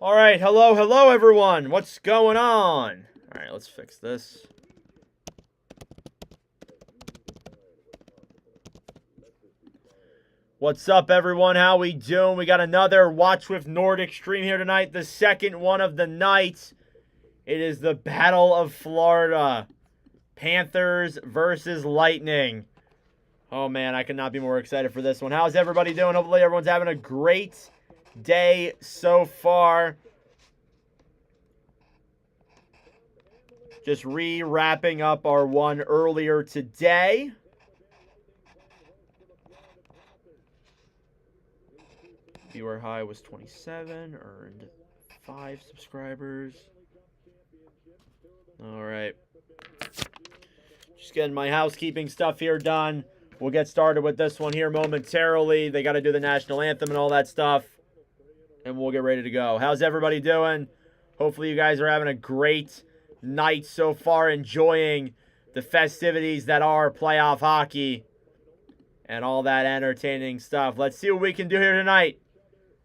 All right, hello, everyone. What's going on? All right, let's fix this. What's up, everyone? How we doing? We got another Watch With Nordic stream here tonight, the second one of the night. It is the Battle of Florida. Panthers versus Lightning. Oh, man, I could not be more excited for this one. How's everybody doing? Hopefully everyone's having a great day so far. Just wrapping up our one earlier today. Viewer high was 27, earned 5 subscribers. All right. Just getting my housekeeping stuff here done. We'll get started with this one here momentarily. They got to do the national anthem and all that stuff. And we'll get ready to go. How's everybody doing? Hopefully you guys are having a great night so far, enjoying the festivities that are playoff hockey and all that entertaining stuff. Let's see what we can do here tonight.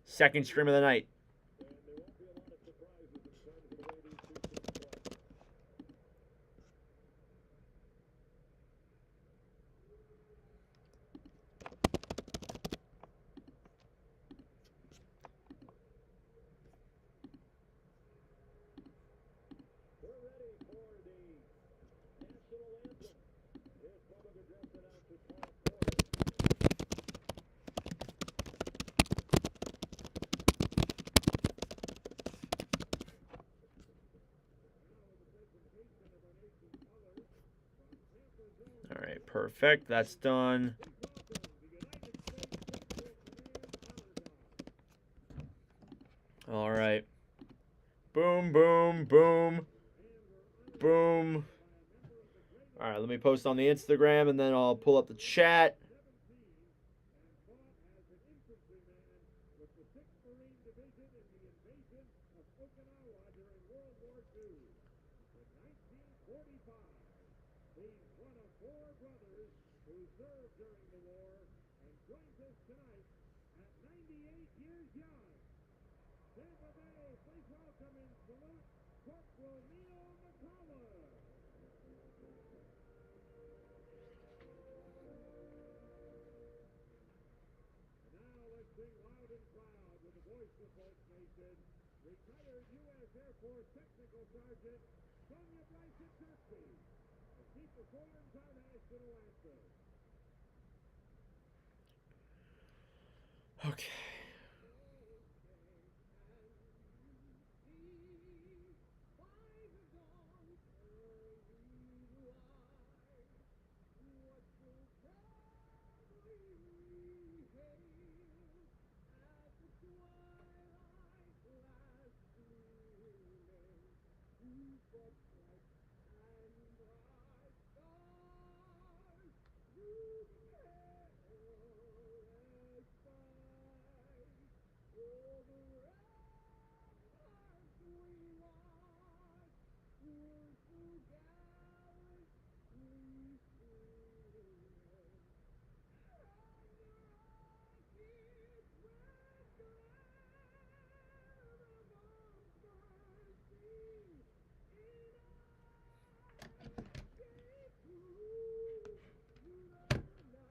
Second stream of the night. All right, perfect. That's done. All right. Boom, boom, boom, boom. All right, let me post on the Instagram, and then I'll pull up the chat. Tampa Bay, please welcome and salute Corporal Neil McCullough. And now let's sing loud and proud with the voice of Bolt Nation, retired U.S. Air Force Technical Sergeant Sonia Bryson-Tursky, as she performs our national anthem. Okay.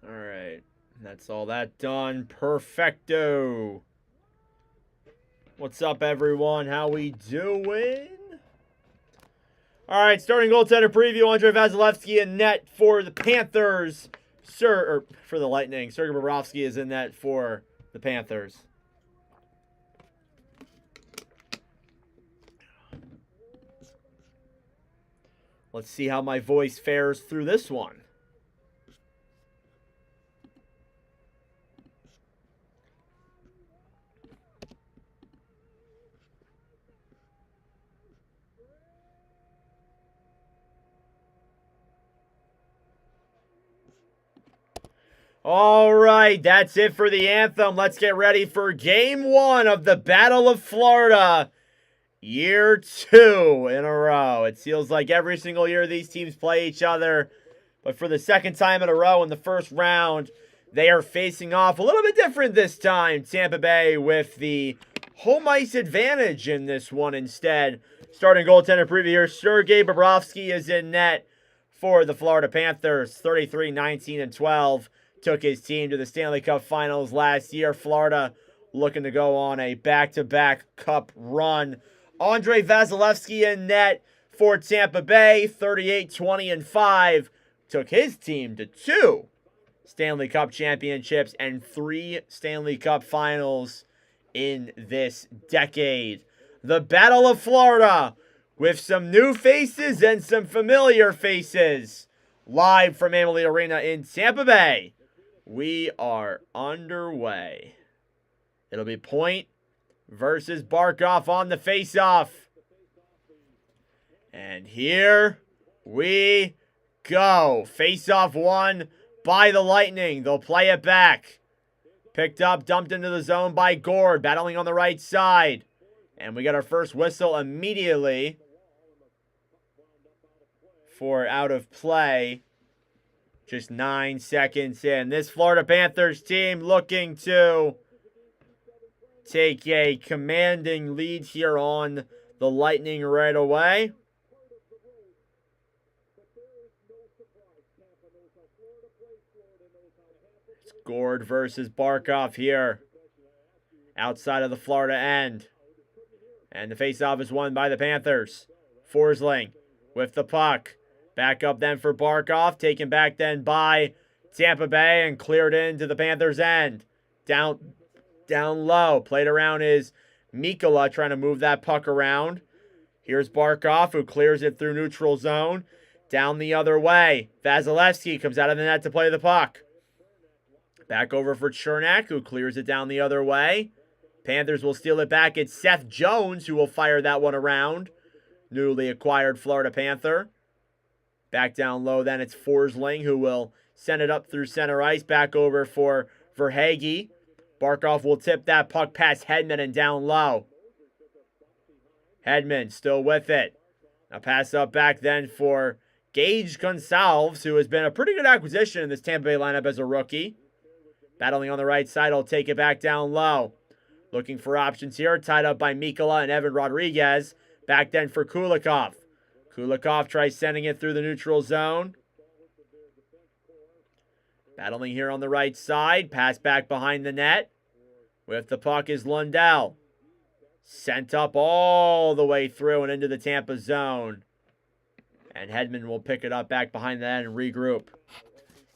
All right, that's all that done. Perfecto. What's up, everyone? How we doing? All right, starting goaltender preview. Andrei Vasilevsky in net for the Panthers. For the Lightning. Sergei Bobrovsky is in net for the Panthers. Let's see how my voice fares through this one. All right, that's it for the anthem. Let's get ready for Game 1 of the Battle of Florida. Year 2 in a row. It feels like every single year these teams play each other. But for the second time in a row in the first round, they are facing off a little bit different this time. Tampa Bay with the home ice advantage in this one instead. Starting goaltender preview here, Sergei Bobrovsky is in net for the Florida Panthers. 33-19-12. Took his team to the Stanley Cup Finals last year. Florida looking to go on a back-to-back Cup run. Andrei Vasilevsky in net for Tampa Bay. 38-20-5. Took his team to 2 Stanley Cup championships and 3 Stanley Cup Finals in this decade. The Battle of Florida with some new faces and some familiar faces. Live from Amalie Arena in Tampa Bay. We are underway. It'll be Point versus Barkov on the faceoff. And here we go. Faceoff won by the Lightning. They'll play it back. Picked up, dumped into the zone by Gord, battling on the right side. And we got our first whistle immediately for out of play. Just 9 seconds in. This Florida Panthers team looking to take a commanding lead here on the Lightning right away. It's Gord versus Barkov here. Outside of the Florida end. And the faceoff is won by the Panthers. Forsling with the puck. Back up then for Barkov. Taken back then by Tampa Bay and cleared into the Panthers' end. Down low. Played around is Mikkola trying to move that puck around. Here's Barkov who clears it through neutral zone. Down the other way. Vasilevsky comes out of the net to play the puck. Back over for Chernak who clears it down the other way. Panthers will steal it back. It's Seth Jones who will fire that one around. Newly acquired Florida Panther. Back down low, then it's Forsling who will send it up through center ice. Back over for Verhaeghe. Barkov will tip that puck past Hedman and down low. Hedman still with it. A pass up back then for Gage Gonsalves, who has been a pretty good acquisition in this Tampa Bay lineup as a rookie. Battling on the right side, he'll take it back down low. Looking for options here, tied up by Mikkola and Evan Rodriguez. Back then for Kulikov. Kulikov tries sending it through the neutral zone. Battling here on the right side. Pass back behind the net. With the puck is Lundell. Sent up all the way through and into the Tampa zone. And Hedman will pick it up back behind the net and regroup.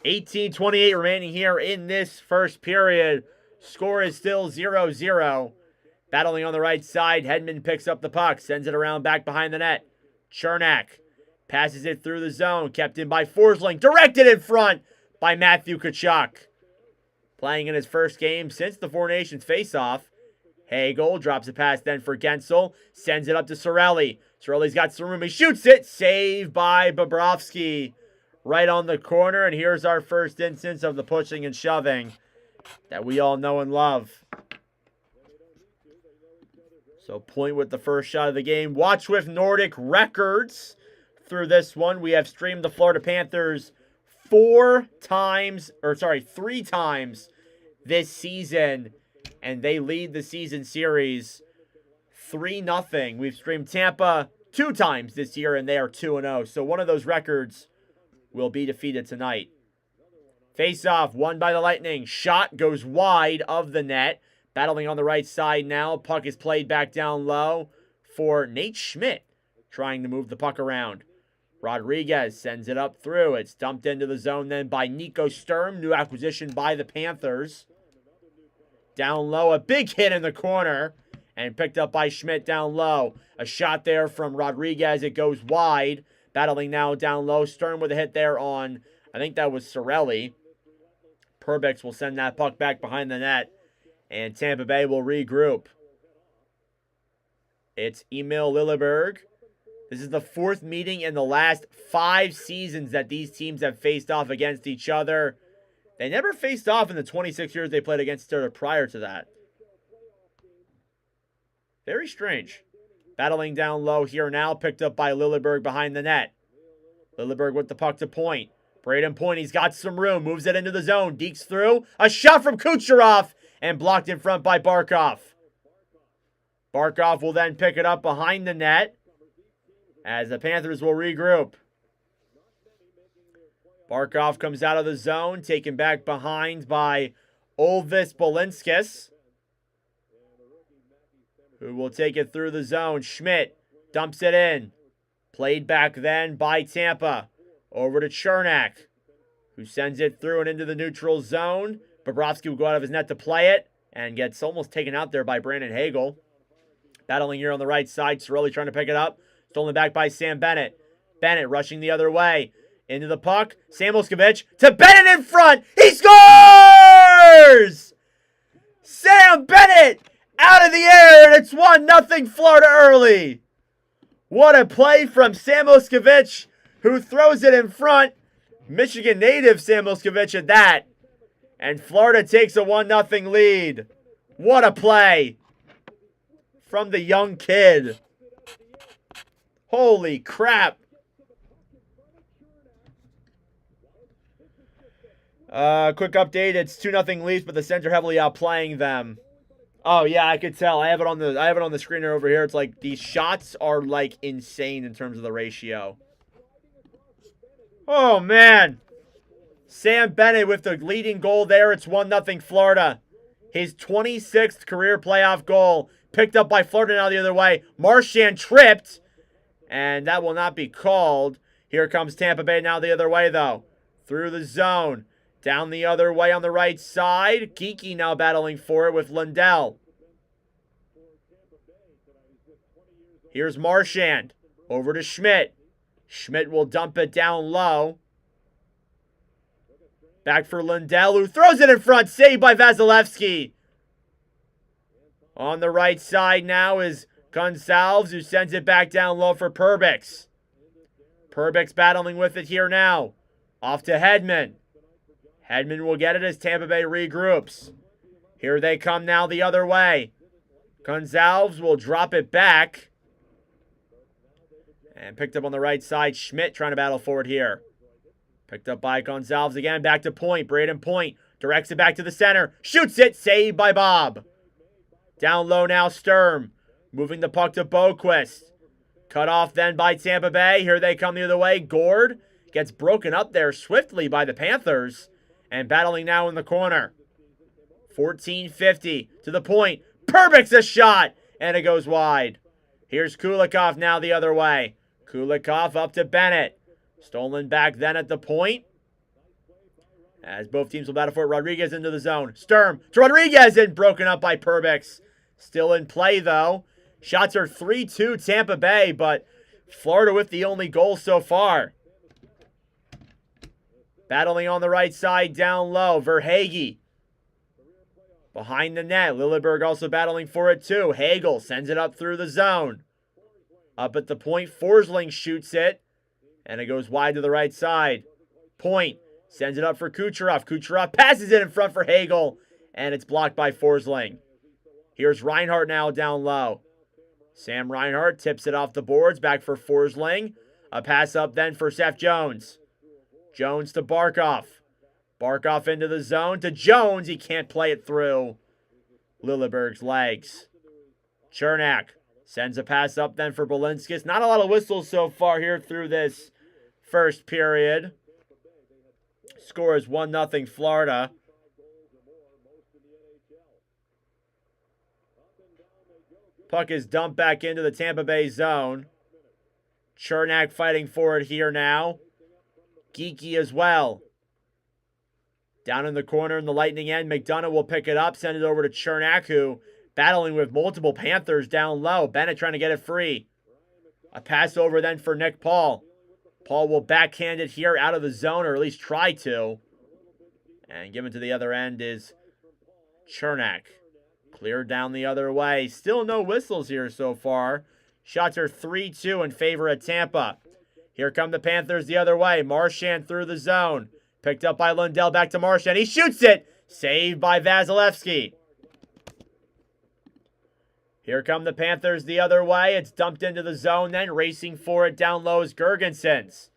18:28 remaining here in this first period. Score is still 0-0. Battling on the right side. Hedman picks up the puck. Sends it around back behind the net. Chernak passes it through the zone. Kept in by Forsling. Directed in front by Matthew Kachuck. Playing in his first game since the Four Nations faceoff. Hagel drops a pass then for Gensel. Sends it up to Sorelli. Sorelli's got some room. He shoots it. Saved by Bobrovsky. Right on the corner. And here's our first instance of the pushing and shoving that we all know and love. So Point with the first shot of the game. Watch With Nordic records through this one. We have streamed the Florida Panthers 3 times this season. And they lead the season series 3-0. We've streamed Tampa 2 times this year and they are 2-0. So one of those records will be defeated tonight. Face-off won by the Lightning. Shot goes wide of the net. Battling on the right side now. Puck is played back down low for Nate Schmidt. Trying to move the puck around. Rodriguez sends it up through. It's dumped into the zone then by Nico Sturm. New acquisition by the Panthers. Down low. A big hit in the corner. And picked up by Schmidt down low. A shot there from Rodriguez. It goes wide. Battling now down low. Sturm with a hit there on, I think that was Sorelli. Perbix will send that puck back behind the net. And Tampa Bay will regroup. It's Emil Lilleberg. This is the 4th meeting in the last 5 seasons that these teams have faced off against each other. They never faced off in the 26 years they played against each other prior to that. Very strange. Battling down low here now. Picked up by Lilleberg behind the net. Lilleberg with the puck to Point. Braden Point, he's got some room. Moves it into the zone. Dekes through. A shot from Kucherov. And blocked in front by Barkov. Barkov will then pick it up behind the net as the Panthers will regroup. Barkov comes out of the zone, taken back behind by Olvis Bolinskis, who will take it through the zone. Schmidt dumps it in. Played back then by Tampa. Over to Chernak, who sends it through and into the neutral zone. Bobrovsky will go out of his net to play it and gets almost taken out there by Brandon Hagel. Battling here on the right side. Cirelli trying to pick it up. Stolen back by Sam Bennett. Bennett rushing the other way. Into the puck. Sam Moskowitz to Bennett in front. He scores! Sam Bennett out of the air, and it's 1-0 Florida early. What a play from Sam Moskowitz, who throws it in front. Michigan native Sam Moskowitz at that. And Florida takes a 1-0 lead. What a play from the young kid. Holy crap. Quick update. It's 2-0 Leafs, but the Sens are heavily outplaying them. Oh yeah, I could tell. I have it on the screener over here. It's like these shots are like insane in terms of the ratio. Oh man. Sam Bennett with the leading goal there. It's 1-0 Florida. His 26th career playoff goal. Picked up by Florida now the other way. Marchand tripped. And that will not be called. Here comes Tampa Bay now the other way though. Through the zone. Down the other way on the right side. Geeky now battling for it with Lundell. Here's Marchand. Over to Schmidt. Schmidt will dump it down low. Back for Lundell, who throws it in front. Saved by Vasilevsky. On the right side now is Gonsalves, who sends it back down low for Perbix. Perbix battling with it here now. Off to Hedman. Hedman will get it as Tampa Bay regroups. Here they come now the other way. Gonsalves will drop it back. And picked up on the right side. Schmidt trying to battle forward here. Picked up by Gonsalves again. Back to Point. Braden Point directs it back to the center. Shoots it. Saved by Bob. Down low now Sturm. Moving the puck to Boquist. Cut off then by Tampa Bay. Here they come the other way. Gord gets broken up there swiftly by the Panthers. And battling now in the corner. 14:50 to the point. Perbix a shot. And it goes wide. Here's Kulikov now the other way. Kulikov up to Bennett. Stolen back then at the point. As both teams will battle for it. Rodriguez into the zone. Sturm to Rodriguez and broken up by Perbix. Still in play though. Shots are 3-2 Tampa Bay, but Florida with the only goal so far. Battling on the right side down low. Verhaeghe. Behind the net. Lilleberg also battling for it too. Hagel sends it up through the zone. Up at the point. Forsling shoots it. And it goes wide to the right side. Point sends it up for Kucherov. Kucherov passes it in front for Hagel. And it's blocked by Forsling. Here's Reinhart now down low. Sam Reinhart tips it off the boards. Back for Forsling. A pass up then for Seth Jones. Jones to Barkov. Barkov into the zone to Jones. He can't play it through Lilleberg's legs. Chernak sends a pass up then for Bolinskis. Not a lot of whistles so far here through this first period. Score is 1-0 Florida. Puck is dumped back into the Tampa Bay zone. Chernak fighting for it here now. Geeky as well. Down in the corner in the Lightning end, McDonough will pick it up, send it over to Chernak, who battling with multiple Panthers down low. Bennett trying to get it free. A pass over then for Nick Paul. Paul will backhand it here out of the zone, or at least try to. And given to the other end is Chernak. Cleared down the other way. Still no whistles here so far. Shots are 3-2 in favor of Tampa. Here come the Panthers the other way. Marchand through the zone. Picked up by Lundell. Back to Marchand. He shoots it. Saved by Vasilevsky. Here come the Panthers the other way. It's dumped into the zone. Then racing for it down low is Gergensons.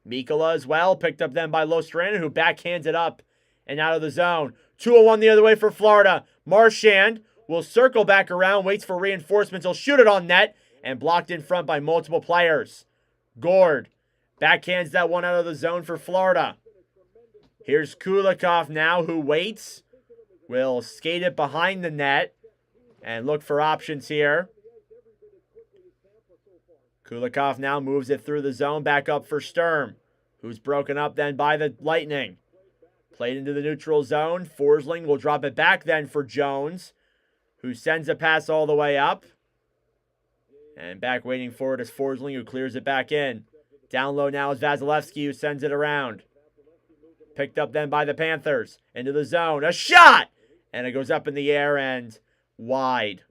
Mikkola as well. Picked up then by Lostrana, who backhands it up and out of the zone. 2-1 the other way for Florida. Marchand will circle back around, waits for reinforcements. He'll shoot it on net and blocked in front by multiple players. Gord backhands that one out of the zone for Florida. Here's Kulikov now, who waits. Will skate it behind the net and look for options here. Kulikov now moves it through the zone, back up for Sturm, who's broken up then by the Lightning. Played into the neutral zone. Forsling will drop it back then for Jones, who sends a pass all the way up. And back waiting for it is Forsling, who clears it back in. Down low now is Vasilevsky, who sends it around. Picked up then by the Panthers. Into the zone. A shot! And it goes up in the air and wide.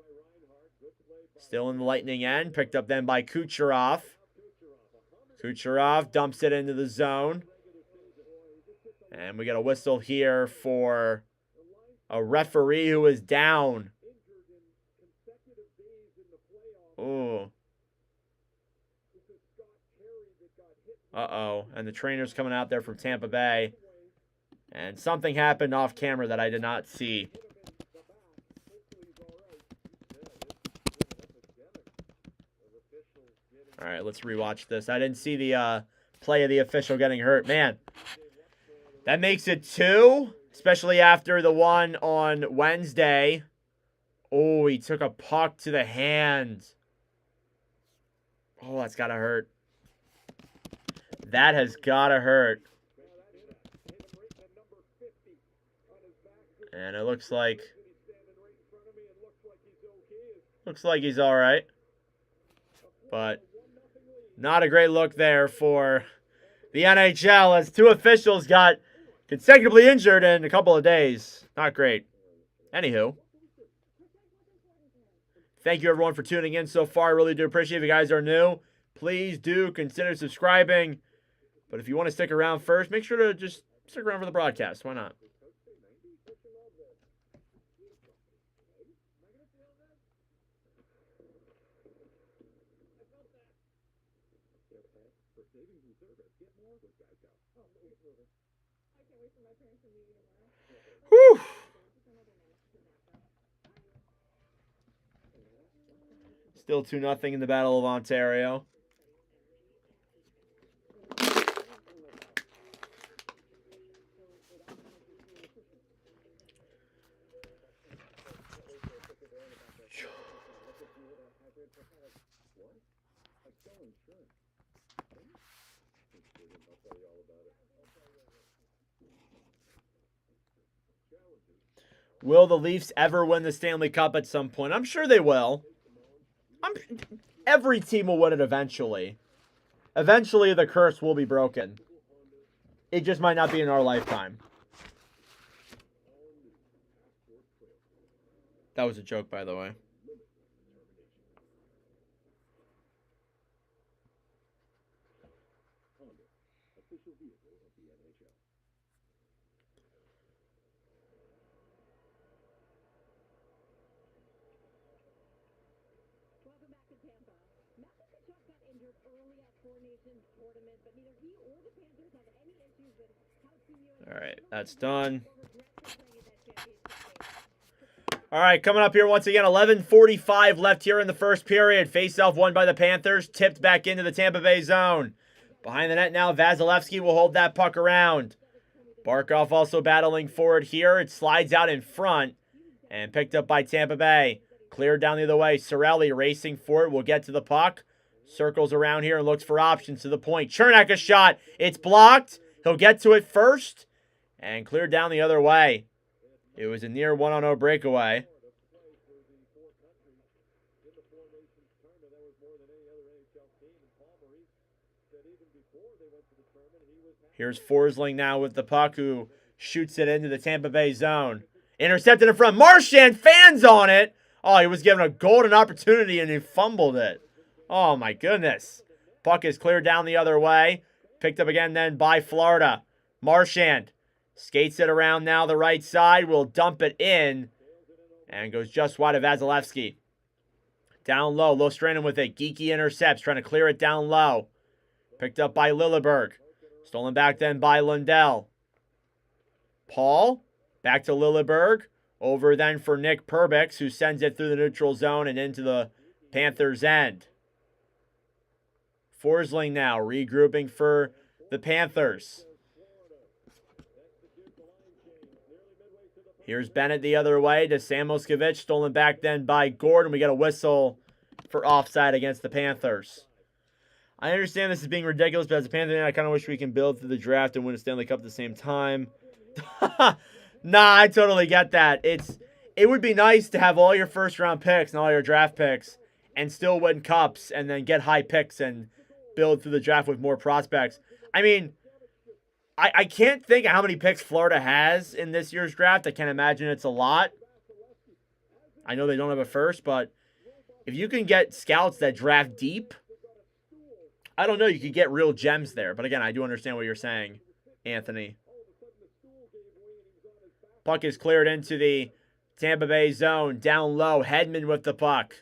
Still in the Lightning end. Picked up then by Kucherov. Kucherov dumps it into the zone. And we get a whistle here for a referee who is down. Ooh. Uh-oh. And the trainer's coming out there from Tampa Bay. And something happened off camera that I did not see. All right, let's rewatch this. I didn't see the play of the official getting hurt. Man, that makes it 2, especially after the one on Wednesday. Oh, he took a puck to the hand. Oh, that's got to hurt. That has got to hurt. And it looks like he's all right. But not a great look there for the NHL as 2 officials got consecutively injured in a couple of days. Not great. Anywho. Thank you, everyone, for tuning in so far. I really do appreciate it. If you guys are new, please do consider subscribing. But if you want to stick around first, make sure to just stick around for the broadcast. Why not? Whew. Still 2-0 in the Battle of Ontario. Will the Leafs ever win the Stanley Cup at some point? I'm sure they will. Every team will win it eventually. Eventually, the curse will be broken. It just might not be in our lifetime. That was a joke, by the way. Welcome back to Tampa. Matthew Kachuck got injured early at Four Nations tournament, but neither he or the Panthers have any issues with how All right, that's done. All right, coming up here once again, 11:45 left here in the first period. Faceoff won by the Panthers, tipped back into the Tampa Bay zone. Behind the net now, Vasilevsky will hold that puck around. Barkov also battling for it here. It slides out in front and picked up by Tampa Bay. Cleared down the other way. Cirelli racing for it. Will get to the puck. Circles around here and looks for options to the point. Chernak a shot. It's blocked. He'll get to it first and cleared down the other way. It was a near 1-on-0 breakaway. Here's Forsling now with the puck, who shoots it into the Tampa Bay zone. Intercepted in front. Marchand fans on it. Oh, he was given a golden opportunity and he fumbled it. Oh, my goodness. Puck is cleared down the other way. Picked up again then by Florida. Marchand skates it around now the right side. Will dump it in. And goes just wide of Vasilevsky. Down low. Lostranen with it. Geeky intercepts. Trying to clear it down low. Picked up by Lilleberg. Stolen back then by Lundell. Paul. Back to Lilleberg. Over then for Nick Perbix, who sends it through the neutral zone and into the Panthers' end. Forsling now regrouping for the Panthers. Here's Bennett the other way to Sam Moskovich, stolen back then by Gordon. We got a whistle for offside against the Panthers. I understand this is being ridiculous, but as a Panther fan, I kind of wish we can build through the draft and win a Stanley Cup at the same time. Nah, I totally get that. It would be nice to have all your first-round picks and all your draft picks and still win cups and then get high picks and build through the draft with more prospects. I mean, I can't think of how many picks Florida has in this year's draft. I can't imagine it's a lot. I know they don't have a first, but if you can get scouts that draft deep, I don't know, you could get real gems there. But again, I do understand what you're saying, Anthony. Puck is cleared into the Tampa Bay zone. Down low, Hedman with the puck.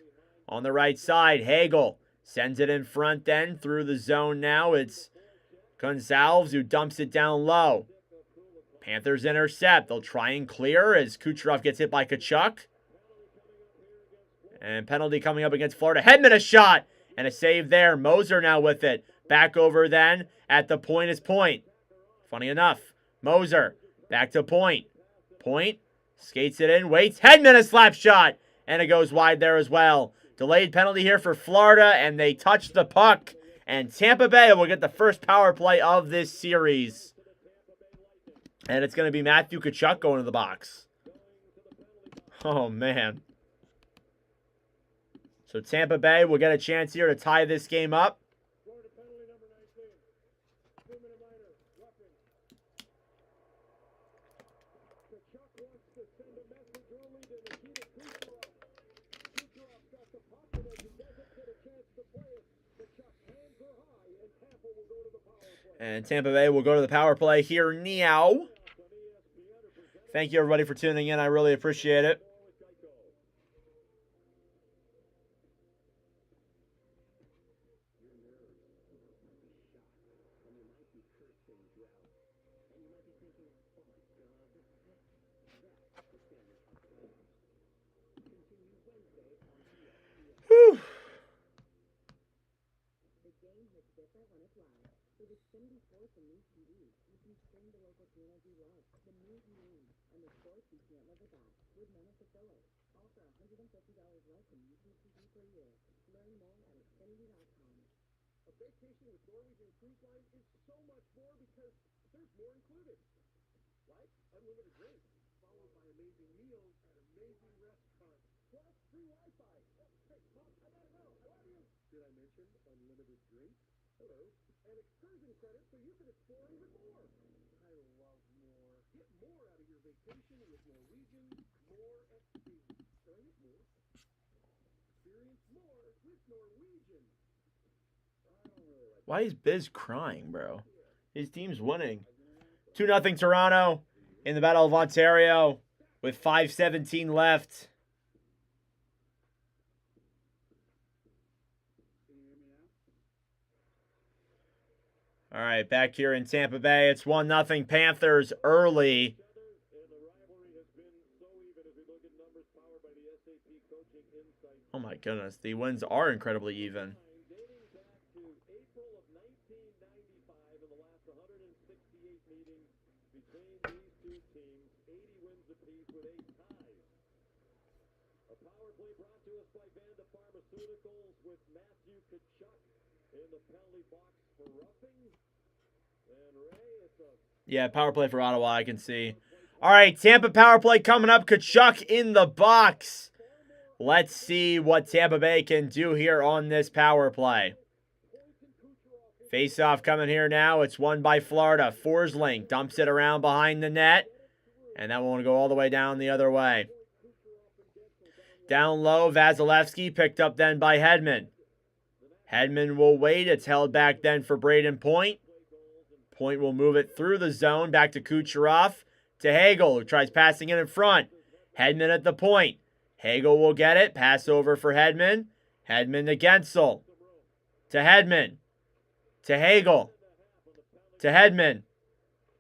On the right side, Hagel sends it in front then through the zone now. It's Gonzalez who dumps it down low. Panthers intercept. They'll try and clear as Kucherov gets hit by Kachuck. And penalty coming up against Florida. Hedman a shot and a save there. Moser now with it. Back over then at the point is Point. Funny enough, Moser back to Point. Point skates it in, waits. Hedman a slap shot and it goes wide there as well. Delayed penalty here for Florida and they touch the puck. And Tampa Bay will get the first power play of this series. And it's going to be Matthew Kachuck going to the box. Oh, man. So Tampa Bay will get a chance here to tie this game up. And Tampa Bay will go to the power play here now. Thank you, everybody, for tuning in. I really appreciate it. Whew. A vacation with Norwegian Cruise Line is so much more because there's more included. Like unlimited drinks, followed by amazing meals at amazing restaurants, plus free Wi-Fi. Hey, Mom, I gotta go. I love you. Did I mention unlimited drinks? Hello. And excursion credits so you can explore even more. I love more. Get more out of your vacation with Norwegian. More at sea. Experience more. Experience more with Norwegian. Why is Biz crying, bro? His team's winning. 2-0 Toronto in the Battle of Ontario with 5:17 left. All right, back here in Tampa Bay, it's 1-0 Panthers early. Oh my goodness, the wins are incredibly even. With Matthew Kachuck in the penalty box for roughing. And Ray, it's a... Yeah, power play for Ottawa, I can see. All right, Tampa power play coming up. Kachuck in the box. Let's see what Tampa Bay can do here on this power play. Face-off coming here now. It's won by Florida. Forsling dumps it around behind the net. And that one will go all the way down the other way. Down low, Vasilevsky picked up then by Hedman. Hedman will wait. It's held back then for Braden Point. Point will move it through the zone back to Kucherov. To Hagel, who tries passing it in front. Hedman at the point. Hagel will get it. Pass over for Hedman. Hedman to Gensel. To Hedman. To Hagel. To Hedman.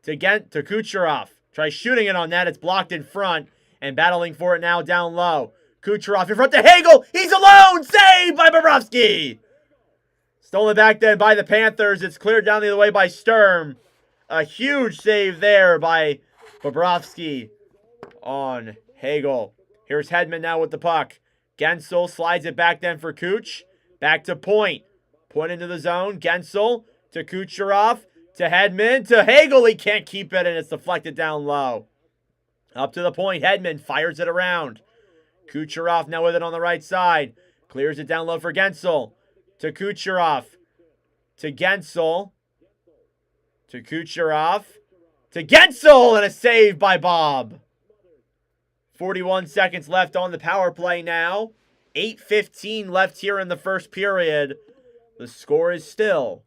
To Kucherov. Tries shooting it on that. It's blocked in front. And battling for it now down low. Kucherov in front to Hagel. He's alone. Saved by Bobrovsky. Stolen back then by the Panthers. It's cleared down the other way by Sturm. A huge save there by Bobrovsky on Hagel. Here's Hedman now with the puck. Gensel slides it back then for Kuch. Back to Point. Point into the zone. Gensel to Kucherov. To Hedman. To Hagel. He can't keep it, and it's deflected down low. Up to the point. Hedman fires it around. Kucherov now with it on the right side. Clears it down low for Gensel. To Kucherov. To Gensel. To Kucherov. To Gensel, and a save by Bob. 41 seconds left on the power play now. 8:15 left here in the first period. The score is still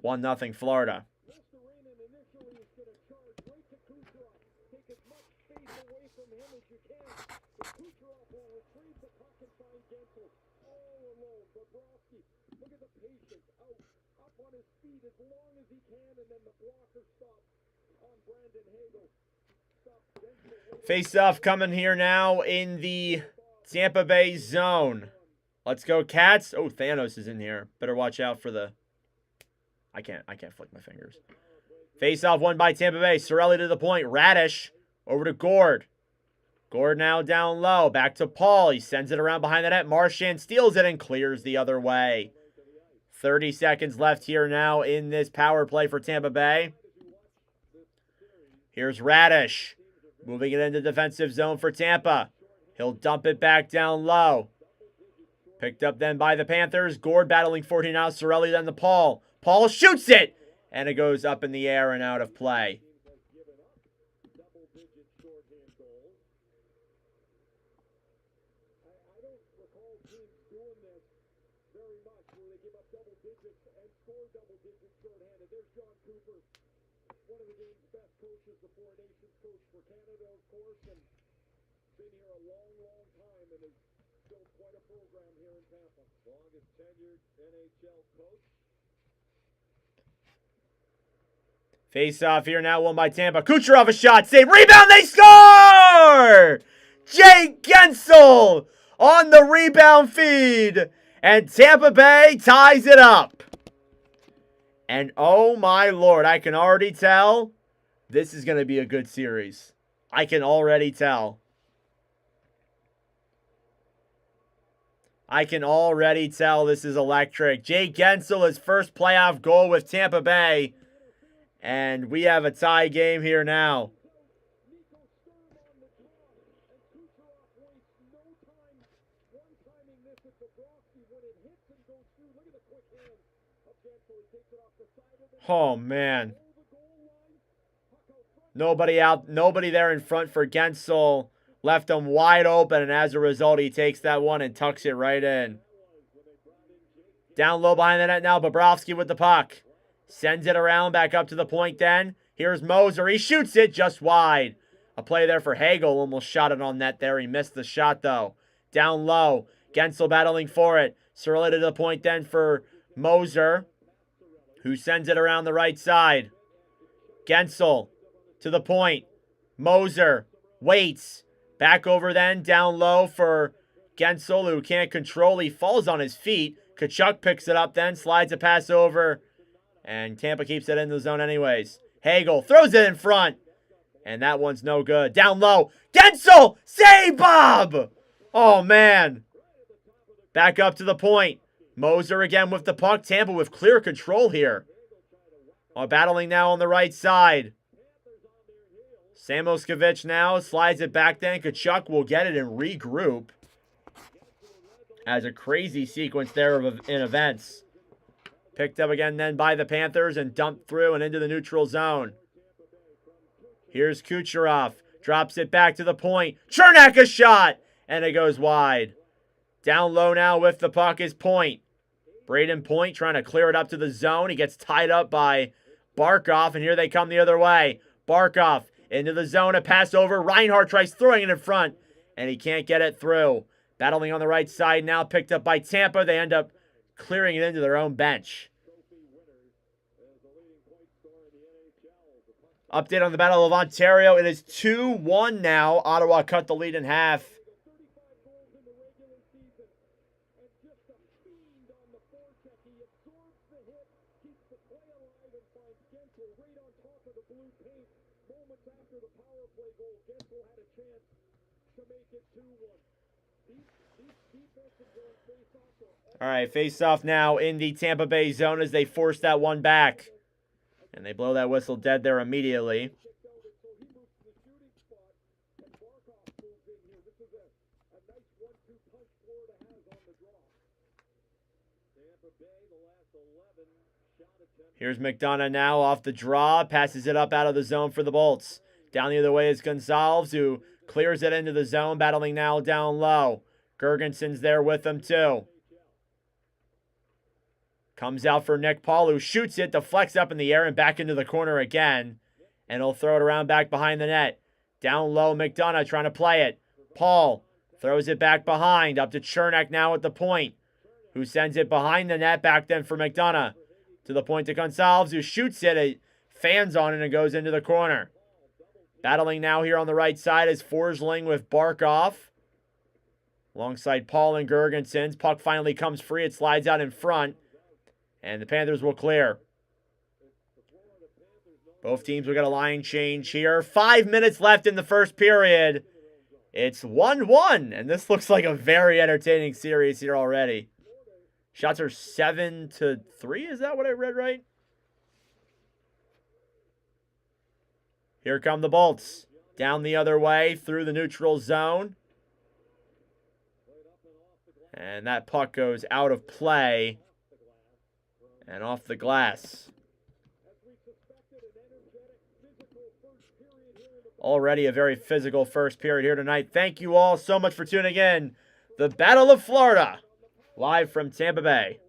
1-0 Florida. Face-off coming here now in the Tampa Bay zone. Let's go, Cats. Oh, Thanos is in here. Better watch out for the... I can't flick my fingers. Face-off won by Tampa Bay. Cirelli to the point. Radish over to Gord. Gord now down low. Back to Paul. He sends it around behind the net. Marchand steals it and clears the other way. 30 seconds left here now in this power play for Tampa Bay. Here's Radish. Moving it into defensive zone for Tampa. He'll dump it back down low. Picked up then by the Panthers. Gord battling 14 out. Cirelli then to Paul. Paul shoots it! And it goes up in the air and out of play. One of the game's best coaches, the Four Nations coach for Canada, of course, and been here a long, long time and has built quite a program here in Tampa. Longest tenured NHL coach. Face off here now, won by Tampa. Kucherov a shot, save, rebound, they score! Jake Gensel on the rebound feed, and Tampa Bay ties it up. And oh my lord, I can already tell this is going to be a good series. I can already tell. I can already tell this is electric. Jake Gensel, his first playoff goal with Tampa Bay. And we have a tie game here now. Oh, man. Nobody there in front for Gensel. Left him wide open, and as a result, he takes that one and tucks it right in. Down low behind the net now, Bobrovsky with the puck. Sends it around, back up to the point then. Here's Moser. He shoots it just wide. A play there for Hagel. Almost shot it on net there. He missed the shot, though. Down low. Gensel battling for it. Cirelli to the point then for Moser, who sends it around the right side. Gensel to the point. Moser waits. Back over then, down low for Gensel, who can't control. He falls on his feet. Kachuck picks it up then, slides a pass over, and Tampa keeps it in the zone anyways. Hagel throws it in front, and that one's no good. Down low. Gensel! Save, Bob! Oh, man. Back up to the point. Moser again with the puck. Tampa with clear control here. Battling now on the right side. Samoskevich now slides it back then. Kachuck will get it and regroup. As a crazy sequence there in events. Picked up again then by the Panthers and dumped through and into the neutral zone. Here's Kucherov. Drops it back to the point. Chernak a shot! And it goes wide. Down low now with the puck is Point. Braden Point trying to clear it up to the zone. He gets tied up by Barkov, and here they come the other way. Barkov into the zone, a pass over. Reinhart tries throwing it in front, and he can't get it through. Battling on the right side now, picked up by Tampa. They end up clearing it into their own bench. Update on the Battle of Ontario. It is 2-1 now. Ottawa cut the lead in half. 35 goals in the regular season. And just a fiend on the forecheck. He absorbs the hit, keeps the play alive, and finds Gensel right on top of the blue paint. Moments after the power play goal, Gensel had a chance to make it 2-1. These defensive zone face-offs are All right, face-off now in the Tampa Bay zone as they force that one back. And they blow that whistle dead there immediately. kicked out, and so he moves to the shooting spot, and Barkov moves in here. This is a nice 1-2 punch Florida has on the draw. Tampa Bay, the last 11 shot attempts. Here's McDonough now off the draw. Passes it up out of the zone for the Bolts. Down the other way is Gonzalez, who clears it into the zone, battling now down low. Gergensen's there with him too. Comes out for Nick Paul, who shoots it, deflects up in the air and back into the corner again. And he'll throw it around back behind the net. Down low, McDonough trying to play it. Paul throws it back behind, up to Chernak now at the point, who sends it behind the net, back then for McDonough. To the point to Gonzalez, who shoots it, it fans on it and goes into the corner. Battling now here on the right side is Forsling with Barkov. Alongside Paul and Gergensen. Puck finally comes free. It slides out in front. And the Panthers will clear. Both teams will get a line change here. 5 minutes left in the first period. It's 1-1. And this looks like a very entertaining series here already. Shots are 7-3. Is that what I read right? Here come the Bolts. Down the other way through the neutral zone. And that puck goes out of play and off the glass. Already a very physical first period here tonight. Thank you all so much for tuning in. The Battle of Florida, live from Tampa Bay.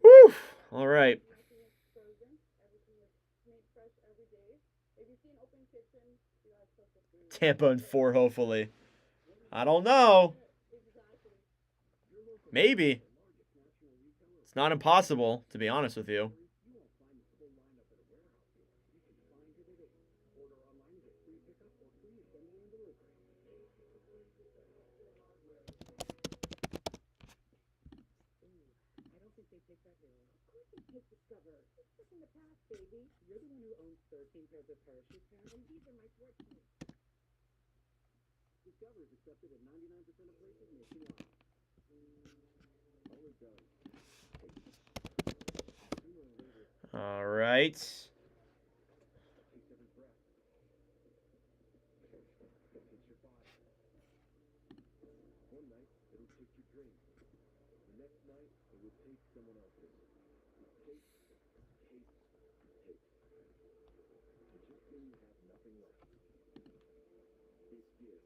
Whew. All right. Tampa in 4, hopefully. I don't know. Maybe. It's not impossible, to be honest with you. Discover is accepted at 99% of places nationwide. Always does. All right. One night, it'll take your dream. The next night, it will take someone else's. Take. And just when you have nothing left, this gift.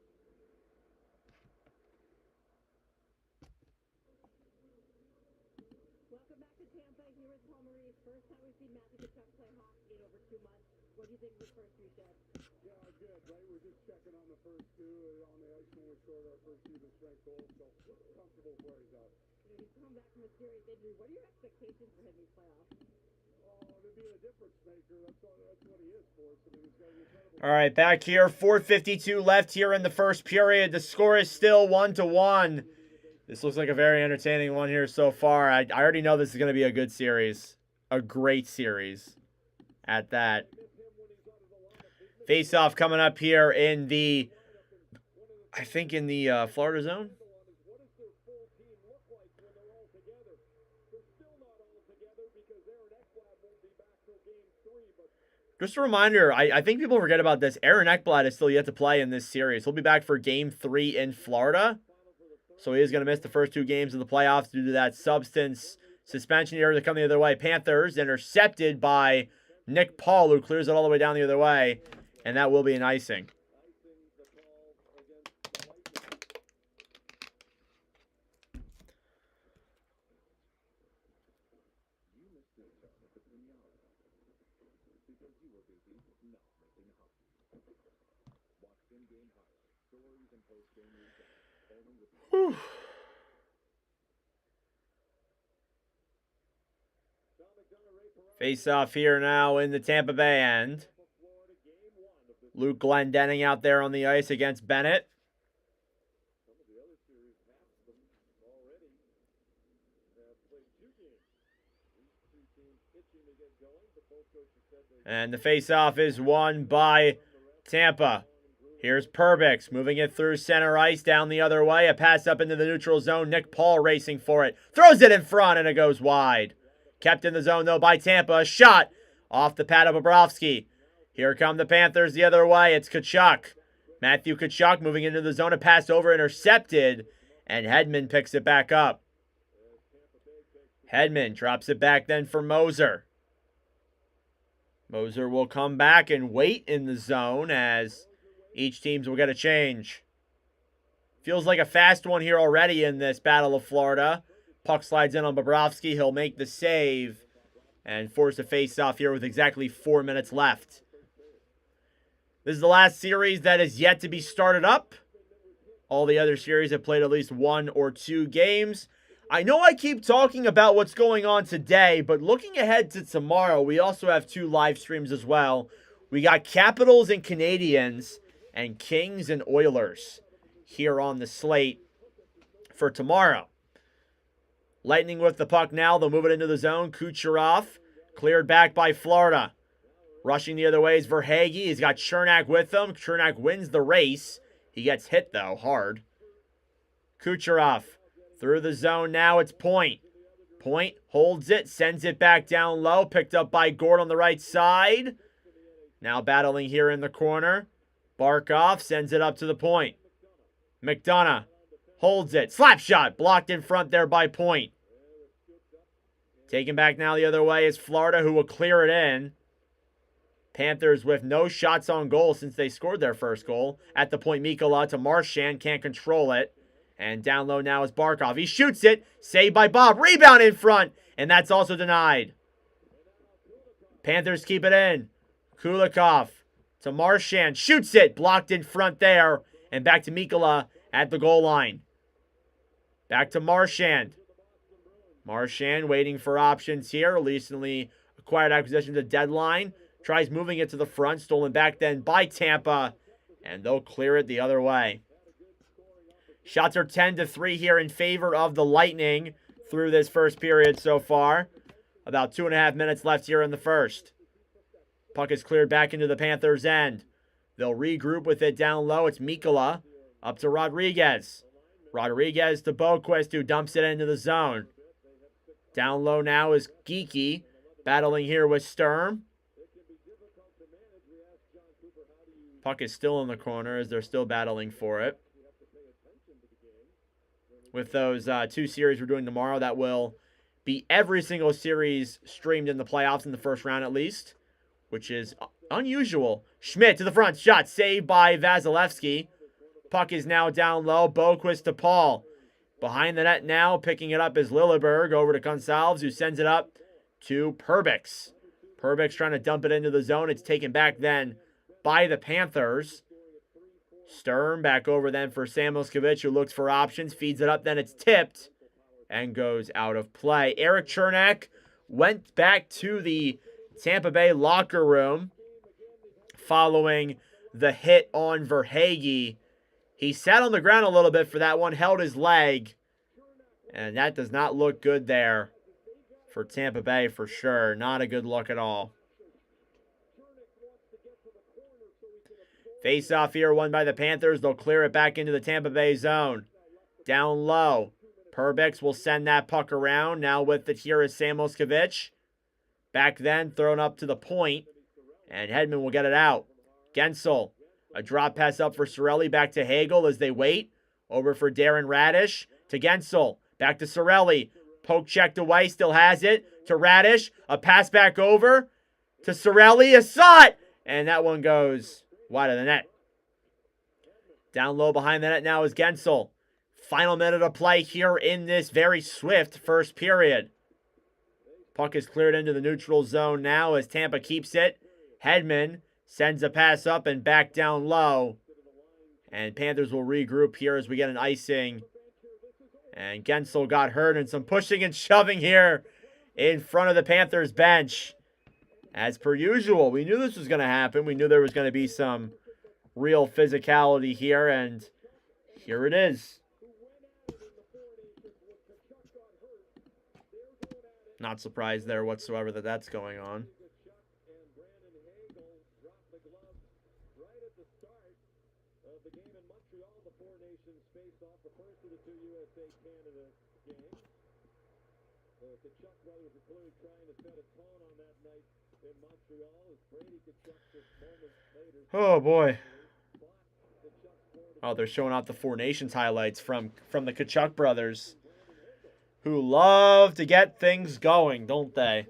Welcome back to Tampa. Here is Paul Maurice. First time we've seen Matthew Kachuck play hockey in over 2 months. What do you think of his first 3 shifts? Yeah, good, right? We're just checking on the first 2 on the ice when we scored our first 2 to strike goals, so comfortable where he's at. He's come back from a serious injury. What are your expectations for him these playoffs? To be a difference maker, that's what he is for us. I mean, he's got an incredible. All right, back here. 4:52 left here in the first period. The score is still 1-1. This looks like a very entertaining one here so far. I already know this is going to be a good series. A great series at that. Face-off coming up here in the, I think in the Florida zone. What does their full team look like when they're all together? They're still not all together because Aaron Ekblad won't be back till game 3, but Just a reminder, I think people forget about this. Aaron Ekblad is still yet to play in this series. He'll be back for game 3 in Florida. So he is going to miss the first 2 games of the playoffs due to that substance suspension here to come the other way. Panthers intercepted by Nick Paul, who clears it all the way down the other way. And that will be an icing. Whew. Face off here now in the Tampa Bay end. Luke Glendening out there on the ice against Bennett. And the face-off is won by Tampa. Here's Perbix moving it through center ice down the other way. A pass up into the neutral zone. Nick Paul racing for it. Throws it in front and it goes wide. Kept in the zone though by Tampa. A shot off the pad of Bobrovsky. Here come the Panthers the other way. It's Kachuck. Matthew Kachuck moving into the zone. A pass over intercepted. And Hedman picks it back up. Hedman drops it back then for Moser. Moser will come back and wait in the zone as each team will get a change. Feels like a fast one here already in this Battle of Florida. Puck slides in on Bobrovsky. He'll make the save and force a face-off here with exactly 4 minutes left. This is the last series that is yet to be started up. All the other series have played at least 1 or 2 games. I know I keep talking about what's going on today, but looking ahead to tomorrow, we also have 2 live streams as well. We got Capitals and Canadiens and Kings and Oilers here on the slate for tomorrow. Lightning with the puck now. They'll move it into the zone. Kucherov cleared back by Florida. Rushing the other way is Verhaeghe. He's got Chernak with him. Chernak wins the race. He gets hit, though, hard. Kucherov through the zone now. It's Point. Point holds it, sends it back down low. Picked up by Gord on the right side. Now battling here in the corner. Barkov sends it up to the point. McDonough holds it. Slap shot blocked in front there by Point. Taken back now the other way is Florida, who will clear it in. Panthers with no shots on goal since they scored their first goal. At the point, Mikkola to Marchand. Can't control it. And down low now is Barkov. He shoots it. Saved by Bob. Rebound in front. And that's also denied. Panthers keep it in. Kulikov to Marchand. Shoots it. Blocked in front there. And back to Mikkola at the goal line. Back to Marchand. Marchand waiting for options here. Recently acquired acquisitions at deadline. Tries moving it to the front. Stolen back then by Tampa. And they'll clear it the other way. Shots are 10-3 here in favor of the Lightning through this first period so far. About 2.5 minutes left here in the first. Puck is cleared back into the Panthers' end. They'll regroup with it down low. It's Mikkola up to Rodriguez. Rodriguez to Boquist, who dumps it into the zone. Down low now is Geeky, battling here with Sturm. Puck is still in the corner as they're still battling for it. With those 2 series we're doing tomorrow, that will be every single series streamed in the playoffs in the first round at least, which is unusual. Schmidt to the front, shot saved by Vasilevsky. Puck is now down low. Boquist to Paul. Behind the net now, picking it up is Lilleberg over to Gonsalves, who sends it up to Perbix. Perbix trying to dump it into the zone. It's taken back then by the Panthers. Sturm back over then for Samoskevich, who looks for options, feeds it up, then it's tipped and goes out of play. Eric Chernak went back to the Tampa Bay locker room following the hit on Verhaeghe. He sat on the ground a little bit for that one, held his leg, and that does not look good there for Tampa Bay for sure. Not a good look at all. Face off here, won by the Panthers. They'll clear it back into the Tampa Bay zone. Down low. Perbix will send that puck around. Now with it here is Samoskevich. Back then, thrown up to the point. And Hedman will get it out. Gensel. A drop pass up for Cirelli. Back to Hagel as they wait. Over for Darren Radish. To Gensel. Back to Cirelli. Poke checked away. Still has it. To Radish. A pass back over. To Cirelli. A shot! And that one goes wide of the net. Down low behind the net now is Gensel. Final minute of play here in this very swift first period. Puck is cleared into the neutral zone now as Tampa keeps it. Hedman sends a pass up and back down low. And Panthers will regroup here as we get an icing. And Gensel got hurt and some pushing and shoving here in front of the Panthers bench. As per usual, we knew this was going to happen. We knew there was going to be some real physicality here, and here it is. Not surprised there whatsoever that that's going on. The Kachuck brothers are clearly trying to set a tone on that night in Montreal as Brady Kachuck just moments later. Oh boy. Oh, they're showing off the Four Nations highlights from the Kachuck brothers, who love to get things going, don't they?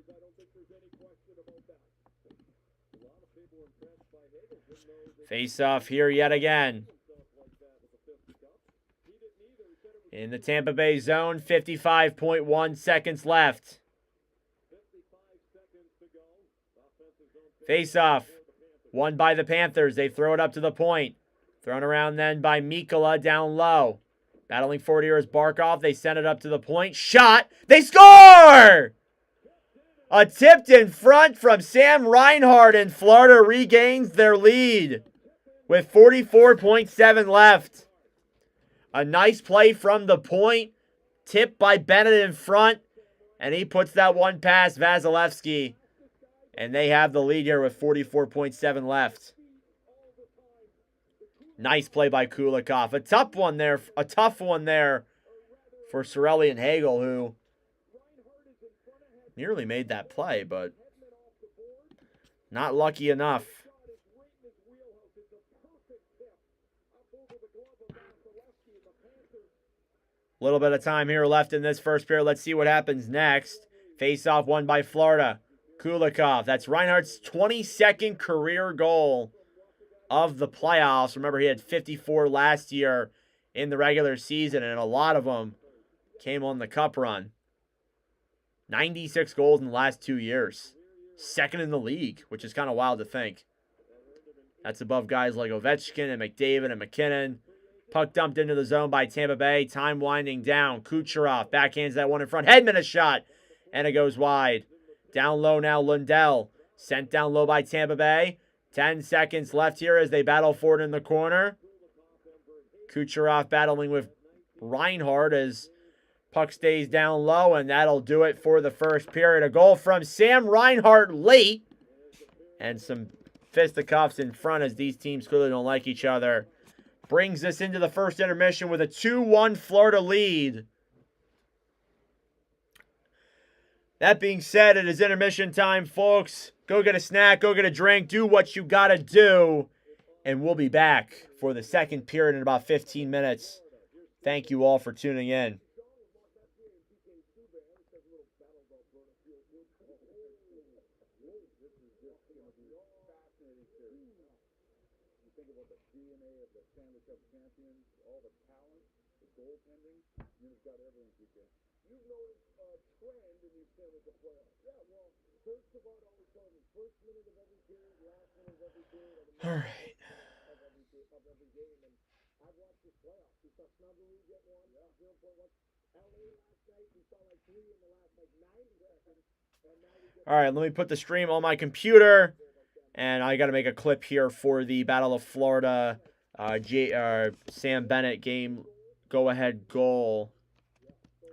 I don't think there's any question about that. A lot of people impressed by Hagel. Face off here yet again. In the Tampa Bay zone, 55.1 seconds left. Face off. Won by the Panthers. They throw it up to the point. Thrown around then by Mikkola down low. Battling forward here is Barkov. They send it up to the point. Shot. They score! A tipped in front from Sam Reinhart, and Florida regains their lead with 44.7 left. A nice play from the point. Tipped by Bennett in front. And he puts that one past Vasilevsky. And they have the lead here with 44.7 left. Nice play by Kulikov. A tough one there for Cirelli and Hagel, who nearly made that play, but not lucky enough. A little bit of time here left in this first period. Let's see what happens next. Face-off won by Florida. Kulikov. That's Reinhardt's 22nd career goal of the playoffs. Remember, he had 54 last year in the regular season, and a lot of them came on the cup run. 96 goals in the last 2 years. Second in the league, which is kind of wild to think. That's above guys like Ovechkin and McDavid and McKinnon. Puck dumped into the zone by Tampa Bay. Time winding down. Kucherov backhands that one in front. Hedman a shot, and it goes wide. Down low now, Lundell. Sent down low by Tampa Bay. 10 seconds left here as they battle forward in the corner. Kucherov battling with Reinhardt as puck stays down low, and that'll do it for the first period. A goal from Sam Reinhart late. And some fisticuffs in front as these teams clearly don't like each other. Brings us into the first intermission with a 2-1 Florida lead. That being said, it is intermission time, folks. Go get a snack, go get a drink, do what you gotta do. And we'll be back for the second period in about 15 minutes. Thank you all for tuning in. Stanley Cup champions, all the talent, the goaltending, you've got everything you can. You've noticed a trend in these Stanley Cup playoffs. Yeah, well, Coach Savard always told me, first minute of every period, last minute of every period, All right. of every game. And I've watched this playoffs. We saw Snuggerud get one, 0.1. LA last night, we saw like 3 in the last 90 seconds. And now we get. All right, let me put the stream on my computer. And I got to make a clip here for the Battle of Florida. Sam Bennett game go-ahead goal.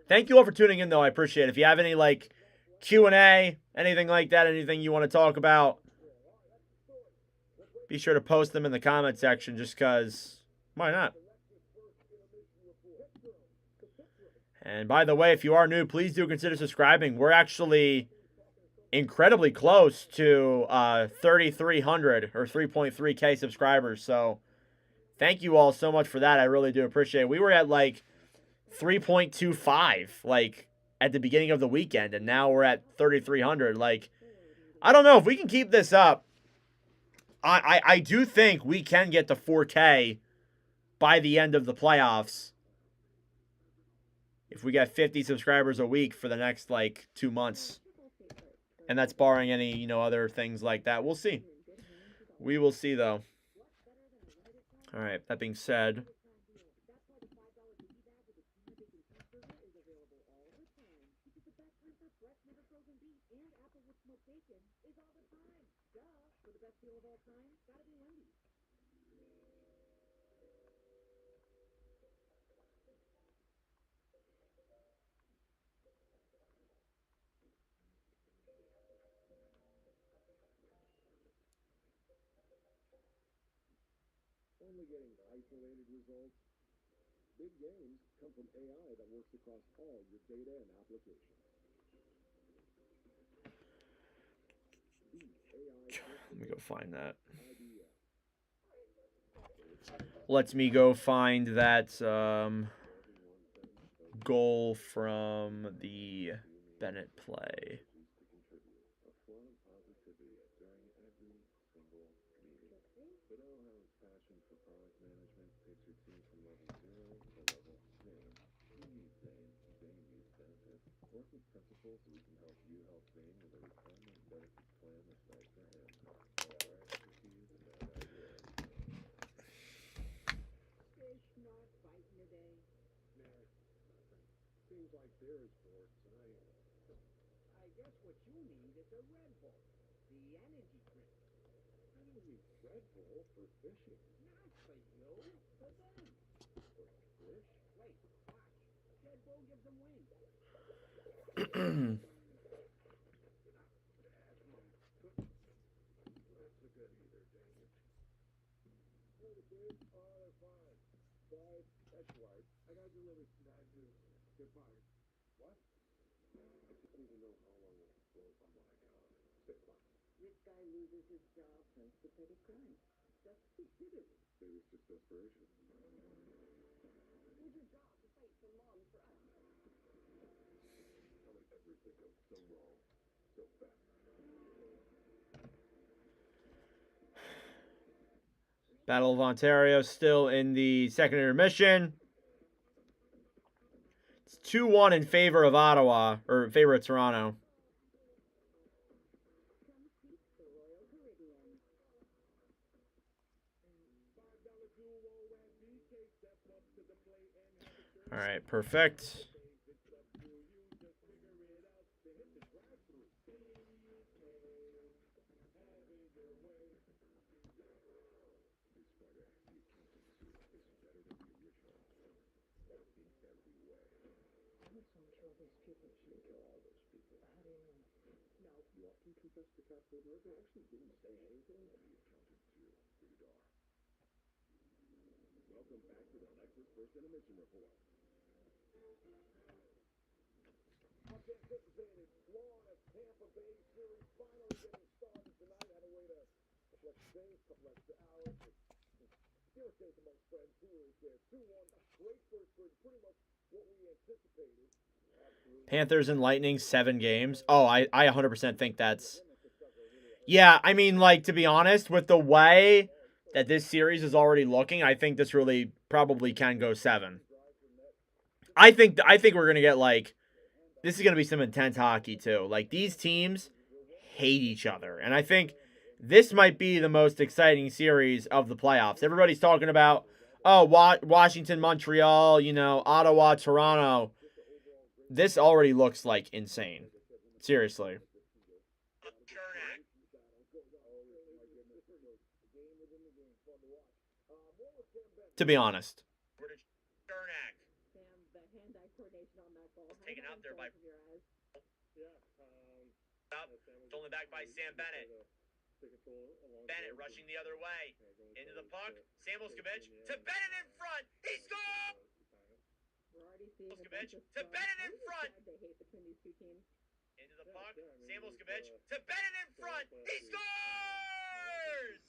Thank you all for tuning in, though. I appreciate it. If you have any, like, Q&A, anything like that, anything you want to talk about, be sure to post them in the comment section just because, why not? And by the way, if you are new, please do consider subscribing. We're actually incredibly close to 3,300 or 3.3K subscribers, so thank you all so much for that. I really do appreciate it. We were at like 3.25 like at the beginning of the weekend, and now we're at 3,300. Like, I don't know if we can keep this up. I do think we can get to 4K by the end of the playoffs if we get 50 subscribers a week for the next like 2 months. And that's barring any, other things like that. We'll see. We will see, though. All right, that being said, Only getting isolated results. Big gains come from AI that works across all your data and applications. let me go find that. Lets me go find that goal from the Bennett play. Principles so we can help you help Zane with a retirement benefits plan that's right for him. Our expertise and that idea. Fish not biting today. Nah, nothing. Seems like there is for it tonight. I guess what you need is a Red Bull. The energy drink. I don't need Red Bull for fishing. Not for you. For them. For fish? Wait, watch. Red Bull gives them wings. That's right. I got delivered to that dude. Get fired. What? I just need to know how long it will float on my account. Stay quiet. This guy loses his job, turns to petty crime. That's stupidity. Maybe it's just desperation. Lose your job to fight for mom for us. How did everything go so wrong so fast? Battle of Ontario still in the second intermission. It's 2-1 in favor of Ottawa, or in favor of Toronto. All right, perfect. They actually didn't say anything, and he accounted to Radar. Welcome back to the Nexus First Intermission Report. Much anticipated Florida Tampa Bay series finally getting started tonight. Had to wait a couple extra days, couple extra hours. Irritates amongst friends who is there. 2-1, great first period, pretty much what we anticipated. Panthers and Lightning, 7 games. Oh, I 100% think that's... Yeah, I mean, like, to be honest, with the way that this series is already looking, I think this really probably can go 7. I think we're going to get, like, this is going to be some intense hockey, too. Like, these teams hate each other. And I think this might be the most exciting series of the playoffs. Everybody's talking about, oh, Washington, Montreal, Ottawa, Toronto. This already looks, like, insane. Seriously. To be honest. Taken out there by... Stolen back by Sam Bennett. Bennett rushing the other way. Into the puck. Samuelskevich to Bennett in front. He scores! Samuelskevich to Bennett in front. Into the puck. Samuelskevich to Bennett in front. He scores!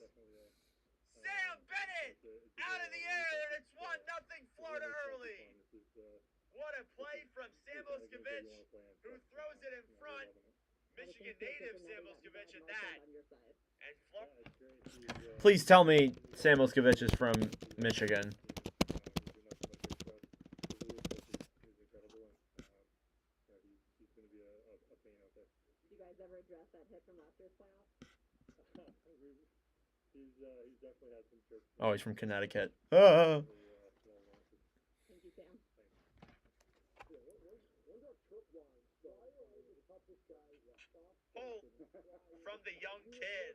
Sam Bennett out of the air, and it's 1-0 Florida early. What a play from Samuelskevich, who throws it in front. Michigan native Samuelskevich at that. And please tell me Samuelskevich is from Michigan. Did you guys ever address that He's definitely had some trips. Oh, he's from Connecticut. Ah. Thank you, Sam. Oh, from the young kid.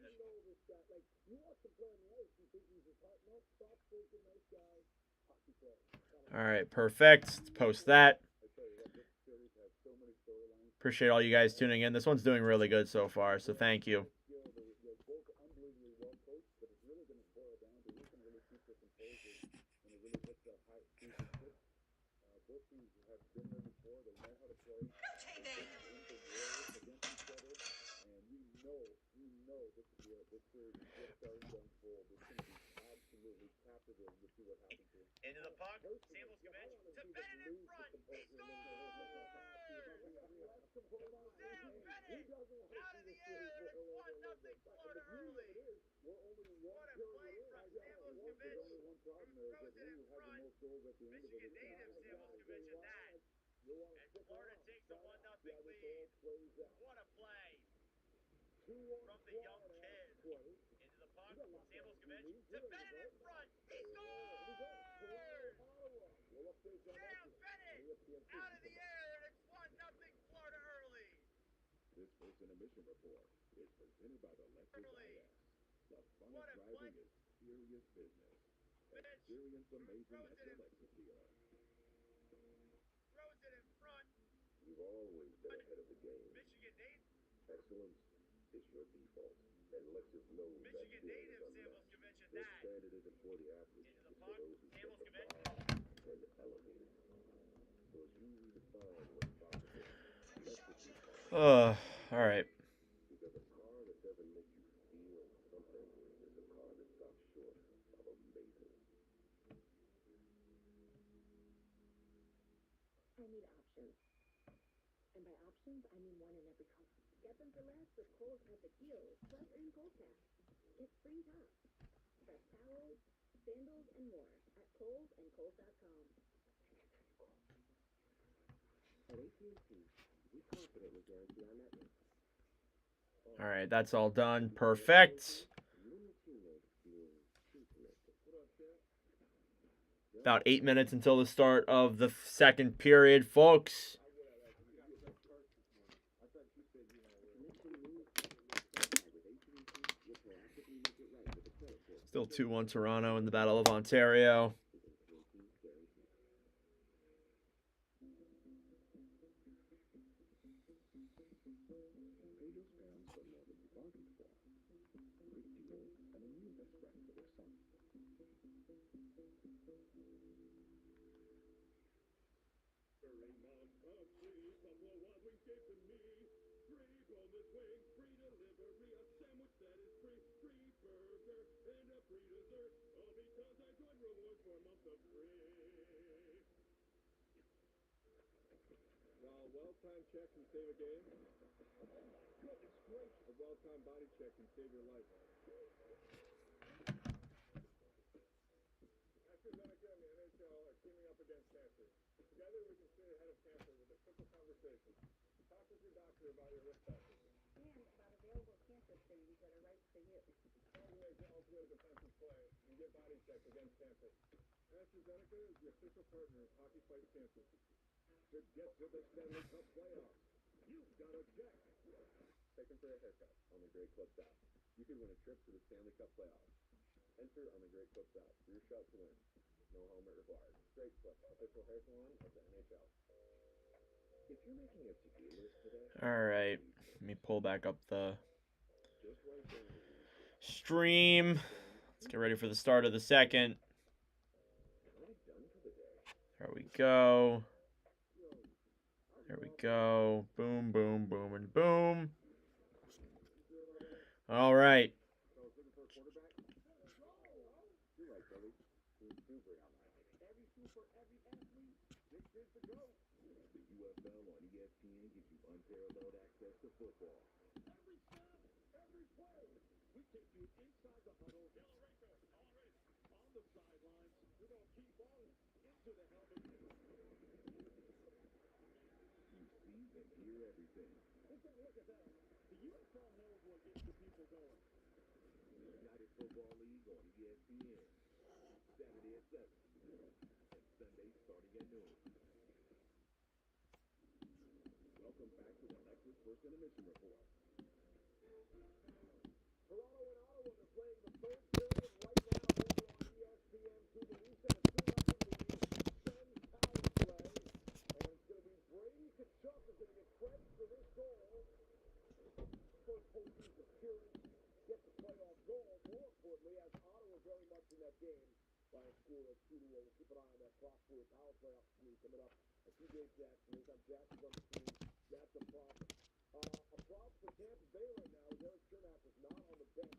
All right, perfect. Let's post that. Appreciate all you guys tuning in. This one's doing really good so far, so thank you. Into the puck, Samuels Gavich to Bennett in front. He scores! Sam Bennett out of the air. It's 1-0 Florida early. What a play from Samuels Gavich, who throws it in front. Michigan native Samuels Gavich at that. And Florida takes a 1-0 lead. What a play from the young kid. Into the puck, Samuels Gavich to Bennett in front. He scores! Sam Bennett out of the air, and it's 1-0 Florida early. This first intermission report is presented by the Lexus IS. The fun of driving is serious business. Experience amazing at your Lexus dealer. Throws it in front. You've always been ahead of the game. Michigan native. Excellence is your default. And Lexus knows that Michigan feeling native is Samuels unmatched. Gavich at Their that. standard isn't for the athlete. Into the It's puck, for those who set Samuels the Gavich. bar and elevate it. So as you redefine what's possible, Lexus is possible. All right. Because a car that doesn't make you feel something is a car that stops short of amazing. I need options. And by options, I mean one in every color. Get them for less with Kohl's Epic Deals, plus earn Kohl's Cash. Get spring tops, fresh towels, sandals, and more at Kohl's and Kohl's.com. At AT&T, we confidently guarantee our network. All right, that's all done. Perfect. You and your teammates being too connected. About 8 minutes until the start of the second period, folks. Still 2-1 Toronto in the Battle of Ontario. Well-timed check can save a game. Goodness gracious. A well-timed body check can save your life. AstraZeneca and the NHL are teaming up against cancer. Together we can stay ahead of cancer with a simple conversation. Talk with your doctor about your risk factors. And about available cancer screenings that are right for you. Coordinate your ultimate defensive play and get body check against cancer. AstraZeneca is the official partner of Hockey Fights Cancer. To get to the Stanley Cup playoffs, you've got to check. Take him for a haircut on the Great Clips app. You could win a trip to the Stanley Cup playoffs. Enter on the Great Clips app for your shot to win. No helmet required. Great Clips, official hair salon of the NHL. If you're making a to-do list today, All right. Let me pull back up the just write down the stream. Let's get ready for the start of the second. kind of done for the day. There we go. There we go. Boom, boom, boom, and boom. All right. So I was looking for a quarterback. You're right, Billy. Who's super on that? Every shoe for every athlete. This is the GOAT. The UFL on ESPN gives you unparalleled access to football. Every snap, every play. We take you inside the huddle. Yellow Raker already on the sidelines. We're going to keep on into the helmet. You see and hear everything. Let's take a look at that. The UFL knows what gets the people going. United Football League on ESPN. Saturday at 7 and Sunday starting at noon. Welcome back to the Lexus First Intermission Report. Toronto and Ottawa are playing the third period right now over on ESPN2. The Leafs have a 2-0 lead. Sens power play. And it's going to be Brady Kachuck is going to get credit for this goal. First postseason appearance. Gets the playoff goal. More importantly, as Ottawa very much in that game by a score of 2-0. We'll keep an eye on that clock for a power play opportunity coming up. I see Dave Jackson. Anytime Jackson's on the team, that's a problem. A problem for Tampa Bay right now is Eric Chernak is not on the bench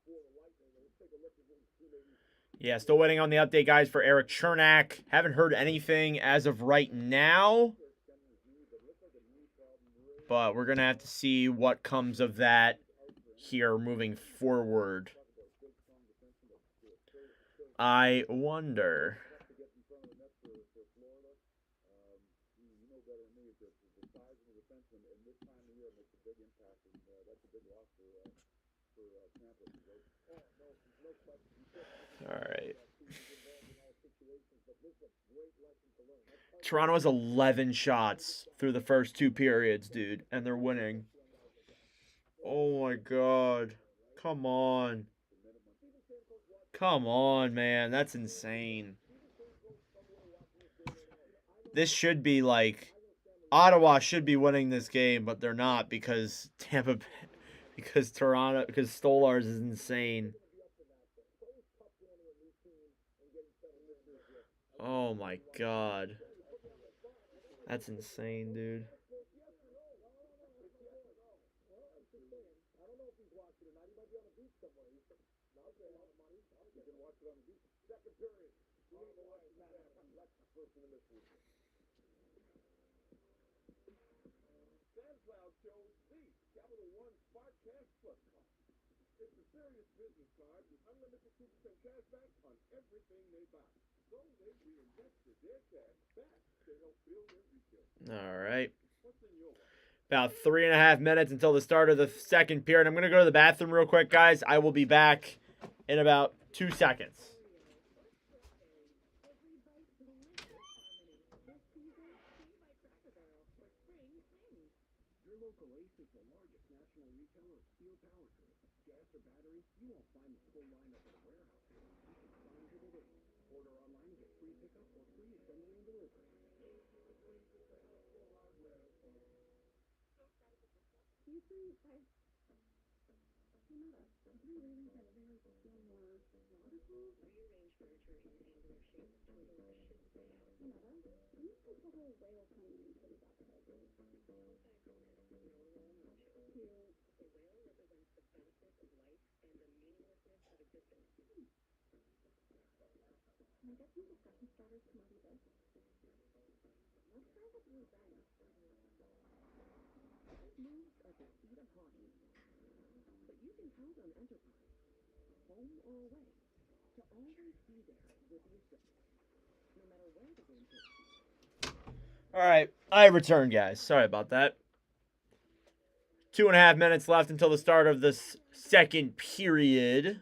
for the Lightning. And let's take a look at his teammates. Yeah, still waiting on the update, guys, for Eric Chernak. Haven't heard anything as of right now. But we're going to have to see what comes of that here moving forward. I wonder. All right. Toronto has 11 shots through the first 2 periods, dude, and they're winning. Oh my God. Come on. Come on, man. That's insane. This should be like Ottawa should be winning this game, but they're not because because Stolars is insane. Oh my God. That's insane, dude. It's a serious business card with unlimited 2% cash back on everything they buy. So they reinvested their cash back to help build their retail. All right. What's in your wallet? About 3.5 minutes until the start of the second period. I'm going to go to the bathroom real quick, guys. I will be back in about 2 seconds. Your local Ace is the largest national retailer of steel power tools, gas or batteries. You won't find the full lineup at a warehouse. You can find it at Ace. Order online and get free pickup or free assembly and delivery. All right. I returned, guys. Sorry about that. 2.5 minutes left until the start of this second period.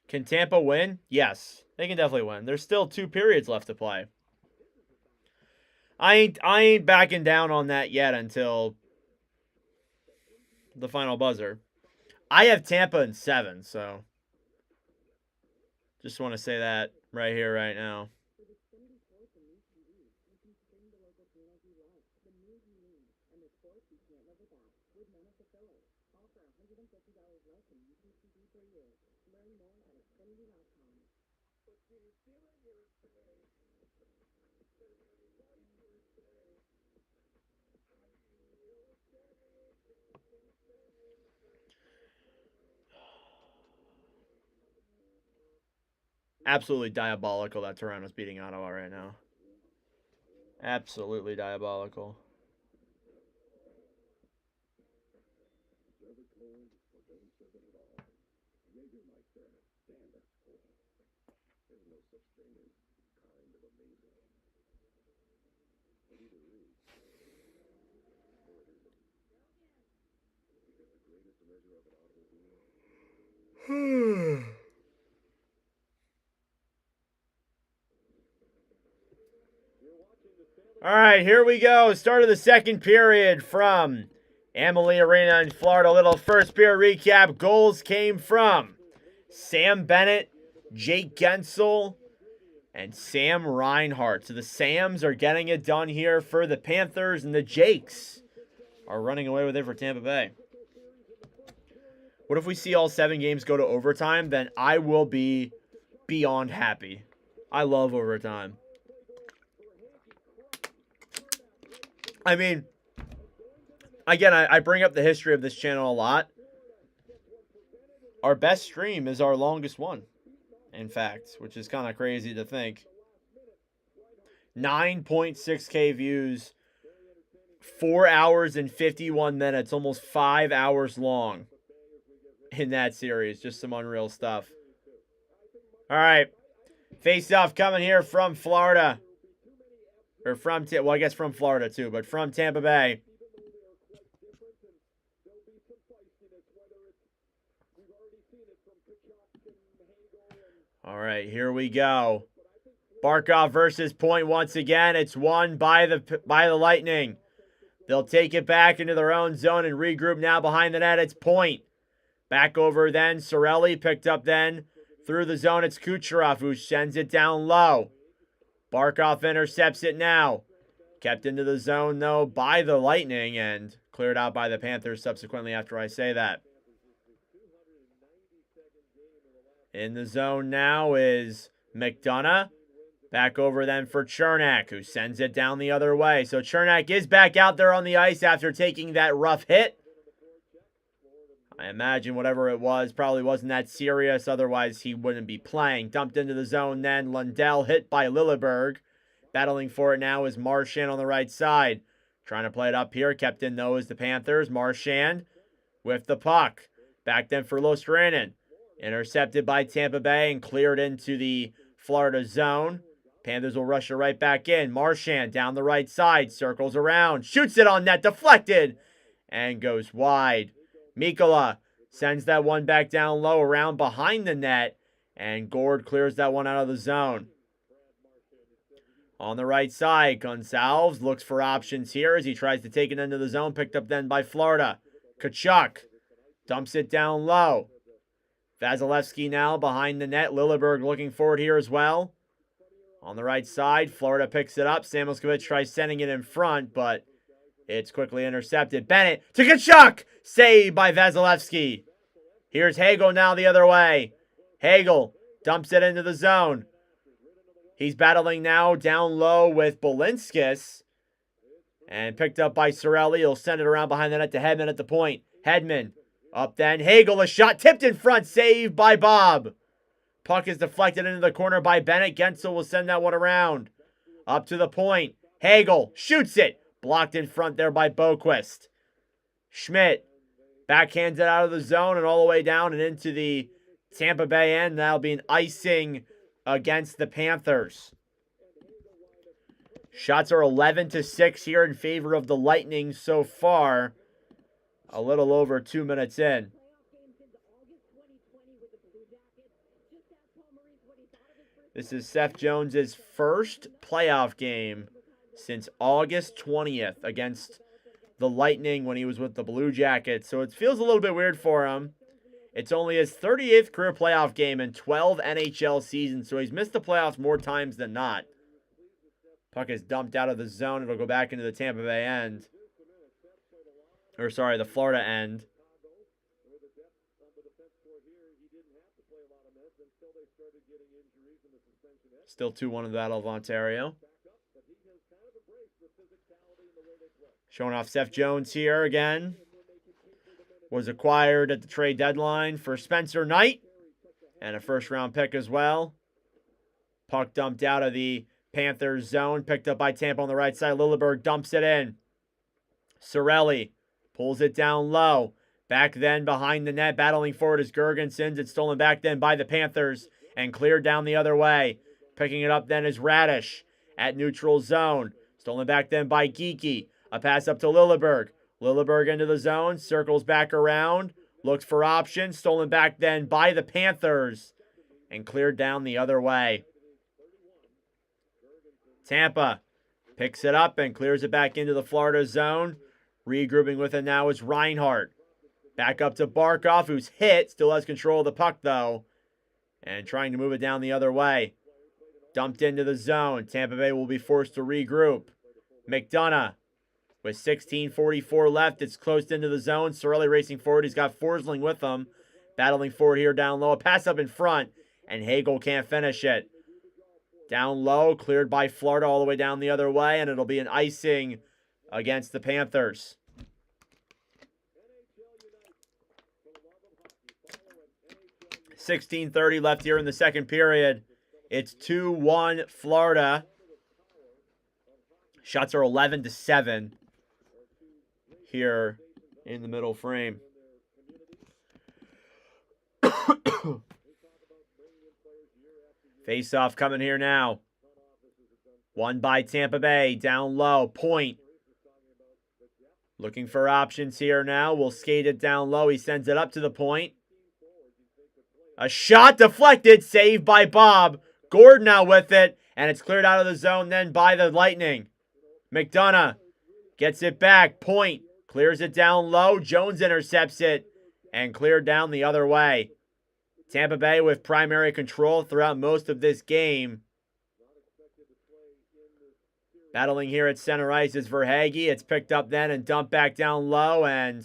Can Tampa win? Yes, they can definitely win. There's still 2 periods left to play. I ain't backing down on that yet until the final buzzer. I have Tampa in 7, so just want to say that right here, right now. Absolutely diabolical that Toronto's beating Ottawa right now. Absolutely diabolical. Serve it cold or don't serve it at all. Jägermeister. Damn, that's cool. There's no such thing as kind of amazing. It either is or it isn't. Because the greatest measure of an audible being All right, here we go. Start of the second period from Amalie Arena in Florida. A little first period recap. Goals came from Sam Bennett, Jake Gensel, and Sam Reinhart. So the Sams are getting it done here for the Panthers, and the Jakes are running away with it for Tampa Bay. What if we see all 7 games go to overtime? Then I will be beyond happy. I love overtime. I mean, again, I bring up the history of this channel a lot. Our best stream is our longest one, in fact, which is kind of crazy to think. 9.6K views, 4 hours and 51 minutes, almost 5 hours long in that series. Just some unreal stuff. All right, face-off coming here from Florida. Or from, well, I guess from Florida too, but from Tampa Bay. All right, here we go. Barkov versus Point once again. It's won by the Lightning. They'll take it back into their own zone and regroup now behind the net. It's Point. Back over then. Sorelli picked up then through the zone. It's Kucherov who sends it down low. Barkov intercepts it now. Kept into the zone, though, by the Lightning and cleared out by the Panthers subsequently after I say that. In the zone now is McDonough. Back over then for Chernak, who sends it down the other way. So Chernak is back out there on the ice after taking that rough hit. I imagine whatever it was probably wasn't that serious. Otherwise, he wouldn't be playing. Dumped into the zone then. Lundell hit by Lilleberg. Battling for it now is Marchand on the right side. Trying to play it up here. Kept in, though, is the Panthers. Marchand with the puck. Back then for Lostranen. Intercepted by Tampa Bay and cleared into the Florida zone. Panthers will rush it right back in. Marchand down the right side. Circles around. Shoots it on net. Deflected. And goes wide. Mikkola sends that one back down low around behind the net. And Gord clears that one out of the zone. On the right side, Gonçalves looks for options here as he tries to take it into the zone. Picked up then by Florida. Kachuck dumps it down low. Vasilevsky now behind the net. Lilleberg looking forward here as well. On the right side, Florida picks it up. Samoskevich tries sending it in front, but it's quickly intercepted. Bennett to Kachuck! Saved by Vasilevsky. Here's Hagel now the other way. Hagel dumps it into the zone. He's battling now down low with Bolinskis. And picked up by Sorelli. He'll send it around behind the net to Hedman at the point. Hedman up then. Hagel, a shot tipped in front. Saved by Bob. Puck is deflected into the corner by Bennett. Gensel will send that one around. Up to the point. Hagel shoots it. Blocked in front there by Boquist. Schmidt backhands it out of the zone and all the way down and into the Tampa Bay end. That'll be an icing against the Panthers. Shots are 11-6 here in favor of the Lightning so far. A little over 2 minutes in. This is Seth Jones's first playoff game since August 20th against the Lightning when he was with the Blue Jackets. So it feels a little bit weird for him. It's only his 38th career playoff game in 12 NHL seasons, so he's missed the playoffs more times than not. Puck is dumped out of the zone. It'll go back into the Tampa Bay end. Or sorry, the Florida end. Still 2-1 in the Battle of Ontario. Showing off Seth Jones here again. Was acquired at the trade deadline for Spencer Knight. And a first-round pick as well. Puck dumped out of the Panthers zone. Picked up by Tampa on the right side. Lilleberg dumps it in. Cirelli pulls it down low. Back then behind the net. Battling forward is Gergensons. It's stolen back then by the Panthers. And cleared down the other way. Picking it up then is Radish at neutral zone. Stolen back then by Geeky. A pass up to Lilleberg. Lilleberg into the zone. Circles back around. Looks for options. Stolen back then by the Panthers. And cleared down the other way. Tampa picks it up and clears it back into the Florida zone. Regrouping with it now is Reinhart. Back up to Barkov, who's hit. Still has control of the puck, though. And trying to move it down the other way. Dumped into the zone. Tampa Bay will be forced to regroup. McDonough with 16:44 left. It's close into the zone. Cirelli racing forward. He's got Forsling with him. Battling forward here down low. A pass up in front. And Hagel can't finish it. Down low. Cleared by Florida all the way down the other way. And it'll be an icing against the Panthers. 16:30 left here in the second period. It's 2-1 Florida. Shots are 11-7 here in the middle frame. Face-off coming here now. Won by Tampa Bay. Down low. Point. Looking for options here now. We'll skate it down low. He sends it up to the point. A shot deflected. Saved by Bob. Gordon now with it. And it's cleared out of the zone then by the Lightning. McDonough gets it back. Point. Clears it down low. Jones intercepts it. And cleared down the other way. Tampa Bay with primary control throughout most of this game. Battling here at center ice is Verhaeghe. It's picked up then and dumped back down low. And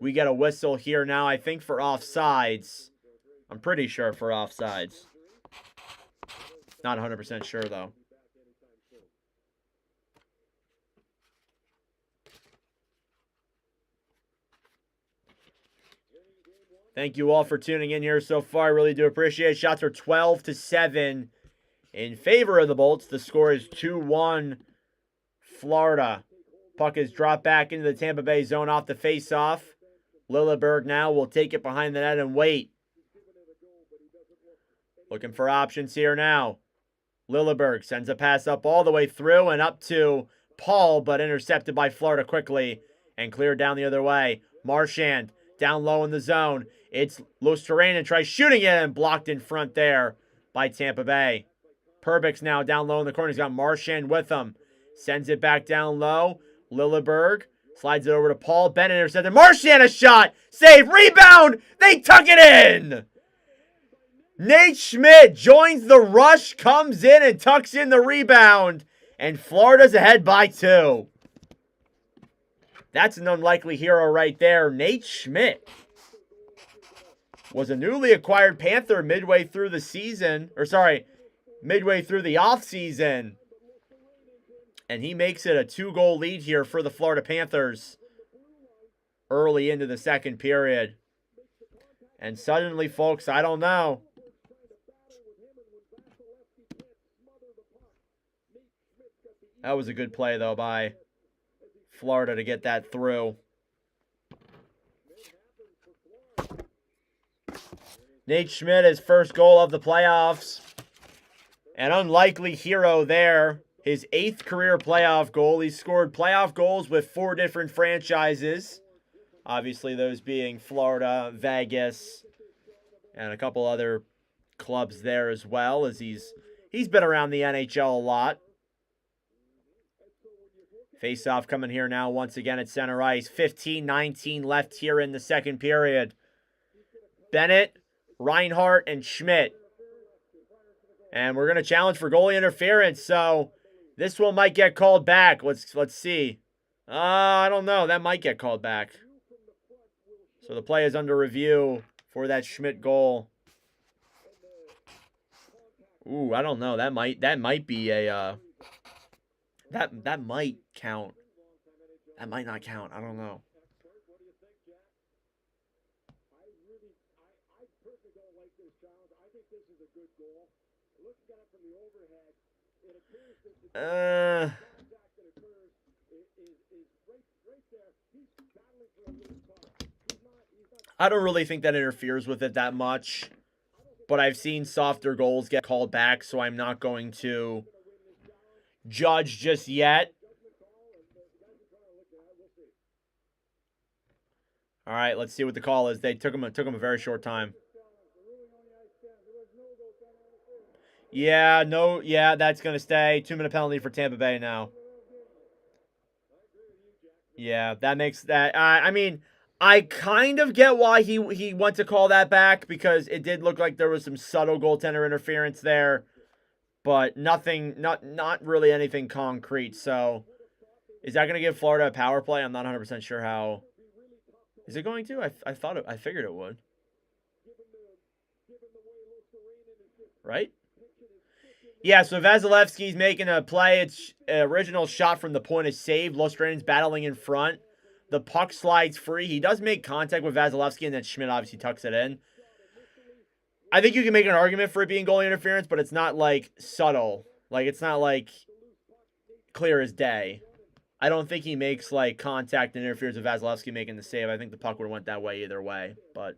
we get a whistle here now, I think, for offsides. I'm pretty sure for offsides. Not 100% sure, though. Thank you all for tuning in here so far. I really do appreciate it. Shots are 12-7 in favor of the Bolts. The score is 2-1 Florida. Puck is dropped back into the Tampa Bay zone off the face-off. Lilleberg now will take it behind the net and wait. Looking for options here now. Lilleberg sends a pass up all the way through and up to Paul, but intercepted by Florida quickly and cleared down the other way. Marchand down low in the zone. It's Luosterainen tries shooting it and blocked in front there by Tampa Bay. Perbix now down low in the corner. He's got Marchand with him. Sends it back down low. Lilleberg slides it over to Paul. Bennett intercepted. Marchand a shot. Save. Rebound. They tuck it in. Nate Schmidt joins the rush, comes in and tucks in the rebound. And Florida's ahead by 2. That's an unlikely hero right there. Nate Schmidt was a newly acquired Panther midway through the season. Midway through the offseason. And he makes it a 2-goal lead here for the Florida Panthers early into the second period. And suddenly, folks, I don't know. That was a good play, though, by Florida to get that through. Nate Schmidt, his first goal of the playoffs. An unlikely hero there. His 8th career playoff goal. He scored playoff goals with 4 different franchises. Obviously, those being Florida, Vegas, and a couple other clubs there as well, as he's been around the NHL a lot. Face-off coming here now once again at center ice. 15-19 left here in the second period. Bennett, Reinhart, and Schmidt. And we're going to challenge for goalie interference, so this one might get called back. Let's see. I don't know. That might get called back. So the play is under review for that Schmidt goal. Ooh, I don't know. That might be a that might count. That might not count. I don't know. I personally don't like this challenge. I think this is a good goal. Looking at it from the overhead, it appears that the contact that occurs is right there. He's battling for a loose puck. He's not I don't really think that interferes with it that much. But I've seen softer goals get called back, so I'm not going to judge just yet. All right, let's see what the call is. They took him a very short time. Yeah, no, yeah, that's going to stay. 2-minute penalty for Tampa Bay now. Yeah, that makes that. I mean, I kind of get why he went to call that back, because it did look like there was some subtle goaltender interference there, but nothing, not really anything concrete. So, is that going to give Florida a power play? I'm not 100% sure how. Is it going to? I figured it would. Right? Yeah, so Vasilevsky's making a play. It's original shot from the point is saved. Lostranen's battling in front. The puck slides free. He does make contact with Vasilevsky, and then Schmidt obviously tucks it in. I think you can make an argument for it being goalie interference, but it's not, like, subtle. Like, it's not, like, clear as day. I don't think he makes, like, contact and interferes with Vasilevsky making the save. I think the puck would have went that way either way. But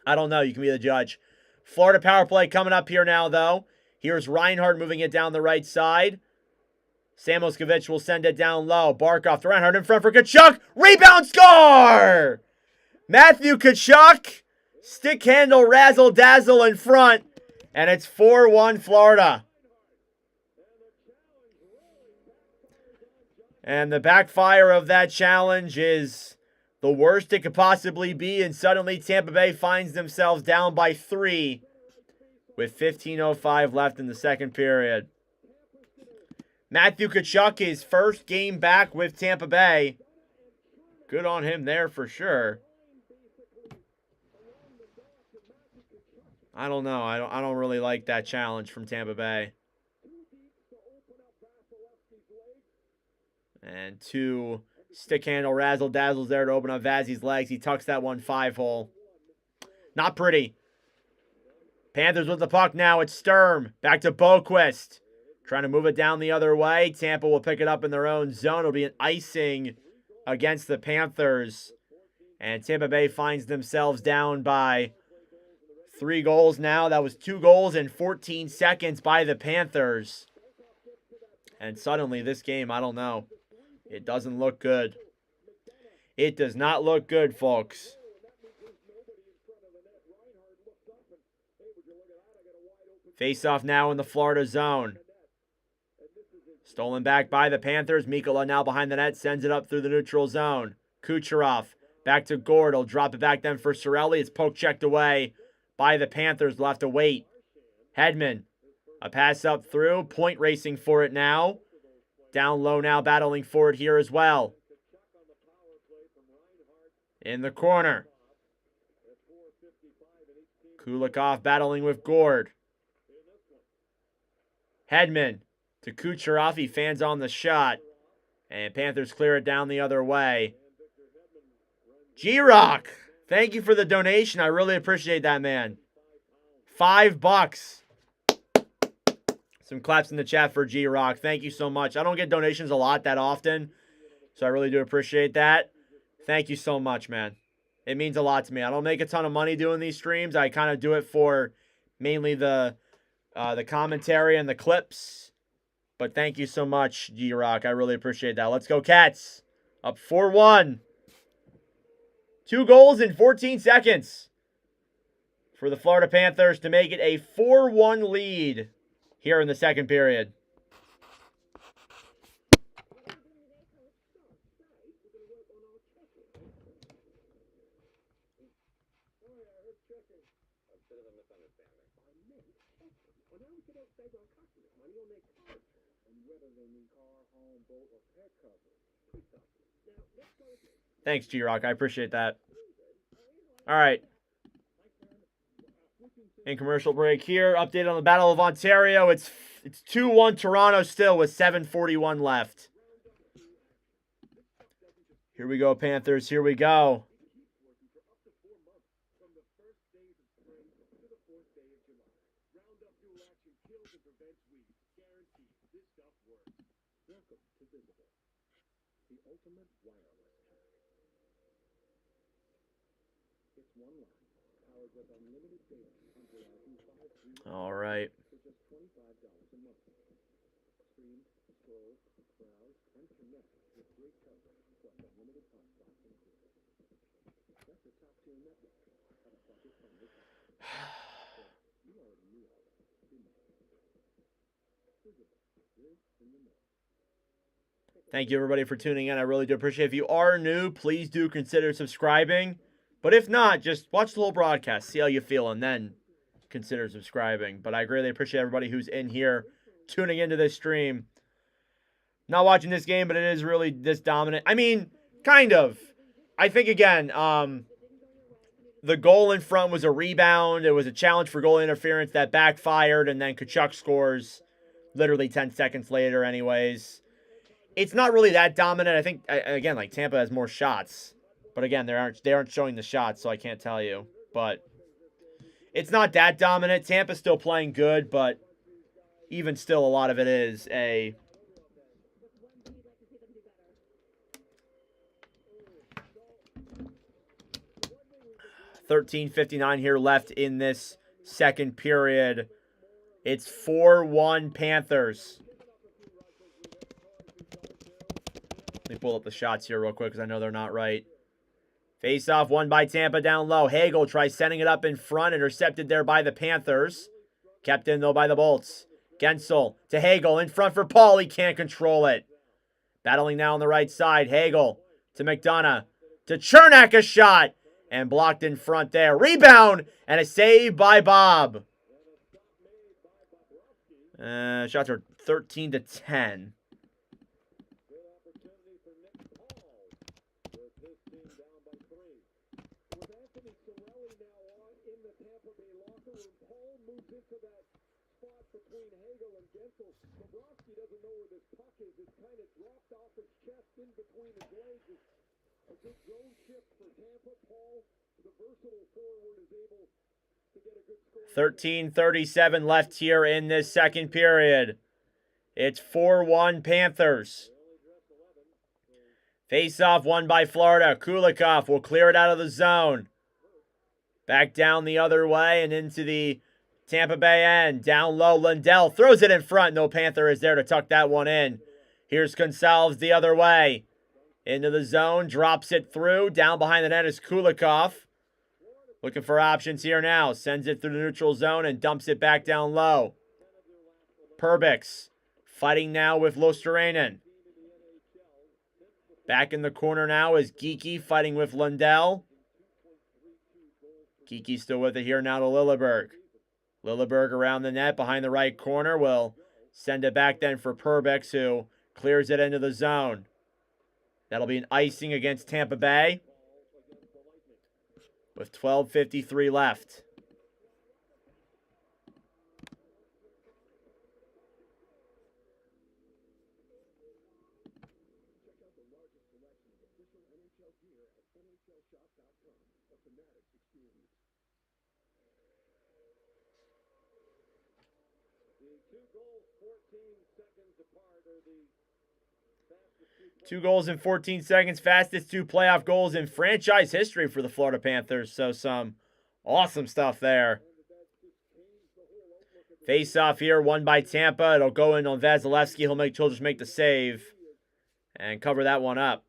I don't know. You can be the judge. Florida power play coming up here now, though. Here's Reinhart moving it down the right side. Samoskovich will send it down low. Barkov to Reinhart in front for Kachuck. Rebound score! Matthew Kachuck. Stick handle razzle dazzle in front. And it's 4-1 Florida. And the backfire of that challenge is the worst it could possibly be. And suddenly Tampa Bay finds themselves down by 3 with 15:05 left in the second period. Matthew Kachuck, his first game back with Tampa Bay. Good on him there for sure. I don't know. I don't really like that challenge from Tampa Bay. And 2 stick handle razzle dazzles there to open up Vazzy's legs. He tucks that one 5-hole. Not pretty. Panthers with the puck now. It's Sturm. Back to Boquist. Trying to move it down the other way. Tampa will pick it up in their own zone. It'll be an icing against the Panthers. And Tampa Bay finds themselves down by 3 goals now. That was 2 goals in 14 seconds by the Panthers. And suddenly this game, I don't know. It doesn't look good. It does not look good, folks. Face-off now in the Florida zone. Stolen back by the Panthers. Mikkola now behind the net. Sends it up through the neutral zone. Kucherov back to Gord. He'll drop it back then for Cirelli. It's poke checked away by the Panthers. They'll have to wait. Hedman. A pass up through. Point racing for it now. Down low now, battling for it here as well. In the corner. Kulikov battling with Gord. Hedman to Kucherov. He fans on the shot. And Panthers clear it down the other way. G-Rock, thank you for the donation. I really appreciate that, man. $5. Some claps in the chat for G-Rock. Thank you so much. I don't get donations a lot that often, so I really do appreciate that. Thank you so much, man. It means a lot to me. I don't make a ton of money doing these streams. I kind of do it for mainly the commentary and the clips. But thank you so much, G-Rock. I really appreciate that. Let's go, Cats. Up 4-1. 2 goals in 14 seconds for the Florida Panthers to make it a 4-1 lead here in the second period. Thanks, G-Rock. I appreciate that. All right. In commercial break here. Update on the Battle of Ontario. It's 2-1 Toronto still with 7:41 left. Here we go, Panthers. Here we go. Roundup Dual Action kills and prevents weeds. Guaranteed. This stuff works. Welcome to Visible, the ultimate wireless tech. It's one line, powered with unlimited data on Verizon 5G. All right. For just $25 a month. Stream, scroll, browse, and connect with great coverage plus unlimited hotspots included. That's a top-tier network at a budget-friendly cost. You already knew all that, didn't you? Visible. Live in the know. Thank you, everybody, for tuning in. I really do appreciate it. If you are new, please do consider subscribing. But if not, just watch the whole broadcast, see how you feel, and then consider subscribing. But I greatly appreciate everybody who's in here, tuning into this stream. Not watching this game, but it is really this dominant. I mean, kind of. I think, again, the goal in front was a rebound. It was a challenge for goal interference that backfired, and then Kachuck scores literally 10 seconds later anyways. It's not really that dominant. I think, again, like Tampa has more shots. But again, they aren't showing the shots, so I can't tell you. But it's not that dominant. Tampa's still playing good, but even still, a lot of it is a... $13:59 here left in this second period. It's 4-1 Panthers. Let me pull up the shots here real quick because I know they're not right. Face-off won by Tampa down low. Hagel tries sending it up in front. Intercepted there by the Panthers. Kept in, though, by the Bolts. Gensel to Hagel in front for Paul. He can't control it. Battling now on the right side. Hagel to McDonough. To Chernak, a shot. And blocked in front there. Rebound and a save by Bob. Shots are 13-10. Between Hagel and Gensel, Bobrovsky doesn't know where this puck is. It's kind of dropped off his chest in between his legs. It's a good zone shift for Tampa. Paul, the versatile forward, is able to get a good score. 13:37 left here in this second period. It's 4-1 Panthers. Face-off won by Florida. Kulikov will clear it out of the zone. Back down the other way and into the Tampa Bay end. Down low, Lundell throws it in front. No Panther is there to tuck that one in. Here's Gonsalves the other way. Into the zone, drops it through. Down behind the net is Kulikov. Looking for options here now. Sends it through the neutral zone and dumps it back down low. Perbix fighting now with Losterainen. Back in the corner now is Geekie fighting with Lundell. Geekie still with it here now to Lilleberg. Lilleberg around the net behind the right corner will send it back then for Perbix, who clears it into the zone. That'll be an icing against Tampa Bay with 12:53 left. Check out the largest selection of official NHL gear at NHLShop.com. A Fanatics experience. The 2 goals, 14 seconds apart, are the fastest 2 goals in 14 seconds, fastest 2 playoff goals in franchise history for the Florida Panthers. So some awesome stuff there. Face-off here, won by Tampa. It'll go in on Vasilevsky. He'll just make the save and cover that one up.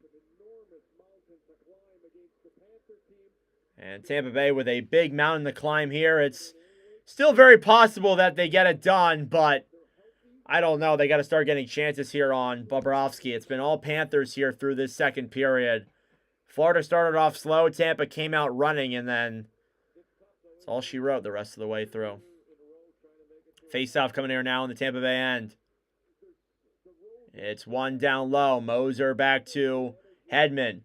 And Tampa Bay with a big mountain to climb here. It's still very possible that they get it done, but I don't know. They got to start getting chances here on Bobrovsky. It's been all Panthers here through this second period. Florida started off slow. Tampa came out running, and then that's all she wrote the rest of the way through. Face-off coming here now in the Tampa Bay end. It's one down low. Moser back to Hedman.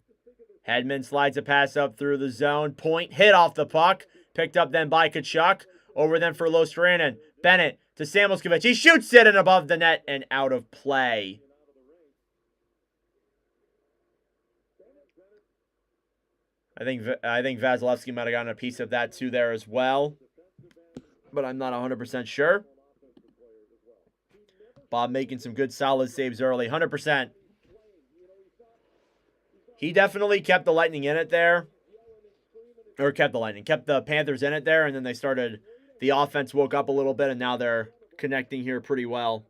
Hedman slides a pass up through the zone. Point hit off the puck. Picked up then by Kachuck. Over then for Losterainen. Bennett to Samoskevich. He shoots it and above the net and out of play. I think Vasilevsky might have gotten a piece of that too there as well. but I'm not 100% sure. Bob making some good solid saves early, 100%. He definitely kept the Lightning in it there. Or kept the Panthers in it there, and then the offense woke up a little bit, and now they're connecting here pretty well.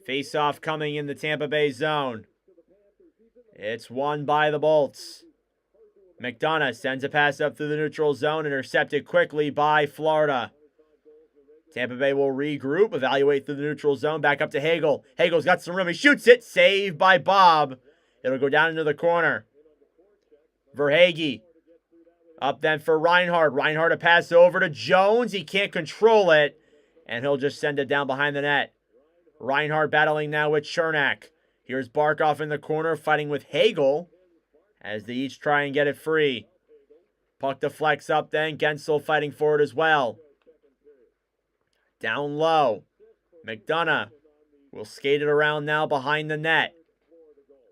Face-off coming in the Tampa Bay zone. It's won by the Bolts. McDonough sends a pass up through the neutral zone, intercepted quickly by Florida. Tampa Bay will regroup, evaluate through the neutral zone, back up to Hagel. Hagel's got some room, he shoots it, saved by Bob. It'll go down into the corner. Verhaeghe. Up then for Reinhart. Reinhart a pass over to Jones, he can't control it, and he'll just send it down behind the net. Reinhart battling now with Chernak. Here's Barkov in the corner fighting with Hagel as they each try and get it free. Puck deflects up then. Gensel fighting for it as well. Down low. McDonough will skate it around now behind the net.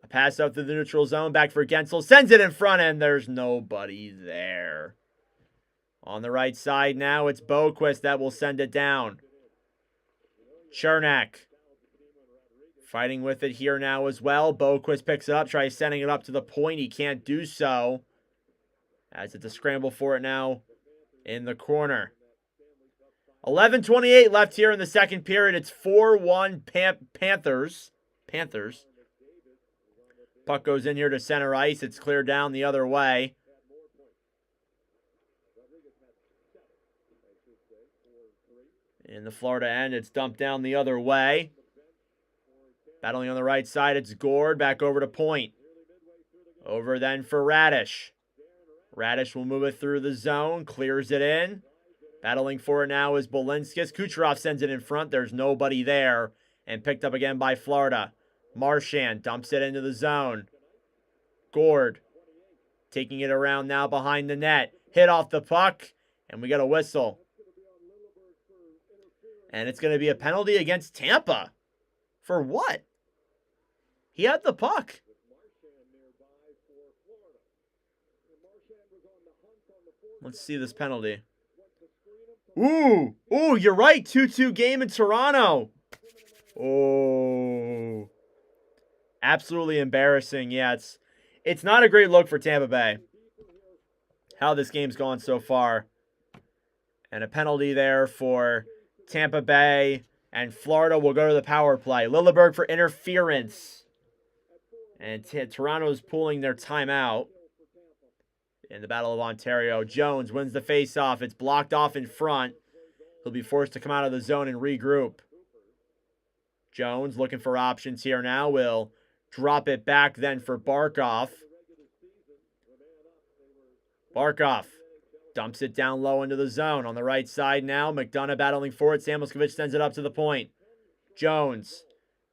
A pass up through the neutral zone. Back for Gensel. Sends it in front and there's nobody there. On the right side now, it's Boquist that will send it down. Chernak. Fighting with it here now as well. Boquist picks it up, tries sending it up to the point. He can't do so. As it's a scramble for it now in the corner. 11:28 left here in the second period. It's 4-1 Panthers. Puck goes in here to center ice. It's cleared down the other way. In the Florida end, it's dumped down the other way. Battling on the right side, it's Gord. Back over to point. Over then for Radish. Radish will move it through the zone. Clears it in. Battling for it now is Bolinskis. Kucherov sends it in front. There's nobody there. And picked up again by Florida. Marchand dumps it into the zone. Gord. Taking it around now behind the net. Hit off the puck. And we got a whistle. And it's going to be a penalty against Tampa. For what? He had the puck. Let's see this penalty. Ooh, you're right. 2-2 game in Toronto. Oh. Absolutely embarrassing. Yeah, it's not a great look for Tampa Bay. How this game's gone so far. And a penalty there for Tampa Bay. And Florida will go to the power play. Lilleberg for interference. And Toronto's pulling their timeout in the Battle of Ontario. Jones wins the faceoff. It's blocked off in front. He'll be forced to come out of the zone and regroup. Jones looking for options here now. Will drop it back then for Barkov. Barkov dumps it down low into the zone. On the right side now, McDonough battling for it. Samoskevich sends it up to the point. Jones,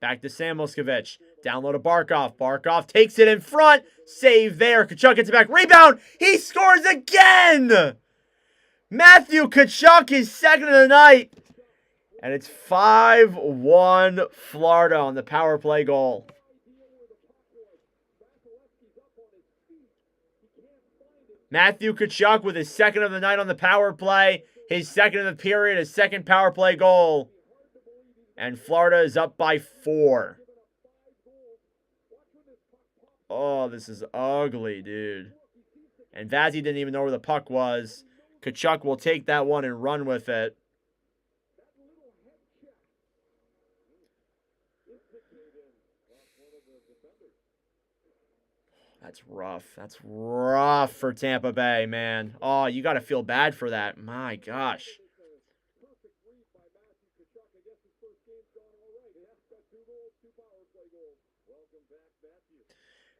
back to Samoskevich. Down low to Barkov. Barkov takes it in front. Save there. Kachuck gets it back. Rebound. He scores again. Matthew Kachuck is second of the night. And it's 5-1 Florida on the power play goal. Matthew Kachuck with his second of the night on the power play. His second of the period, his second power play goal. And Florida is up by 4. Oh, this is ugly, dude. And Vazzy didn't even know where the puck was. Kachuck will take that one and run with it. That's rough. That's rough for Tampa Bay, man. Oh, you got to feel bad for that. My gosh.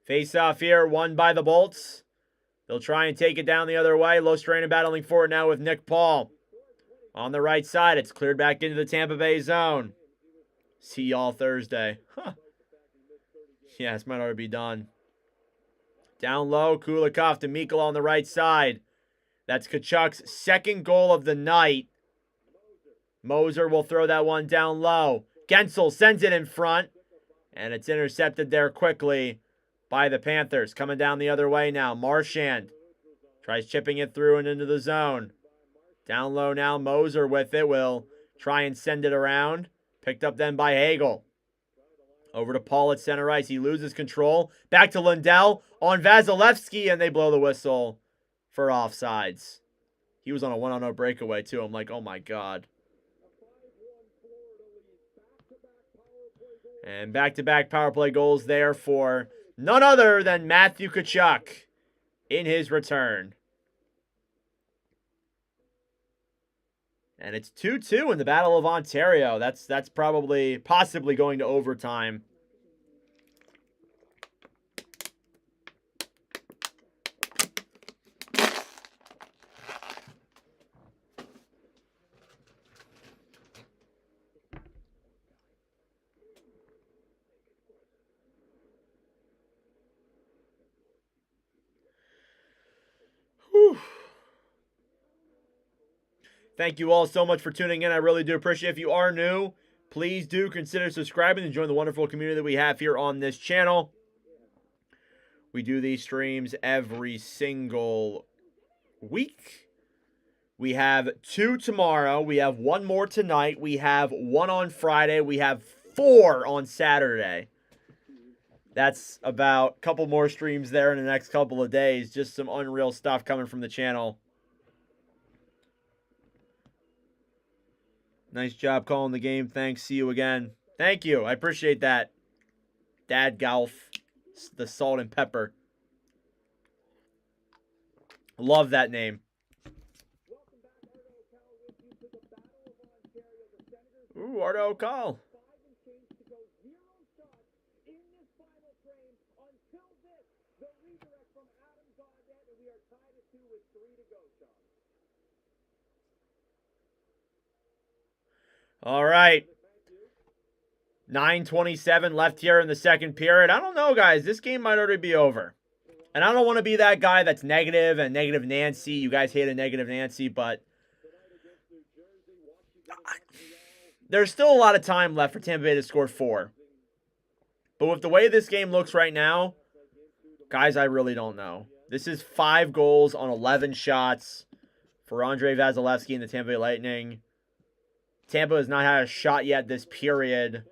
Face off here, won by the Bolts. They'll try and take it down the other way. Lostrainen battling for it now with Nick Paul. On the right side, it's cleared back into the Tampa Bay zone. See y'all Thursday. Huh. Yeah, this might already be done. Down low, Kulikov to Mikkel on the right side. That's Kachuck's second goal of the night. Moser will throw that one down low. Gensel sends it in front. And it's intercepted there quickly by the Panthers. Coming down the other way now. Marchand Tries chipping it through and into the zone. Down low now, Moser with it. Will try and send it around. Picked up then by Hagel. Over to Paul at center ice. He loses control. Back to Lundell on Vasilevsky, and they blow the whistle for offsides. He was on a 1-on-0 breakaway, too. I'm like, oh, my God. And back-to-back power play goals there for none other than Matthew Kachuck in his return. And it's 2-2 in the Battle of Ontario. That's possibly going to overtime. Whew. Thank you all so much for tuning in. I really do appreciate it. If you are new, please do consider subscribing and join the wonderful community that we have here on this channel. We do these streams every single week. We have 2 tomorrow. We have 1 more tonight. We have 1 on Friday. We have 4 on Saturday. That's about a couple more streams there in the next couple of days. Just some unreal stuff coming from the channel. Nice job calling the game. Thanks. See you again. Thank you. I appreciate that. Dad Golf. The salt and pepper. Love that name. Ooh, Ardo O'Call. All right. 9:27 left here in the second period. I don't know, guys. This game might already be over. And I don't want to be that guy that's negative and negative Nancy. You guys hate a negative Nancy, but there's still a lot of time left for Tampa Bay to score 4. But with the way this game looks right now, guys, I really don't know. This is 5 goals on 11 shots for Andrei Vasilevsky and the Tampa Bay Lightning. Tampa has not had a shot yet this period.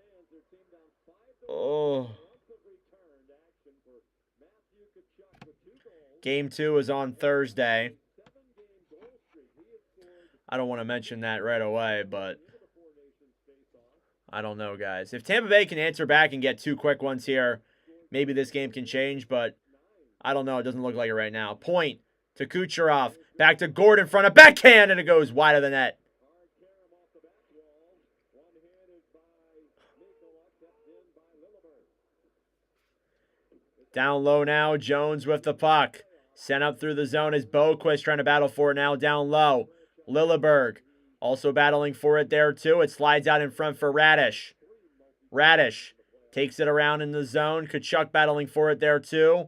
Oh. Game 2 is on Thursday. I don't want to mention that right away, but I don't know, guys. If Tampa Bay can answer back and get 2 quick ones here, maybe this game can change, but I don't know. It doesn't look like it right now. Point to Kucherov. Back to Gordon, front of backhand, and it goes wide of the net. Down low now, Jones with the puck. Sent up through the zone is Boquist trying to battle for it now down low. Lilleberg also battling for it there too. It slides out in front for Radish. Radish takes it around in the zone. Kachuck battling for it there too.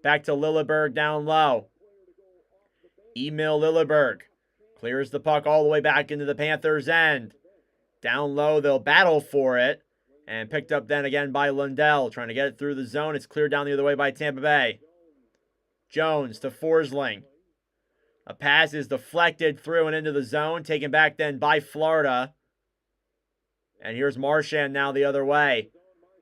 Back to Lilleberg down low. Emil Lilleberg clears the puck all the way back into the Panthers' end. Down low, they'll battle for it. And picked up then again by Lundell. Trying to get it through the zone. It's cleared down the other way by Tampa Bay. Jones to Forsling. A pass is deflected through and into the zone. Taken back then by Florida. And here's Marchand now the other way.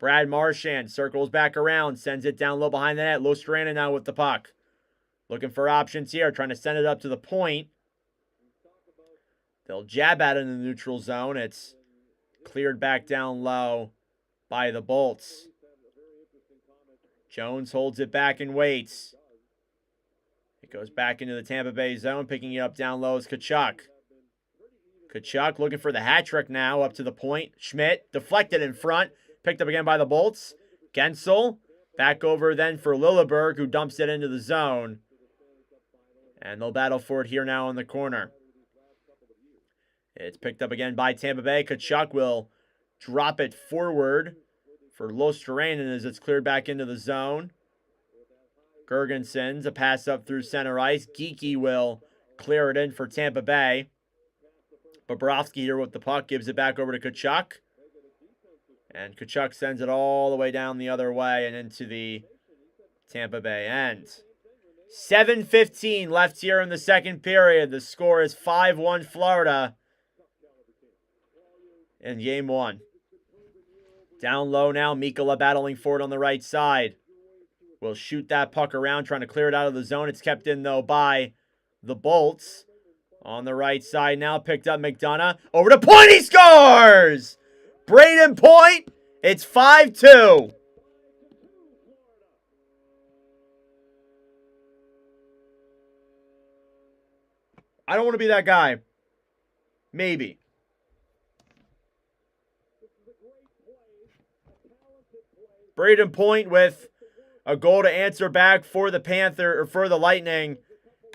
Brad Marchand circles back around. Sends it down low behind the net. Lustrana now with the puck. Looking for options here. Trying to send it up to the point. They'll jab at it in the neutral zone. It's cleared back down low by the Bolts. Jones holds it back and waits. It goes back into the Tampa Bay zone. Picking it up down low is Kachuck. Kachuck looking for the hat trick now up to the point. Schmidt deflected in front. Picked up again by the Bolts. Gensel back over then for Lilleberg, who dumps it into the zone. And they'll battle for it here now in the corner. It's picked up again by Tampa Bay. Kachuck will drop it forward for Lustrana as it's cleared back into the zone. Gergensons a pass up through center ice. Geeky will clear it in for Tampa Bay. Bobrovsky here with the puck. Gives it back over to Kachuck. And Kachuck sends it all the way down the other way and into the Tampa Bay end. 7:15 left here in the second period. The score is 5-1 Florida in game one. Down low now, Mikkola battling for it on the right side. Will shoot that puck around, trying to clear it out of the zone. It's kept in, though, by the Bolts. On the right side now, picked up McDonough. Over to Point, he scores! Braden Point, it's 5-2. I don't want to be that guy. Maybe. Braden Point with a goal to answer back for the for the Lightning.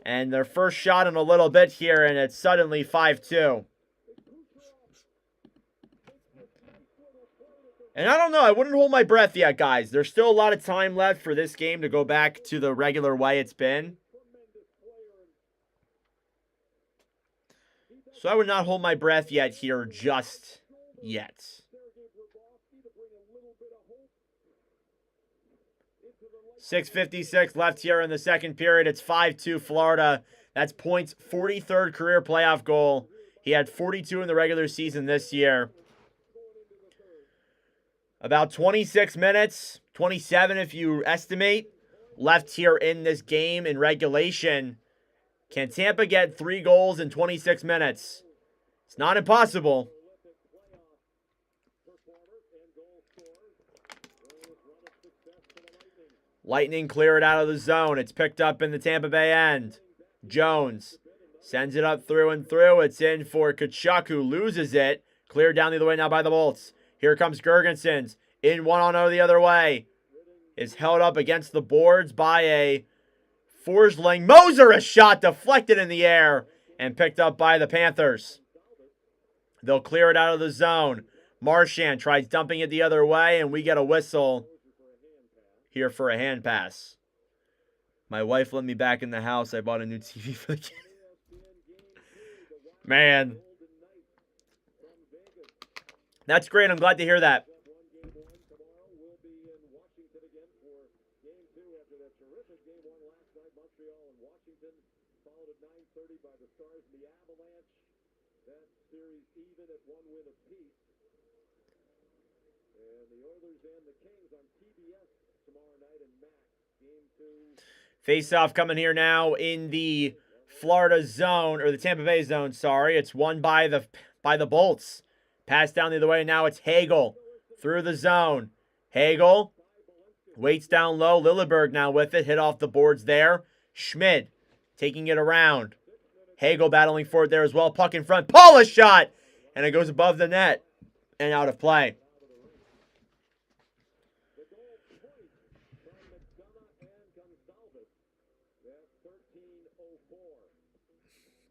And their first shot in a little bit here, and it's suddenly 5-2. And I don't know, I wouldn't hold my breath yet, guys. There's still a lot of time left for this game to go back to the regular way it's been. So I would not hold my breath yet here, just yet. 6:56 left here in the second period. It's 5-2 Florida. That's Point's 43rd career playoff goal. He had 42 in the regular season this year. About 26 minutes, 27 if you estimate, left here in this game in regulation. Can Tampa get 3 goals in 26 minutes? It's not impossible. Lightning clear it out of the zone. It's picked up in the Tampa Bay end. Jones sends it up through and through. It's in for Kachuck, who loses it. Cleared down the other way now by the Bolts. Here comes Gergensons. In 1-on-0 the other way. Is held up against the boards by a Forsling. Moser, a shot deflected in the air and picked up by the Panthers. They'll clear it out of the zone. Marchand tries dumping it the other way, and we get a whistle here for a hand pass. My wife let me back in the house. I bought a new TV for the kid. Man. That's great. I'm glad to hear that. Face-off coming here now in the Florida zone, or the Tampa Bay zone, sorry. It's won by the Bolts. Pass down the other way. Now it's Hagel through the zone. Hagel waits down low. Lilleberg now with it. Hit off the boards there. Schmidt taking it around. Hagel battling for it there as well. Puck in front. Paula shot! And it goes above the net and out of play.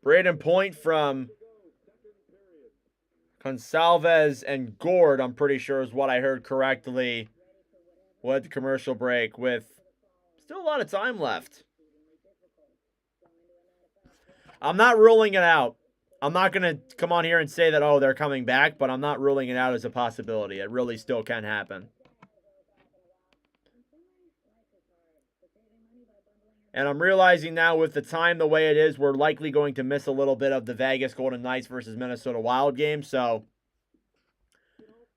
Braden Point from Gonsalves and Gord, I'm pretty sure is what I heard correctly with the commercial break, with still a lot of time left. I'm not ruling it out. I'm not going to come on here and say that, oh, they're coming back, but I'm not ruling it out as a possibility. It really still can happen. And I'm realizing now with the time the way it is, we're likely going to miss a little bit of the Vegas Golden Knights versus Minnesota Wild game. So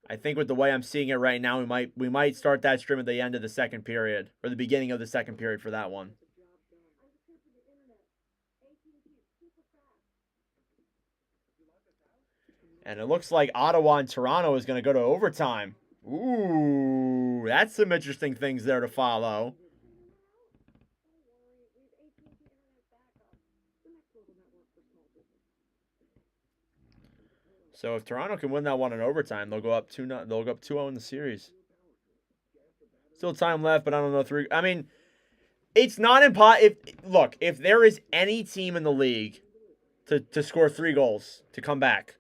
I think with the way I'm seeing it right now, we might start that stream at the end of the second period, or the beginning of the second period for that one. And it looks like Ottawa and Toronto is going to go to overtime. Ooh, that's some interesting things there to follow. So if Toronto can win that one in overtime, they'll go up 2-0. They'll go up 2-0 in the series. Still time left, but I don't know. I mean, it's not impossible. Look, if there is any team in the league to score 3 goals to come back,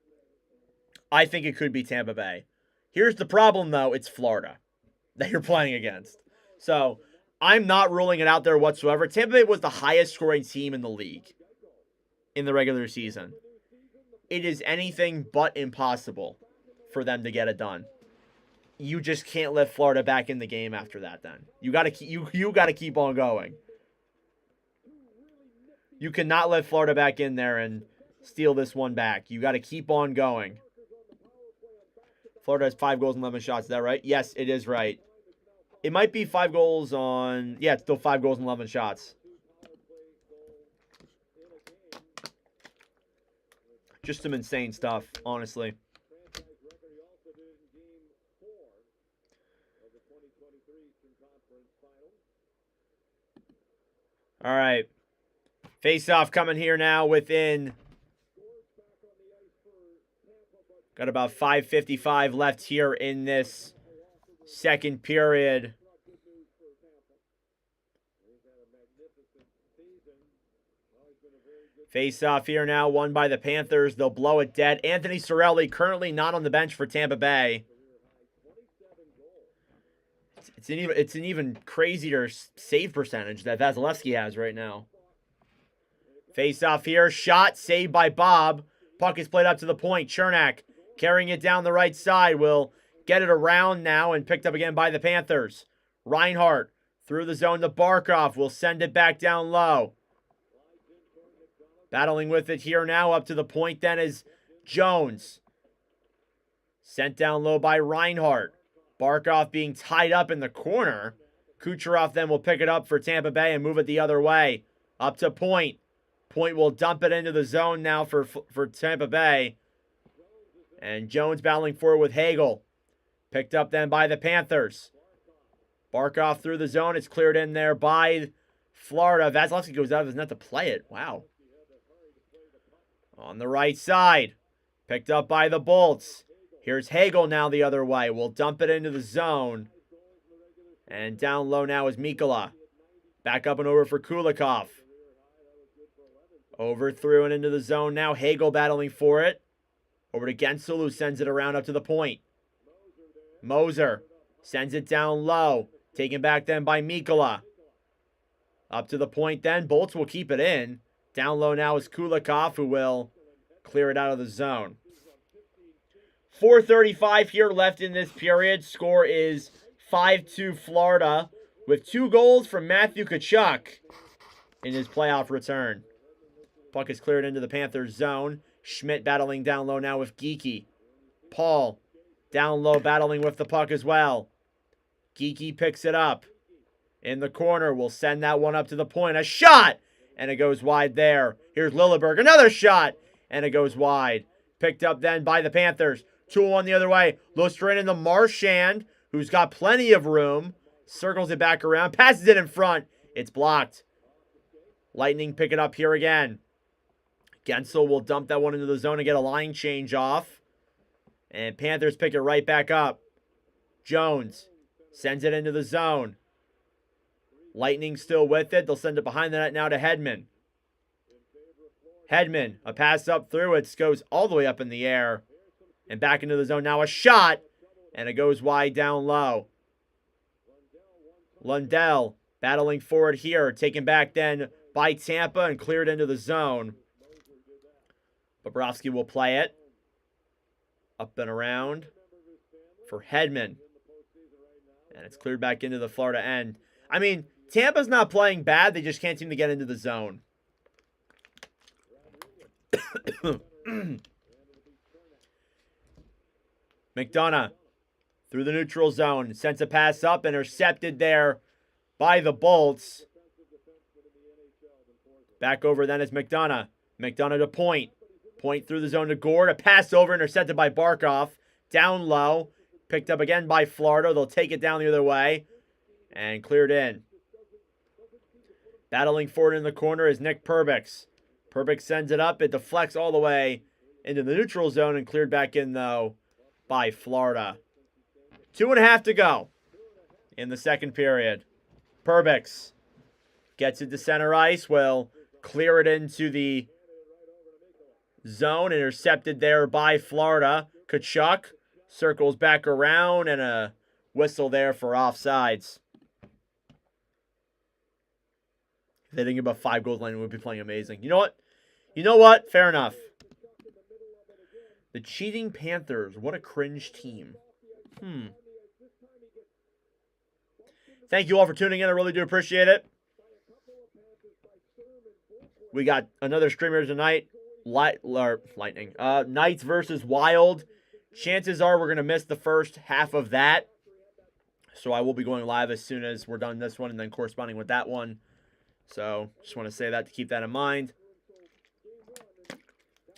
I think it could be Tampa Bay. Here's the problem, though. It's Florida that you're playing against. So I'm not ruling it out there whatsoever. Tampa Bay was the highest scoring team in the league in the regular season. It is anything but impossible for them to get it done. You just can't let Florida back in the game after that. Then you got to keep on going. You cannot let Florida back in there and steal this one back. You got to keep on going. Florida has 5 goals and 11 shots. Is that right? Yes, it is right. It might be 5 goals on... Yeah, it's still 5 goals and 11 shots. Just some insane stuff, honestly. All right. Face-off coming here now within... Got about 5:55 left here in this second period. Face-off here now, won by the Panthers. They'll blow it dead. Anthony Cirelli currently not on the bench for Tampa Bay. It's an even crazier save percentage that Vasilevsky has right now. Face-off here, shot, saved by Bob. Puck is played up to the point. Chernak carrying it down the right side will get it around now and picked up again by the Panthers. Reinhart through the zone to Barkov. Will send it back down low. Battling with it here now up to the point then is Jones. Sent down low by Reinhart. Barkov being tied up in the corner. Kucherov then will pick it up for Tampa Bay and move it the other way. Up to Point. Point will dump it into the zone now for Tampa Bay. And Jones battling forward with Hagel. Picked up then by the Panthers. Barkov through the zone. It's cleared in there by Florida. Vasilevsky goes out of his net to play it. Wow. On the right side. Picked up by the Bolts. Here's Hagel now the other way. We'll dump it into the zone. And down low now is Mikkola. Back up and over for Kulikov. Over through and into the zone now. Hagel battling for it. Over to Gensel, who sends it around up to the point. Moser sends it down low. Taken back then by Mikkola. Up to the point then. Bolts will keep it in. Down low now is Kulikov, who will clear it out of the zone. 4:35 here left in this period. Score is 5-2 Florida, with 2 goals from Matthew Kachuck in his playoff return. Puck is cleared into the Panthers zone. Schmidt battling down low now with Geekie. Paul down low battling with the puck as well. Geekie picks it up. In the corner, will send that one up to the point. A shot! And it goes wide there. Here's Lilleberg. Another shot! And it goes wide. Picked up then by the Panthers. 2-1 the other way. Lustrine in the Marchand, who's got plenty of room. Circles it back around. Passes it in front. It's blocked. Lightning pick it up here again. Gensel will dump that one into the zone and get a line change off. And Panthers pick it right back up. Jones sends it into the zone. Lightning still with it. They'll send it behind the net now to Hedman. Hedman, a pass up through. It goes all the way up in the air. And back into the zone. Now a shot. And it goes wide down low. Lundell battling forward here. Taken back then by Tampa and cleared into the zone. Bobrovsky will play it. Up and around for Hedman. And it's cleared back into the Florida end. I mean, Tampa's not playing bad. They just can't seem to get into the zone. McDonough through the neutral zone. Sends a pass up. Intercepted there by the Bolts. Back over then is McDonough. McDonough to Point. Point through the zone to Gord. A pass over. Intercepted by Barkov. Down low. Picked up again by Florida. They'll take it down the other way. And cleared in. Battling forward in the corner is Nick Perbix. Perbix sends it up. It deflects all the way into the neutral zone and cleared back in, though, by Florida. 2.5 to go in the second period. Perbix gets it to center ice. Will clear it into the zone. Intercepted there by Florida. Kachuck circles back around and a whistle there for offsides. If they think about 5 goals, Lightning would be playing amazing. You know what? You know what? Fair enough. The cheating Panthers. What a cringe team. Thank you all for tuning in. I really do appreciate it. We got another streamer tonight. Lightning. Knights versus Wild. Chances are we're going to miss the first half of that. So I will be going live as soon as we're done this one and then corresponding with that one. So just want to say that to keep that in mind.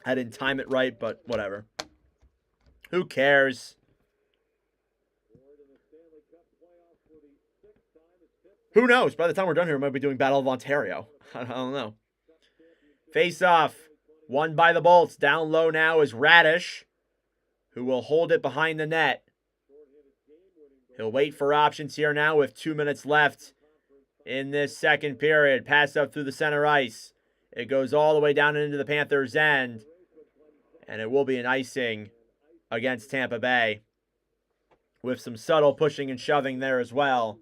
I didn't time it right, but whatever. Who cares? Who knows? By the time we're done here, we might be doing Battle of Ontario. I don't know. Face off. Won by the Bolts. Down low now is Radish, who will hold it behind the net. He'll wait for options here now with 2 minutes left in this second period. Pass up through the center ice. It goes all the way down into the Panthers' end. And it will be an icing against Tampa Bay, with some subtle pushing and shoving there as well.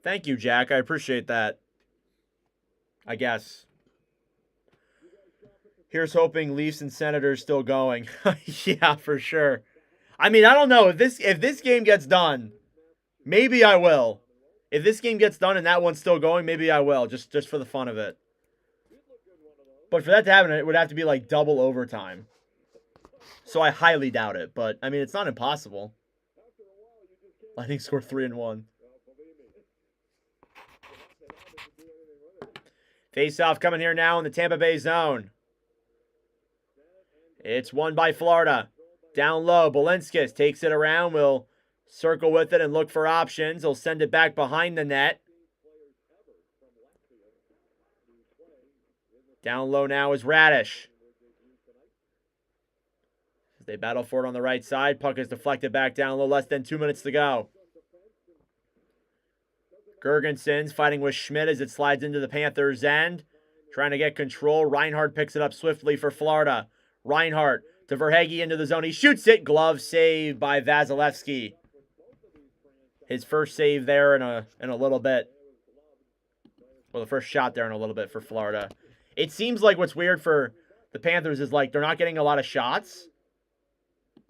Thank you, Jack. I appreciate that. I guess. Here's hoping Leafs and Senators still going. Yeah, for sure. I mean, I don't know. If this game gets done, maybe I will. If this game gets done and that one's still going, maybe I will, just for the fun of it. But for that to happen, it would have to be like double overtime. So I highly doubt it. But, I mean, it's not impossible. Lightning scored 3-1. Face-off coming here now in the Tampa Bay zone. It's won by Florida. Down low, Balinskis takes it around, will circle with it and look for options. He'll send it back behind the net. Down low now is Radish. They battle for it on the right side. Puck is deflected back down low, less than 2 minutes to go. Gergensen's fighting with Schmidt as it slides into the Panthers' end. Trying to get control. Reinhardt picks it up swiftly for Florida. Reinhardt to Verhaeghe into the zone. He shoots it. Glove save by Vasilevsky. His first save there in a little bit. Well, the first shot there in a little bit for Florida. It seems like what's weird for the Panthers is like they're not getting a lot of shots.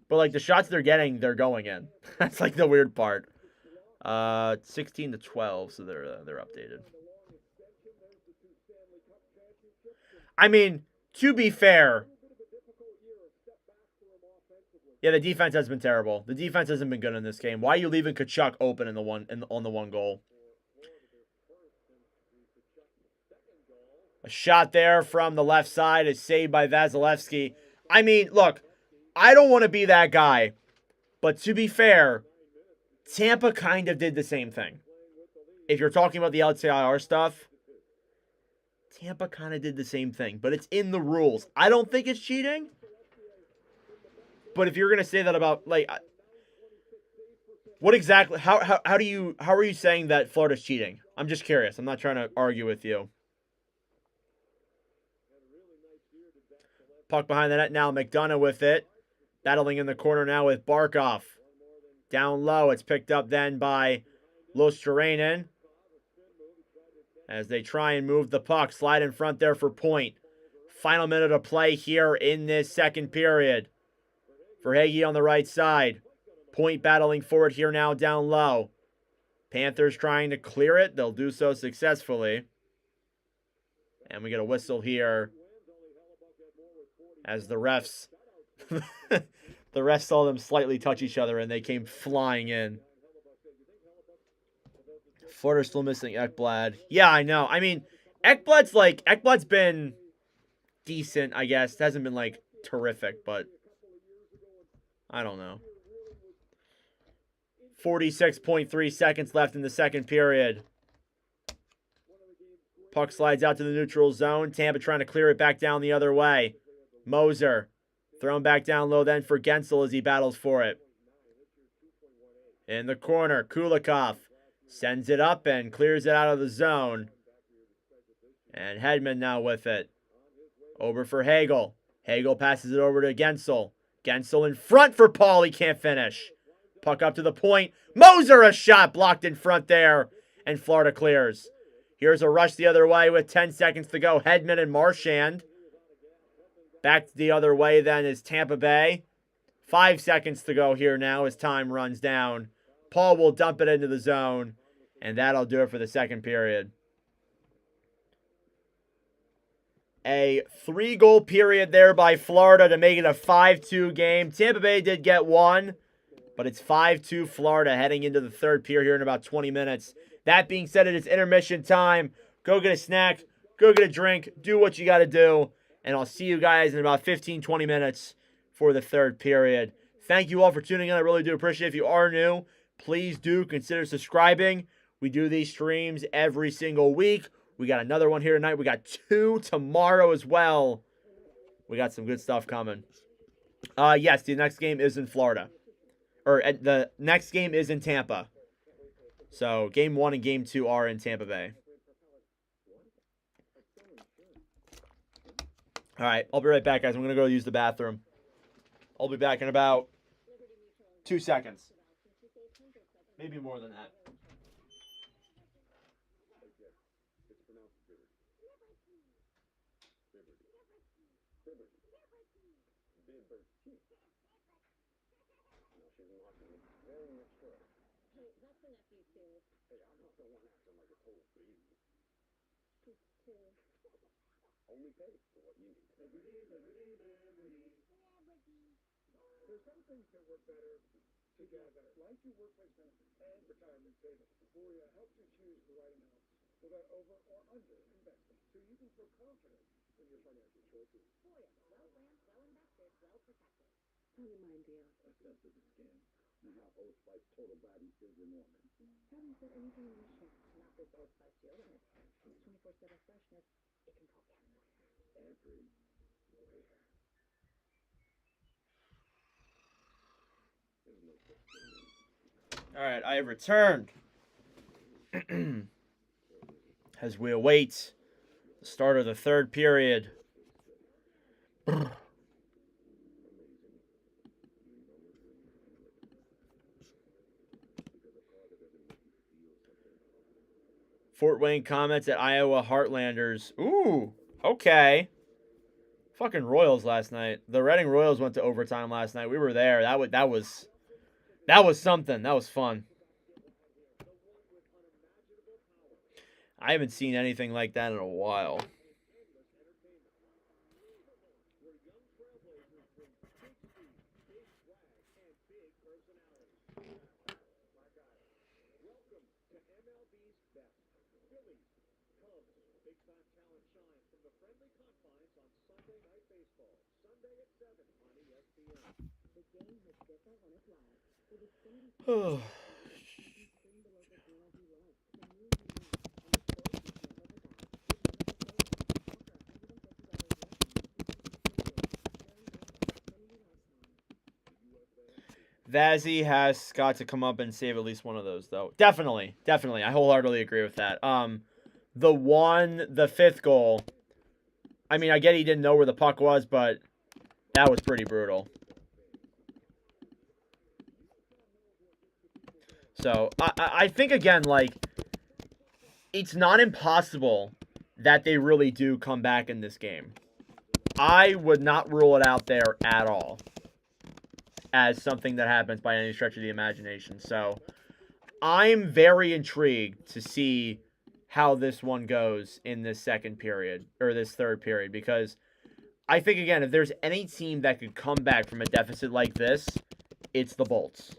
But like the shots they're getting, they're going in. That's like the weird part. 16-12, so they're updated. I mean, to be fair, yeah, the defense has been terrible. The defense hasn't been good in this game. Why are you leaving Kachuck open on the one goal? A shot there from the left side is saved by Vasilevsky. I mean, look, I don't want to be that guy, but to be fair, Tampa kind of did the same thing. If you're talking about the LTIR stuff, Tampa kind of did the same thing, but it's in the rules. I don't think it's cheating. But if you're going to say that about, like, what exactly, how are you saying that Florida's cheating? I'm just curious. I'm not trying to argue with you. Puck behind the net now, McDonough with it. Battling in the corner now with Barkov. Down low, it's picked up then by Luostarinen. As they try and move the puck, slide in front there for Point. Final minute of play here in this second period. Verhaeghe on the right side. Point battling for it here now down low. Panthers trying to clear it. They'll do so successfully. And we get a whistle here as the refs... the refs saw them slightly touch each other and they came flying in. Florida's still missing Ekblad. Yeah, I know. I mean, Ekblad's been decent, I guess. It hasn't been like terrific, but I don't know. 46.3 seconds left in the second period. Puck slides out to the neutral zone. Tampa trying to clear it back down the other way. Moser thrown back down low then for Gensel as he battles for it. In the corner, Kulikov sends it up and clears it out of the zone. And Hedman now with it. Over for Hagel. Hagel passes it over to Gensel. Gensel in front for Paul. He can't finish. Puck up to the point. Moser, a shot blocked in front there. And Florida clears. Here's a rush the other way with 10 seconds to go. Hedman and Marchand Back the other way then is Tampa Bay. 5 seconds to go here now as time runs down. Paul will dump it into the zone, and that'll do it for the second period. A 3-goal period there by Florida to make it a 5-2 game. Tampa Bay did get one, but it's 5-2 Florida heading into the third period here in about 20 minutes. That being said, it is intermission time. Go get a snack, go get a drink, do what you got to do, and I'll see you guys in about 15, 20 minutes for the third period. Thank you all for tuning in. I really do appreciate it. If you are new, please do consider subscribing. We do these streams every single week. We got another one here tonight. We got 2 tomorrow as well. We got some good stuff coming. Yes, the next game is in Florida. Or the next game is in Tampa. So game 1 and game 2 are in Tampa Bay. All right, I'll be right back, guys. I'm going to go use the bathroom. I'll be back in about 2 seconds. Maybe more than that. Hey, that's the nephew too. Hey, I'm not the one acting like a total baby. She's two. Only pay for what you need. There's some things that work better together, like your workplace benefits and retirement savings. Boria helps you choose the right amounts without over or under investing, so you can feel confident in your financial choices. Boy, well planned, well invested, well protected. Tell me mine, dear. Assess of the skin. And how Old Spice Total Body is enormous. Haven't said anything in the show. Not this Old Spice deodorant. It's 24/7 freshness. It can go everywhere. Everywhere. There's no such thing. All right, I have returned. As we await the start of the third period. Fort Wayne comments at Iowa Heartlanders. Ooh, okay. Fucking Royals last night. The Reading Royals went to overtime last night. We were there. That was something. That was fun. I haven't seen anything like that in a while. The game hits different when it's live. With Xfinity Oh. you can stream the local channels you love, the news you need, and the sports you can't live without. With Xfinity Pay, offer $150 Vazzy has got to come up and save at least one of those, though. Definitely. I wholeheartedly agree with that. The fifth goal. I mean, I get he didn't know where the puck was, but that was pretty brutal. So, I think, again, like, it's not impossible that they really do come back in this game. I would not rule it out there at all as something that happens by any stretch of the imagination. So, I'm very intrigued to see how this one goes in this second period, or this third period, because I think, again, if there's any team that could come back from a deficit like this, it's the Bolts.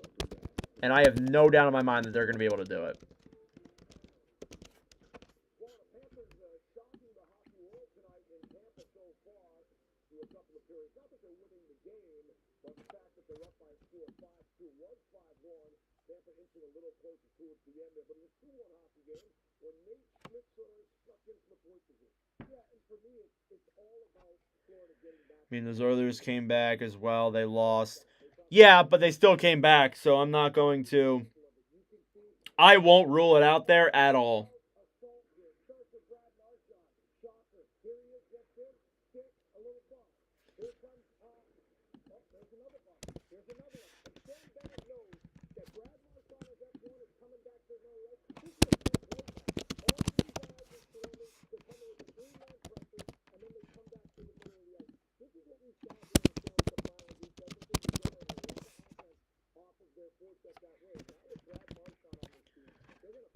And I have no doubt in my mind that they're going to be able to do it. Florida Panthers shocking the hockey world tonight in Tampa so far through a couple of periods. Not that they're winning the game, but the fact that they're up by a score 5-2 was 5-1. Tampa inching a little closer towards the end there, but it was a 2-1 hockey game when Nate Schmidt sort of stuck into the point position. Yeah, and for me, it's all about Florida getting back. I mean, those Oilers came back as well. They lost. Yeah, but they still came back, so I'm not going to... I won't rule it out there at all.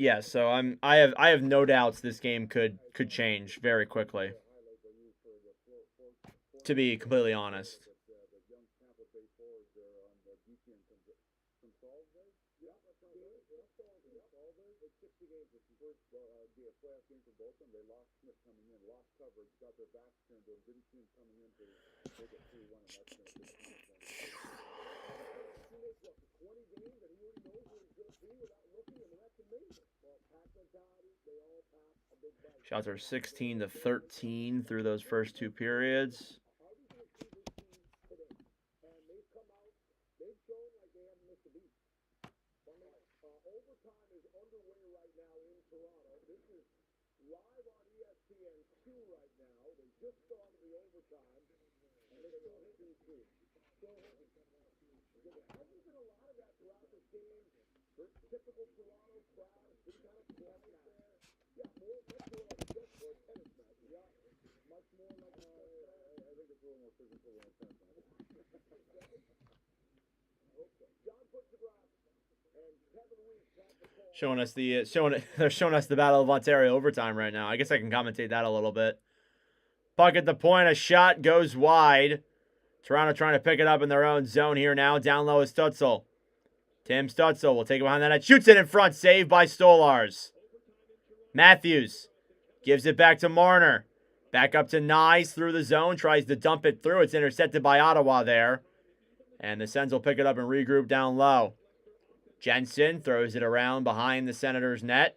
Yeah, so I have no doubts this game could change very quickly. To be completely honest. Shots are 16-13 through those first two periods. Overtime is underway right now in Toronto. This is live on ESPN2 right now. They just started the overtime, and they're still hitting 2. Still hitting. There hasn't been a lot of that throughout this game. Typical Toronto crowd has been kind of quiet there. Yeah, much more like a chessboard tennis match. Yeah, much more like a I think it's a little more physical than a tennis match. John puts the glass. They're showing us the Battle of Ontario overtime right now. I guess I can commentate that a little bit. Puck at the point, a shot goes wide. Toronto trying to pick it up in their own zone here now. Down low is Stutzel. Tim Stutzel will take it behind the net. Shoots it in front. Saved by Stolars. Matthews gives it back to Marner. Back up to Nyes through the zone. Tries to dump it through. It's intercepted by Ottawa there. And the Sens will pick it up and regroup down low. Jensen throws it around behind the Senators' net.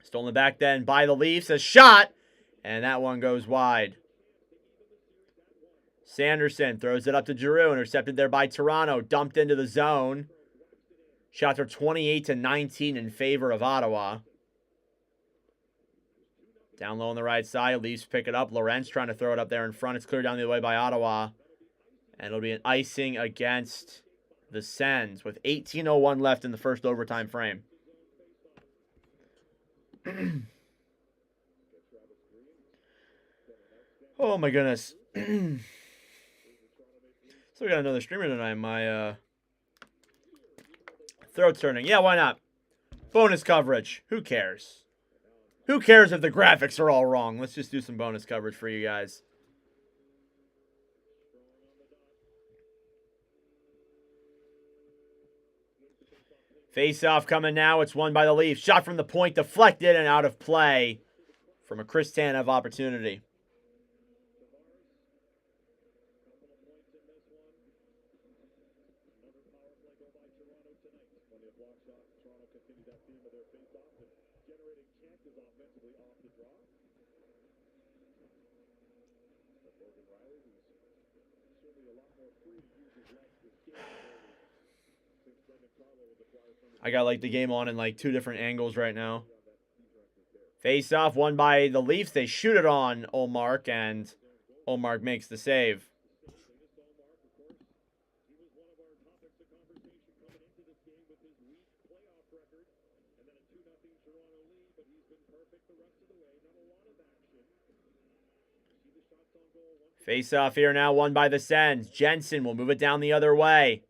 Stolen back then by the Leafs. A shot. And that one goes wide. Sanderson throws it up to Giroux. Intercepted there by Toronto. Dumped into the zone. Shots are 28-19 in favor of Ottawa. Down low on the right side. Leafs pick it up. Lorentz trying to throw it up there in front. It's cleared down the other way by Ottawa. And it'll be an icing against the Sens with 18:01 left in the first overtime frame. Oh my goodness. So we got another streamer tonight. My throat's turning. Yeah, why not? Bonus coverage. Who cares? Who cares if the graphics are all wrong? Let's just do some bonus coverage for you guys. Face-off coming now. It's won by the Leafs. Shot from the point, deflected and out of play from a Chris Tanev opportunity. I got like the game on in like two different angles right now. Face off won by the Leafs. They shoot it on Ullmark and Ullmark makes the save. Face off here now won by the Sens. Jensen will move it down the other way.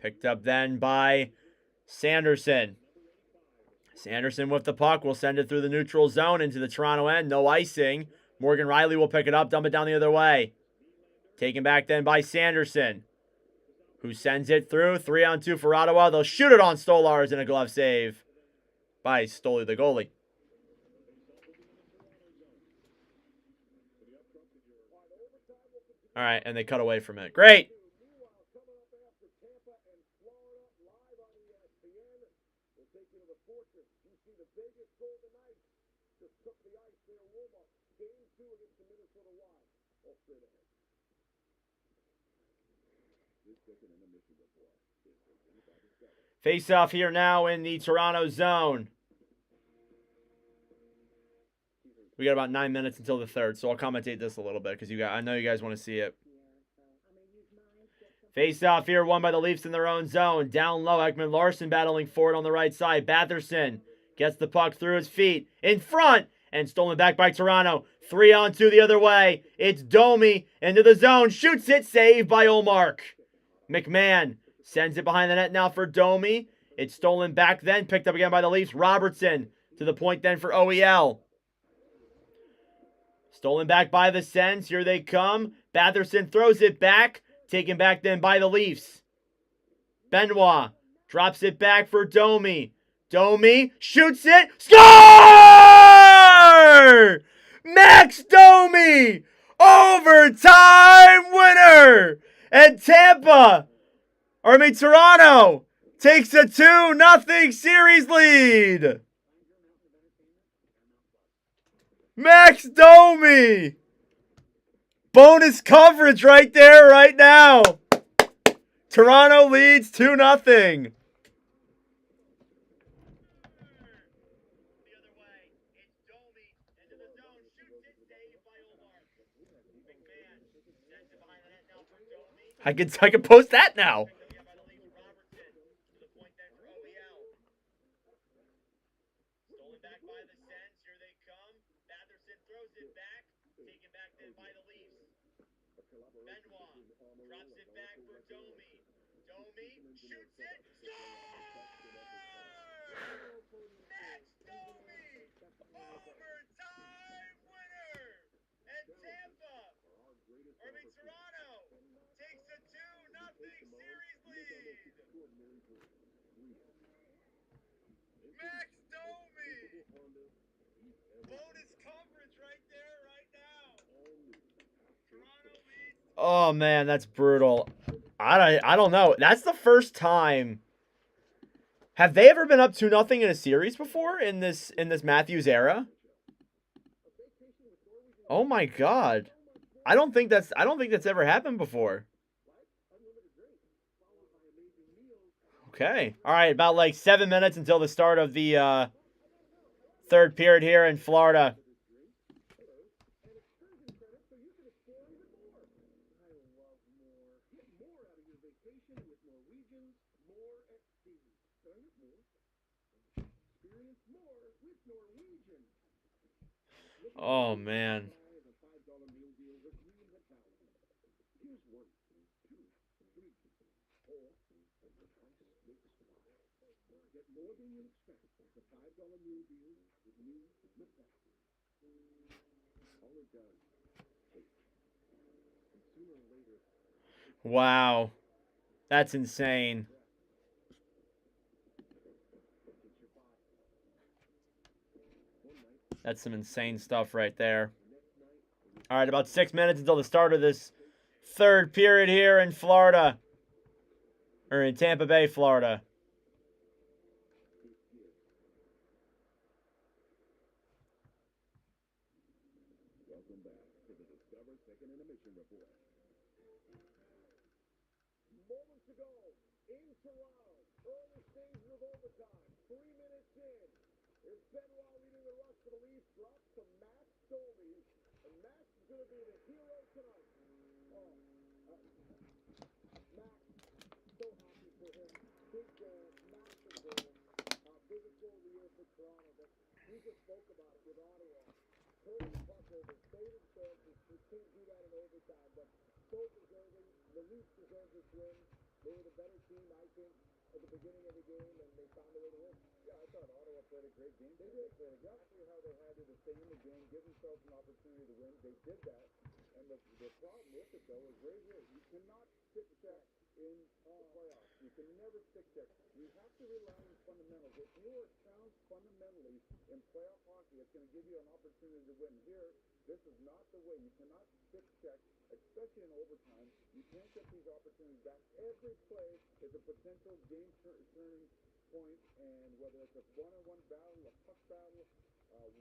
Picked up then by Sanderson. Sanderson with the puck will send it through the neutral zone into the Toronto end. No icing. Morgan Riley will pick it up, dump it down the other way. Taken back then by Sanderson, who sends it through. 3-on-2 for Ottawa. They'll shoot it on Stolars in a glove save by Stoli, the goalie. All right, and they cut away from it. Great. Face off here now in the Toronto zone. We got about 9 minutes until the third, so I'll commentate this a little bit because I know you guys want to see it. Face off here, won by the Leafs in their own zone. Down low, Ekman Larson battling for it on the right side. Batherson gets the puck through his feet. In front, and stolen back by Toronto. 3-on-2 the other way. It's Domi into the zone. Shoots it, saved by Ullmark. McMahon sends it behind the net now for Domi. It's stolen back then, picked up again by the Leafs. Robertson to the point then for OEL. Stolen back by the Sens. Here they come. Batherson throws it back. Taken back then by the Leafs. Benoit drops it back for Domi. Domi shoots it. Score! Max Domi! Overtime winner! And Toronto takes a 2-0 series lead. Max Domi! Bonus coverage right there, right now. Toronto leads 2-0. I could post that now. Stolen back by the Sens. Here they come. Batherson throws it back. Taken back then by the Leafs. Benoit drops it back for Domi. Domi shoots it. Score! Max Domi! Overtime winner! And Toronto takes a 2-0 series lead. Max Domi! Bonus coverage right there, right now. Toronto leads. Oh man, that's brutal. I don't know. That's the first time. Have they ever been up 2-0 in a series before in this Matthews era? Oh my god. I don't think that's ever happened before. Okay. All right, about like 7 minutes until the start of the third period here in Florida. Oh man. Wow. That's insane. That's some insane stuff right there. All right, about 6 minutes until the start of this third period here in Florida. Or in Tampa Bay, Florida. Welcome back to the Discover Second Intermission Report. Moments ago, in Toronto, early stages of overtime, 3 minutes in. Here's Benoit leading the rush for the Leafs, drops to Max Domi, and Max is going to be the hero tonight. Max, so happy for him. Big goal, massive goal. Biggest goal of the year for Toronto, but we just spoke about it with Ottawa. Turning the puck over, saving chances. You can't do that in overtime, but so deserving. The Leafs deserve this win. They were the better team, I think, at the beginning of the game, and they found a way to win. Yeah, I thought Ottawa played a great game. They did. They played exactly how they had to stay in the game, give themselves an opportunity to win. They did that. And the problem with it, though, is right here. You cannot stick check in the playoffs. You can never stick check. You have to rely on fundamentals. If you are sound fundamentally in playoff hockey, it's going to give you an opportunity to win. Here, this is not the way. You cannot stick check, especially in overtime. You can't get these opportunities back. Every play is a potential game-turning point, and whether it's a one-on-one battle, a puck battle,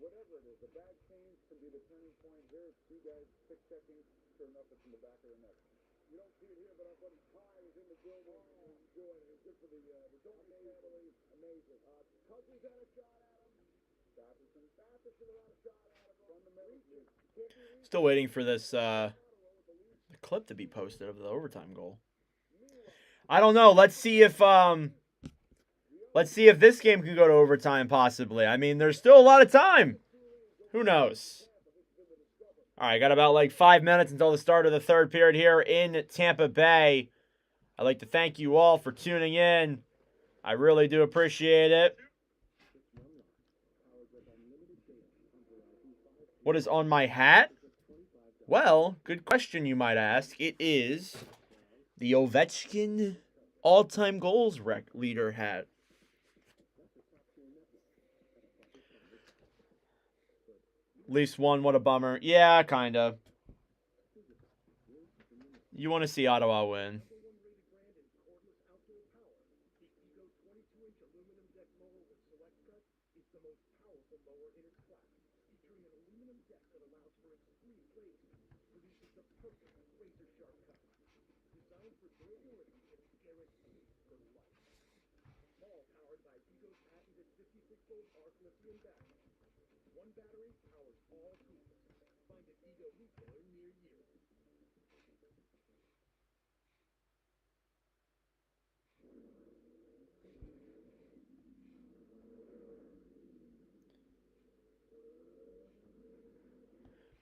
whatever it is, a bad change can be the turning point. Here, it's two guys stick-checking, sure enough, it's in the back of the net. You don't see it here, but our buddy Ty is in the building and enjoying it. It's good for the Domi family. Amazing. Cousins had a shot at him. Batherson had a shot at him. Fundamentally. Still waiting for this clip to be posted of the overtime goal. I don't know. Let's see if this game can go to overtime possibly. I mean, there's still a lot of time. Who knows? All right, got about like 5 minutes until the start of the third period here in Tampa Bay. I'd like to thank you all for tuning in. I really do appreciate it. What is on my hat? Well, good question you might ask. It is the Ovechkin all-time goals leader hat. At least one, what a bummer. Yeah, kinda. You want to see Ottawa win.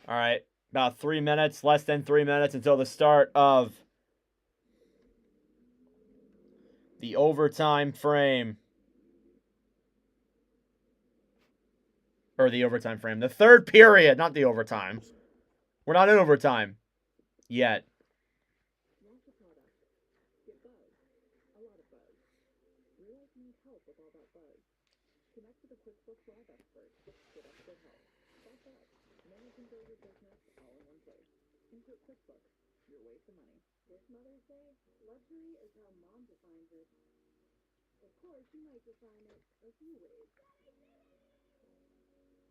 All right, about 3 minutes, less than 3 minutes until the start of the overtime frame. Or the overtime frame. The third period, not the overtime. We're not in overtime yet. Natural product. Get buzz. A lot of buzz. Realize you need help with all that buzz. Connect with a QuickBooks Live expert. Get expert help. Stop up. Manage and grow your business all in one place. Insert QuickBooks. Your way to money. This Mother's Day, luxury is how mom defines it. Of course, you might define it a few ways.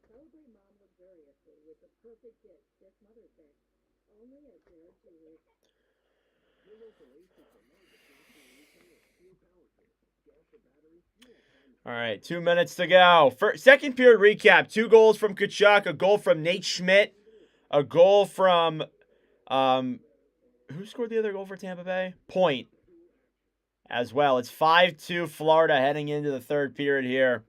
Celebrate mom luxuriously with the perfect gift this Mother's Day. Only at Jared Jewelers. Your local Ace is the largest national retailer of steel power tools, gas or battery. You won't find All right, 2 minutes to go. Second period recap. 2 goals from Kachuck, a goal from Nate Schmidt, a goal from who scored the other goal for Tampa Bay? Point as well. It's 5-2 Florida heading into the third period here.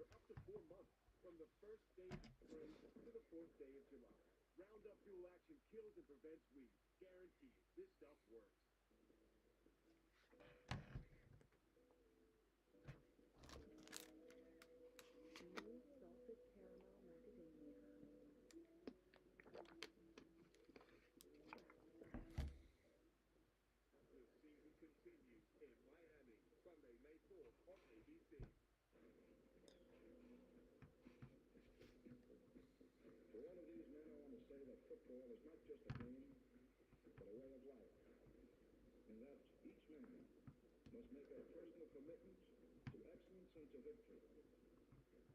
Football is not just a game, but a way of life. And that each man must make a personal commitment to excellence and to victory.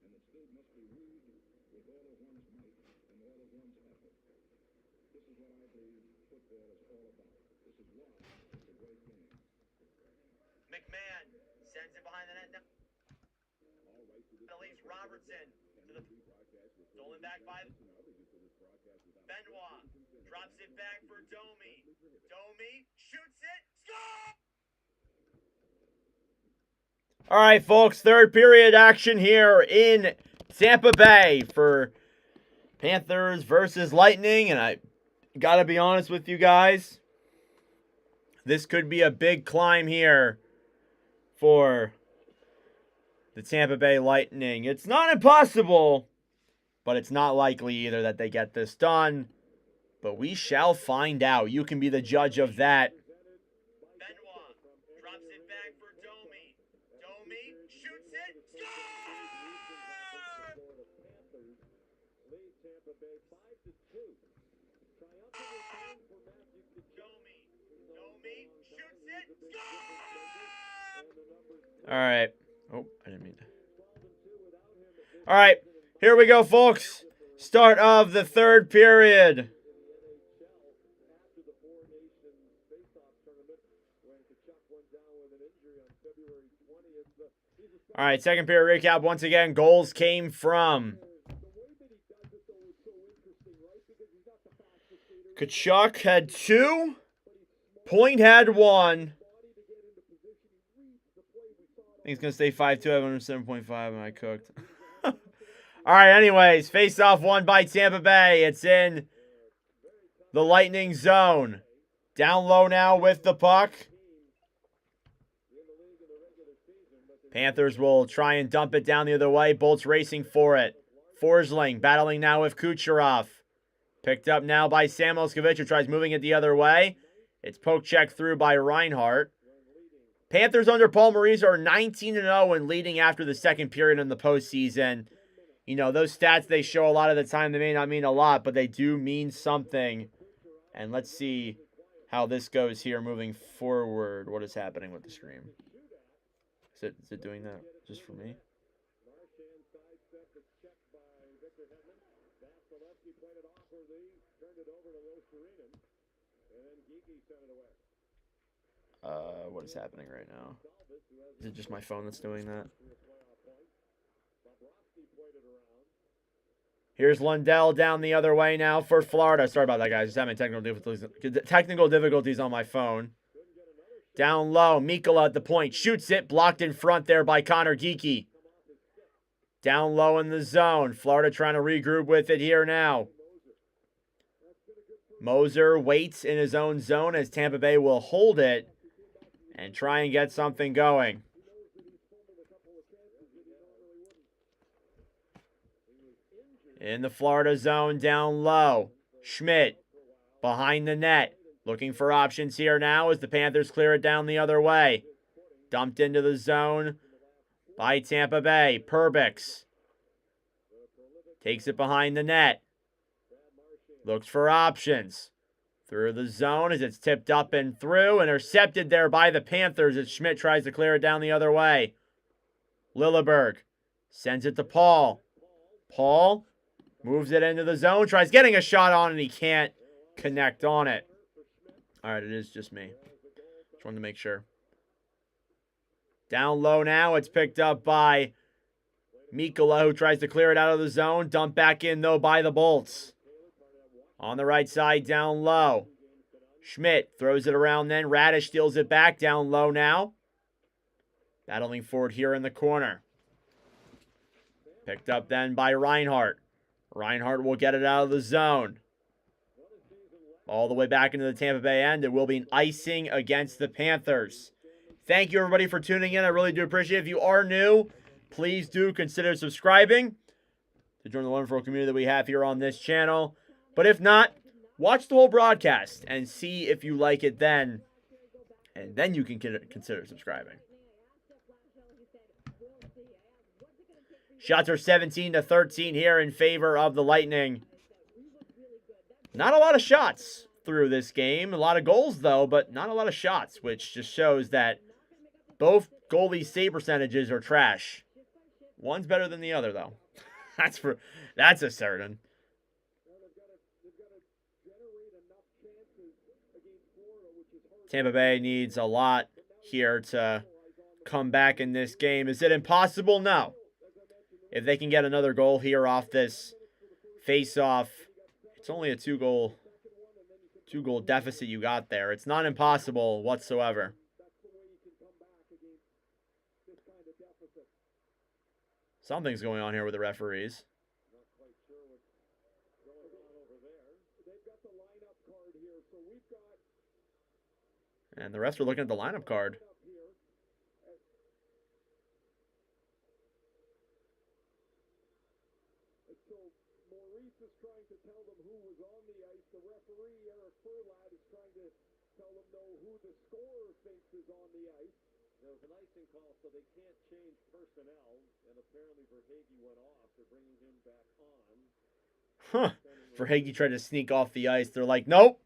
And it still must be wooed with all of one's might and all of one's effort. This is what I believe football is all about. This is why it's a great game. McMahon sends it behind the net. Leaves Robertson to the stolen back by Benoit. Drops it back for Domi. Domi shoots it. Score! All right, folks. Third period action here in Tampa Bay for Panthers versus Lightning. And I got to be honest with you guys. This could be a big climb here for the Tampa Bay Lightning. It's not impossible, but it's not likely either that they get this done. But we shall find out. You can be the judge of that. Benoit drops it back for Domi. Domi shoots it. Score! Domi shoots it. Score! All right. Oh, I didn't mean to. All right, here we go, folks. Start of the third period. All right, second period recap. Once again, goals came from Kachuck had 2. Point had 1. I think it's going to stay 5-2. I went 7.5 and I cooked. All right, anyways. Face-off won by Tampa Bay. It's in the Lightning zone. Down low now with the puck. Panthers will try and dump it down the other way. Bolts racing for it. Forsling battling now with Kucherov. Picked up now by Sam Moskovich, who tries moving it the other way. It's poke check through by Reinhart. Panthers under Paul Maurice are 19-0 and leading after the second period in the postseason. You know, those stats they show a lot of the time, they may not mean a lot, but they do mean something. And let's see how this goes here moving forward. What is happening with the stream? Is it doing that just for me? What is happening right now? Is it just my phone that's doing that? Here's Lundell down the other way now for Florida. Sorry about that, guys. Just having technical difficulties on my phone. Down low, Mikkola at the point. Shoots it. Blocked in front there by Connor Geekie. Down low in the zone. Florida trying to regroup with it here now. Moser waits in his own zone as Tampa Bay will hold it and try and get something going. In the Florida zone, down low. Schmidt behind the net. Looking for options here now as the Panthers clear it down the other way. Dumped into the zone by Tampa Bay. Perbix takes it behind the net. Looks for options. Through the zone as it's tipped up and through. Intercepted there by the Panthers as Schmidt tries to clear it down the other way. Lilleberg sends it to Paul. Paul moves it into the zone. Tries getting a shot on and he can't connect on it. All right, it is just me. Just wanted to make sure. Down low now. It's picked up by Mikkola, who tries to clear it out of the zone. Dumped back in, though, by the Bolts. On the right side, down low. Schmidt throws it around then. Radish steals it back. Down low now. Battling forward here in the corner. Picked up then by Reinhart. Reinhart will get it out of the zone. All the way back into the Tampa Bay end. It will be an icing against the Panthers. Thank you, everybody, for tuning in. I really do appreciate it. If you are new, please do consider subscribing to join the wonderful community that we have here on this channel. But if not, watch the whole broadcast and see if you like it then. And then you can consider subscribing. Shots are 17-13 here in favor of the Lightning. Not a lot of shots through this game. A lot of goals, though, but not a lot of shots, which just shows that both goalie save percentages are trash. One's better than the other, though. That's a certain. Tampa Bay needs a lot here to come back in this game. Is it impossible? No. If they can get another goal here off this face-off, it's only a two-goal deficit you got there. It's not impossible whatsoever. Something's going on here with the referees. And the refs are looking at the lineup card. Maurice is trying to tell them who was on the ice. The referee, Eric Furlad, is trying to tell them who the scorer thinks is on the ice. There was an icing call, so they can't change personnel. And apparently Verhaeghe went off. They're bringing him back on. Huh. Verhaeghe tried to sneak off the ice. They're like, nope.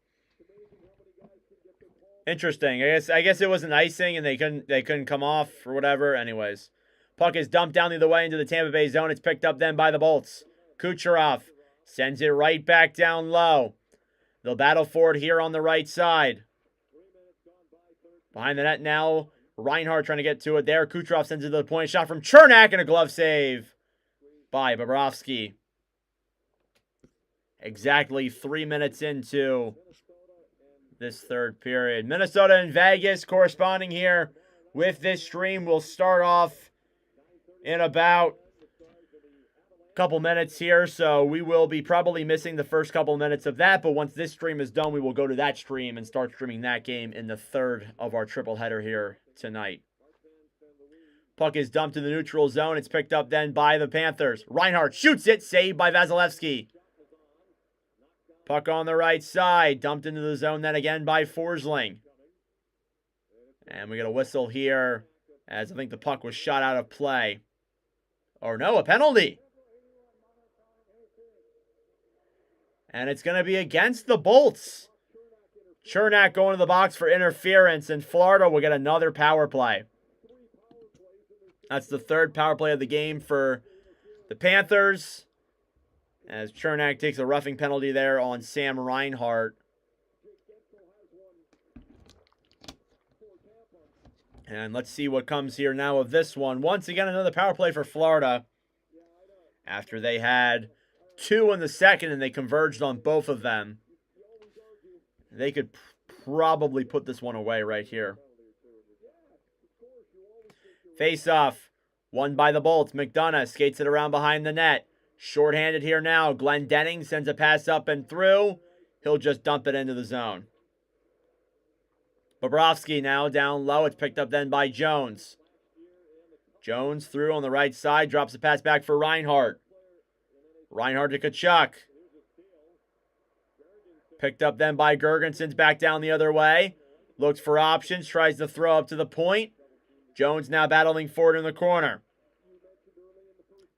Interesting. I guess it was an icing and they couldn't come off or whatever. Anyways, puck is dumped down the other way into the Tampa Bay zone. It's picked up then by the Bolts. Kucherov sends it right back down low. They'll battle forward here on the right side. Behind the net now, Reinhart trying to get to it there. Kucherov sends it to the point. Shot from Chernak and a glove save by Bobrovsky. Exactly 3 minutes into this third period. Minnesota and Vegas corresponding here with this stream. We'll start off in about a couple minutes here, so we will be probably missing the first couple minutes of that, but once this stream is done, we will go to that stream and start streaming that game in the third of our triple header here tonight. Puck is dumped in the neutral zone. It's picked up then by the Panthers. Reinhart shoots it, saved by Vasilevsky. Puck on the right side, dumped into the zone then again by Forsling. And we get a whistle here, as I think the puck was shot out of play. Or no, a penalty. And it's going to be against the Bolts. Chernak going to the box for interference, and Florida will get another power play. That's the third power play of the game for the Panthers, as Chernak takes a roughing penalty there on Sam Reinhart. And let's see what comes here now of this one. Once again, another power play for Florida. After they had 2 in the second and they converged on both of them. They could probably put this one away right here. Face-off. Won by the Bolts. McDonough skates it around behind the net. Shorthanded here now. Glendening sends a pass up and through. He'll just dump it into the zone. Bobrovsky now down low. It's picked up then by Jones. Jones through on the right side. Drops the pass back for Reinhart. Reinhart to Kachuck. Picked up then by Gergensons back down the other way. Looks for options. Tries to throw up to the point. Jones now battling forward in the corner.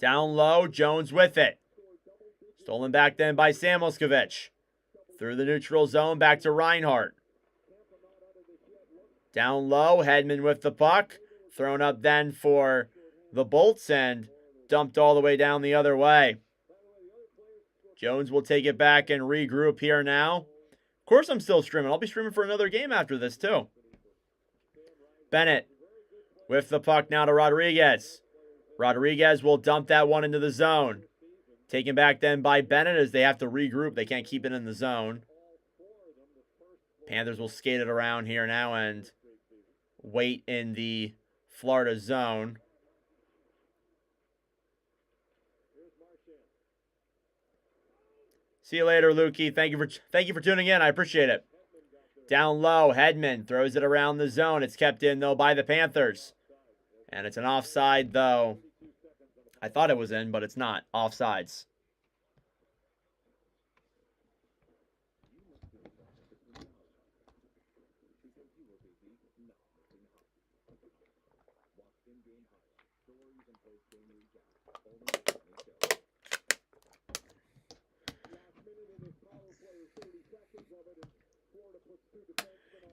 Down low. Jones with it. Stolen back then by Samoskevich. Through the neutral zone. Back to Reinhart. Down low. Hedman with the puck. Thrown up then for the Bolts and dumped all the way down the other way. Jones will take it back and regroup here now. Of course I'm still streaming. I'll be streaming for another game after this too. Bennett with the puck now to Rodriguez. Rodriguez will dump that one into the zone. Taken back then by Bennett as they have to regroup. They can't keep it in the zone. Panthers will skate it around here now and wait in the Florida zone. See you later, Lukey. Thank you for tuning in. I appreciate it. Down low, Hedman throws it around the zone. It's kept in, though, by the Panthers. And it's an offside, though. I thought it was in, but it's not. Offsides.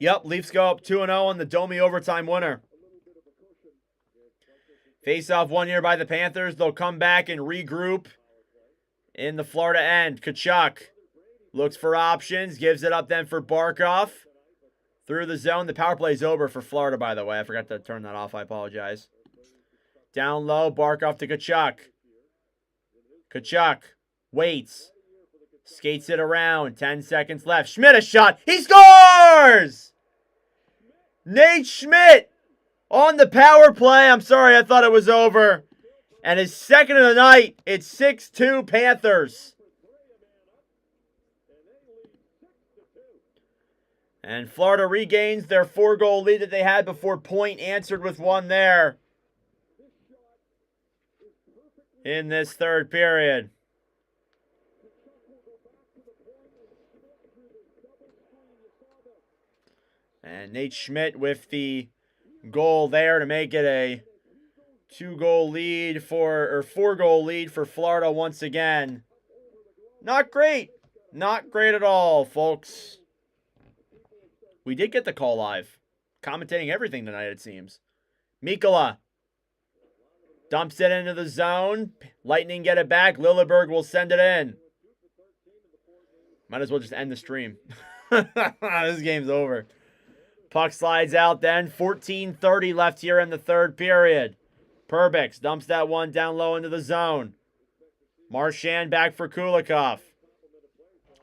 Yep, Leafs go up 2-0 on the Domi overtime winner. Face-off won here by the Panthers. They'll come back and regroup in the Florida end. Kachuck looks for options. Gives it up then for Barkov. Through the zone. The power play is over for Florida, by the way. I forgot to turn that off. I apologize. Down low. Barkov to Kachuck. Kachuck waits. Skates it around. 10 seconds left. Schmidt a shot. He scores! Nate Schmidt on the power play. I'm sorry, I thought it was over. And his second of the night. It's 6-2 Panthers. And Florida regains their 4-goal lead that they had before Point answered with one there in this third period. And Nate Schmidt with the goal there to make it a 4-goal lead for Florida once again. Not great. Not great at all, folks. We did get the call live. Commentating everything tonight, it seems. Mikkola dumps it into the zone. Lightning get it back. Lilleberg will send it in. Might as well just end the stream. This game's over. Puck slides out then. 14:30 left here in the third period. Perbix dumps that one down low into the zone. Marchand back for Kulikov.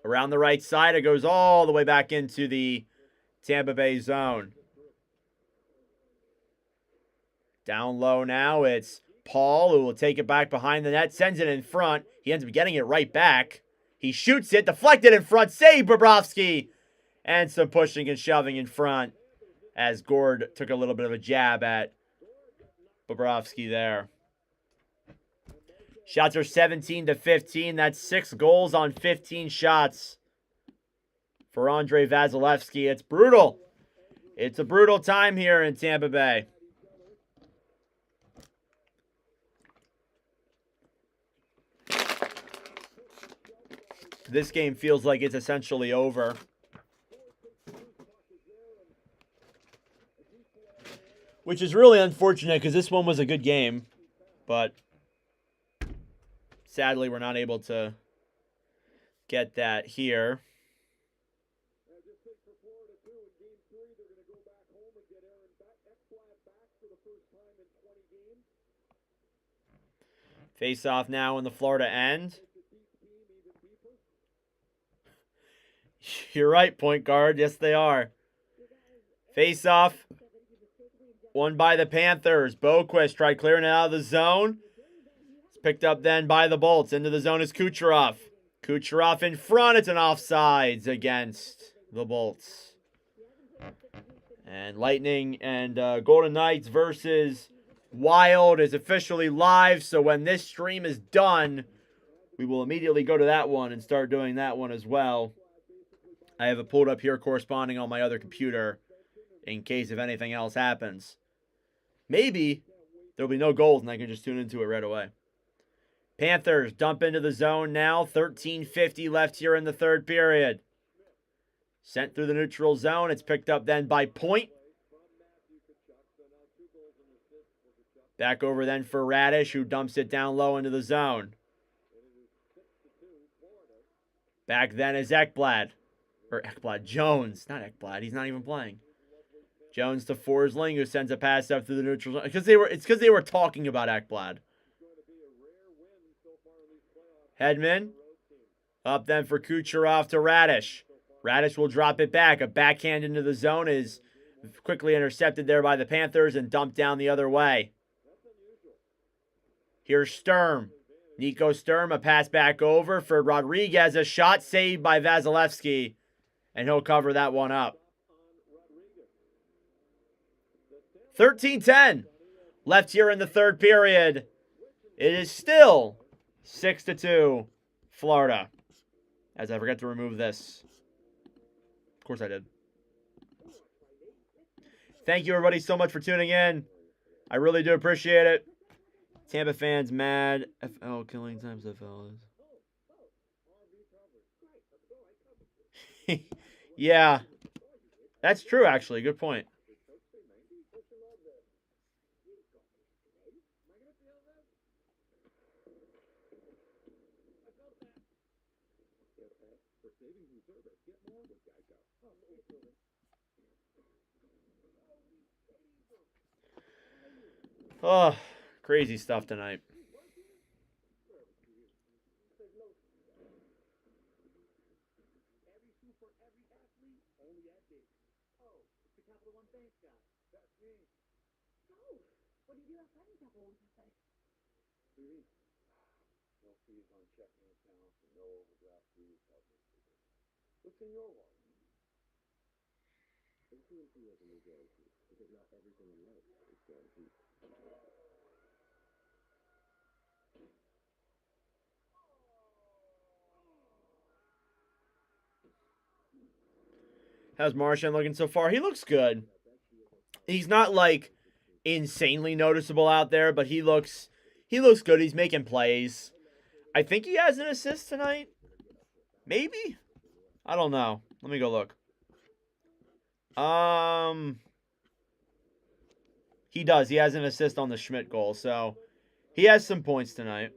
Around the right side, it goes all the way back into the Tampa Bay zone. Down low now, it's Paul who will take it back behind the net, sends it in front. He ends up getting it right back. He shoots it, deflected in front, save Bobrovsky. And some pushing and shoving in front as Gord took a little bit of a jab at Bobrovsky there. Shots are 17 to 15. That's 6 goals on 15 shots for Andrei Vasilevsky. It's brutal. It's a brutal time here in Tampa Bay. This game feels like it's essentially over. Which is really unfortunate because this one was a good game. But sadly, we're not able to get that here. I just think for Florida, too, in Game 3, they're going to go back home and get Aaron Ekblad back for the first time in 20 games. Face off now in the Florida end. You're right, point guard. Yes, they are. Face off. Won by the Panthers. Boquist tried clearing it out of the zone. It's picked up then by the Bolts. Into the zone is Kucherov. Kucherov in front. It's an offsides against the Bolts. And Lightning and Golden Knights versus Wild is officially live. So when this stream is done, we will immediately go to that one and start doing that one as well. I have it pulled up here corresponding on my other computer in case if anything else happens. Maybe there'll be no goals and I can just tune into it right away. Panthers dump into the zone now. 13:50 left here in the third period. Sent through the neutral zone. It's picked up then by Point. Back over then for Radish, who dumps it down low into the zone. Back then is Ekblad. Or Ekblad. Jones. Not Ekblad. He's not even playing. Jones to Forsling, who sends a pass up through the neutral zone. It's because they were talking about Ekblad. Hedman. Up then for Kucherov to Radish. Radish will drop it back. A backhand into the zone is quickly intercepted there by the Panthers and dumped down the other way. Here's Sturm. Nico Sturm, a pass back over for Rodriguez. A shot saved by Vasilevsky. And he'll cover that one up. 13:10 left here in the third period. It is still 6-2 Florida. As I forgot to remove this. Of course I did. Thank you everybody so much for tuning in. I really do appreciate it. Tampa fans mad. FL killing times FL is. Yeah. That's true actually. Good point. Oh, crazy stuff tonight. What do you do outside of Capital One Cafe? No fees on checking accounts and no overdraft fees. What's in your wallet? AT&T has a new guarantee because not everything in life is guaranteed. How's Marchand looking so far? He looks good. He's not like insanely noticeable out there, but he looks good. He's making plays. I think he has an assist tonight. Maybe? I don't know. Let me go look. He does. He has an assist on the Schmidt goal, so he has some points tonight.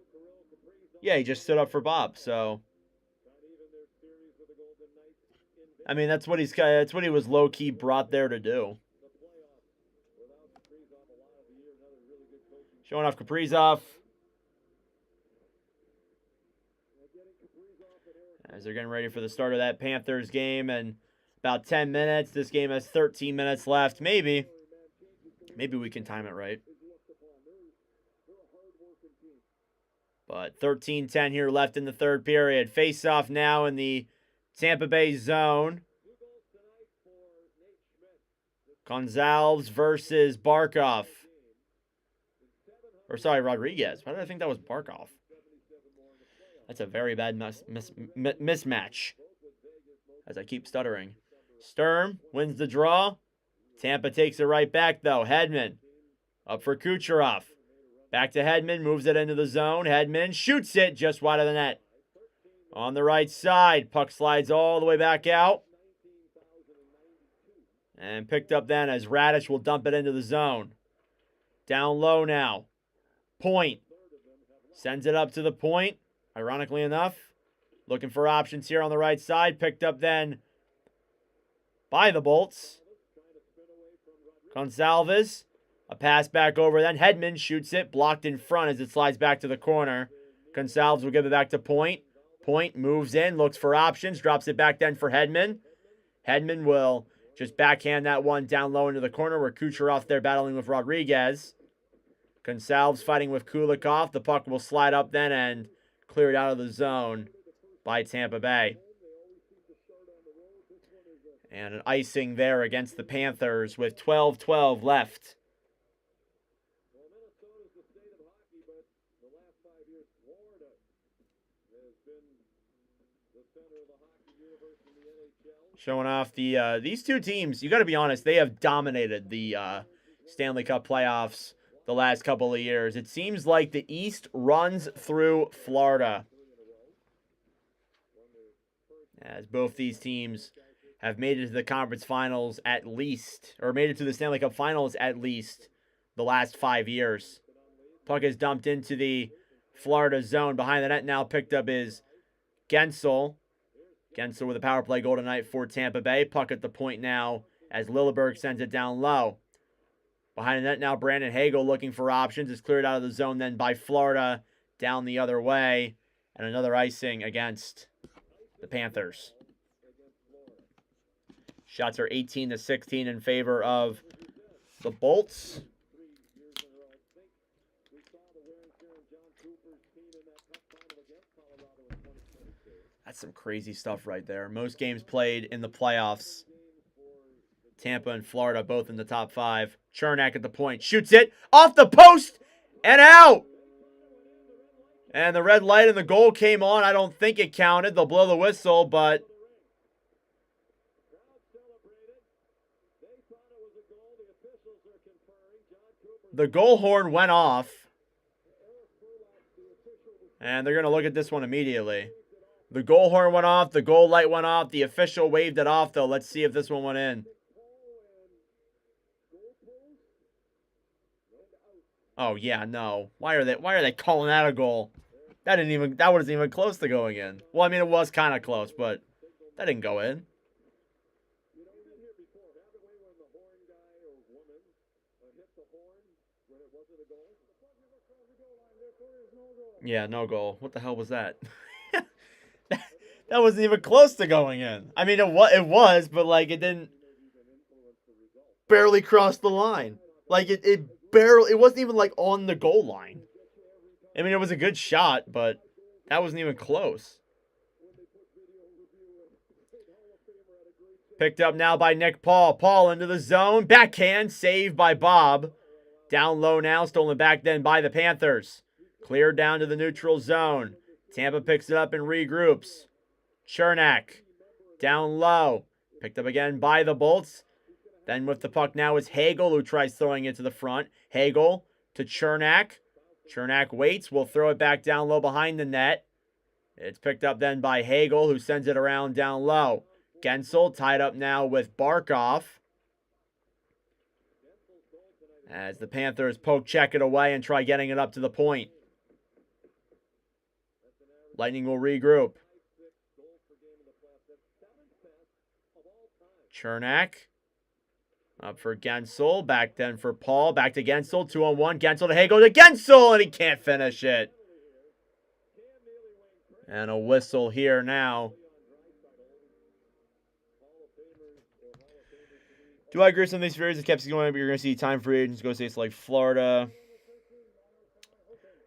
Yeah, he just stood up for Bob, so I mean, that's what he was low-key brought there to do. Showing off Kaprizov. As they're getting ready for the start of that Panthers game in about 10 minutes. This game has 13 minutes left. Maybe we can time it right. But 13-10 here left in the third period. Face-off now in the Tampa Bay zone. Gonzalez versus Barkov. Or sorry, Rodriguez. Why did I think that was Barkov? That's a very bad mismatch. As I keep stuttering. Sturm wins the draw. Tampa takes it right back, though. Hedman up for Kucherov. Back to Hedman. Moves it into the zone. Hedman shoots it just wide of the net. On the right side. Puck slides all the way back out. And picked up then as Radish will dump it into the zone. Down low now. Point. Sends it up to the point. Ironically enough. Looking for options here on the right side. Picked up then by the Bolts. Gonsalves. A pass back over then. Hedman shoots it. Blocked in front as it slides back to the corner. Gonsalves will give it back to Point. Point moves in. Looks for options. Drops it back then for Hedman. Hedman will just backhand that one down low into the corner where Kucherov there battling with Rodriguez. Gonsalves fighting with Kulikov. The puck will slide up then and cleared out of the zone by Tampa Bay. And an icing there against the Panthers with 12:12 left. Well, Minnesota's the state of hockey, but the last 5 years, Florida has been the center of the hockey universe in the NHL. Showing off these two teams, you got to be honest, they have dominated the Stanley Cup playoffs the last couple of years. It seems like the East runs through Florida, as both these teams have made it to the conference finals at least, or made it to the Stanley Cup finals at least the last 5 years. Puck is dumped into the Florida zone. Behind the net now picked up is Gensel. Gensel with a power play goal tonight for Tampa Bay. Puck at the point now as Lilleberg sends it down low. Behind the net now, Brandon Hagel looking for options. Is cleared out of the zone then by Florida down the other way. And another icing against the Panthers. Shots are 18-16 in favor of the Bolts. That's some crazy stuff right there. Most games played in the playoffs. Tampa and Florida both in the top 5. Chernak at the point. Shoots it off the post and out. And the red light and the goal came on. I don't think it counted. They'll blow the whistle, but the goal horn went off. And they're going to look at this one immediately. The goal horn went off. The goal light went off. The official waved it off, though. Let's see if this one went in. Oh, yeah, no. Why are they calling that a goal? That wasn't even close to going in. Well, I mean, it was kind of close, but that didn't go in. Yeah, no goal. What the hell was that? That wasn't even close to going in. I mean, it was, but like it didn't barely cross the line. Like it wasn't even like on the goal line. I mean, it was a good shot, but that wasn't even close. Picked up now by Nick Paul. Paul into the zone. Backhand. Saved by Bob. Down low now. Stolen back then by the Panthers. Cleared down to the neutral zone. Tampa picks it up and regroups. Chernak. Down low. Picked up again by the Bolts. Then with the puck now is Hagel who tries throwing it to the front. Hagel to Chernak. Chernak waits. Will throw it back down low behind the net. It's picked up then by Hagel who sends it around down low. Gensel tied up now with Barkov. As the Panthers poke check it away and try getting it up to the point. Lightning will regroup. Chernak. Up for Gensel. Back then for Paul. Back to Gensel. 2-on-1. Gensel to Hagel to Gensel. And he can't finish it. And a whistle here now. Do I agree with some of these theories? It keeps going, but you're going to see time free agents go states like Florida.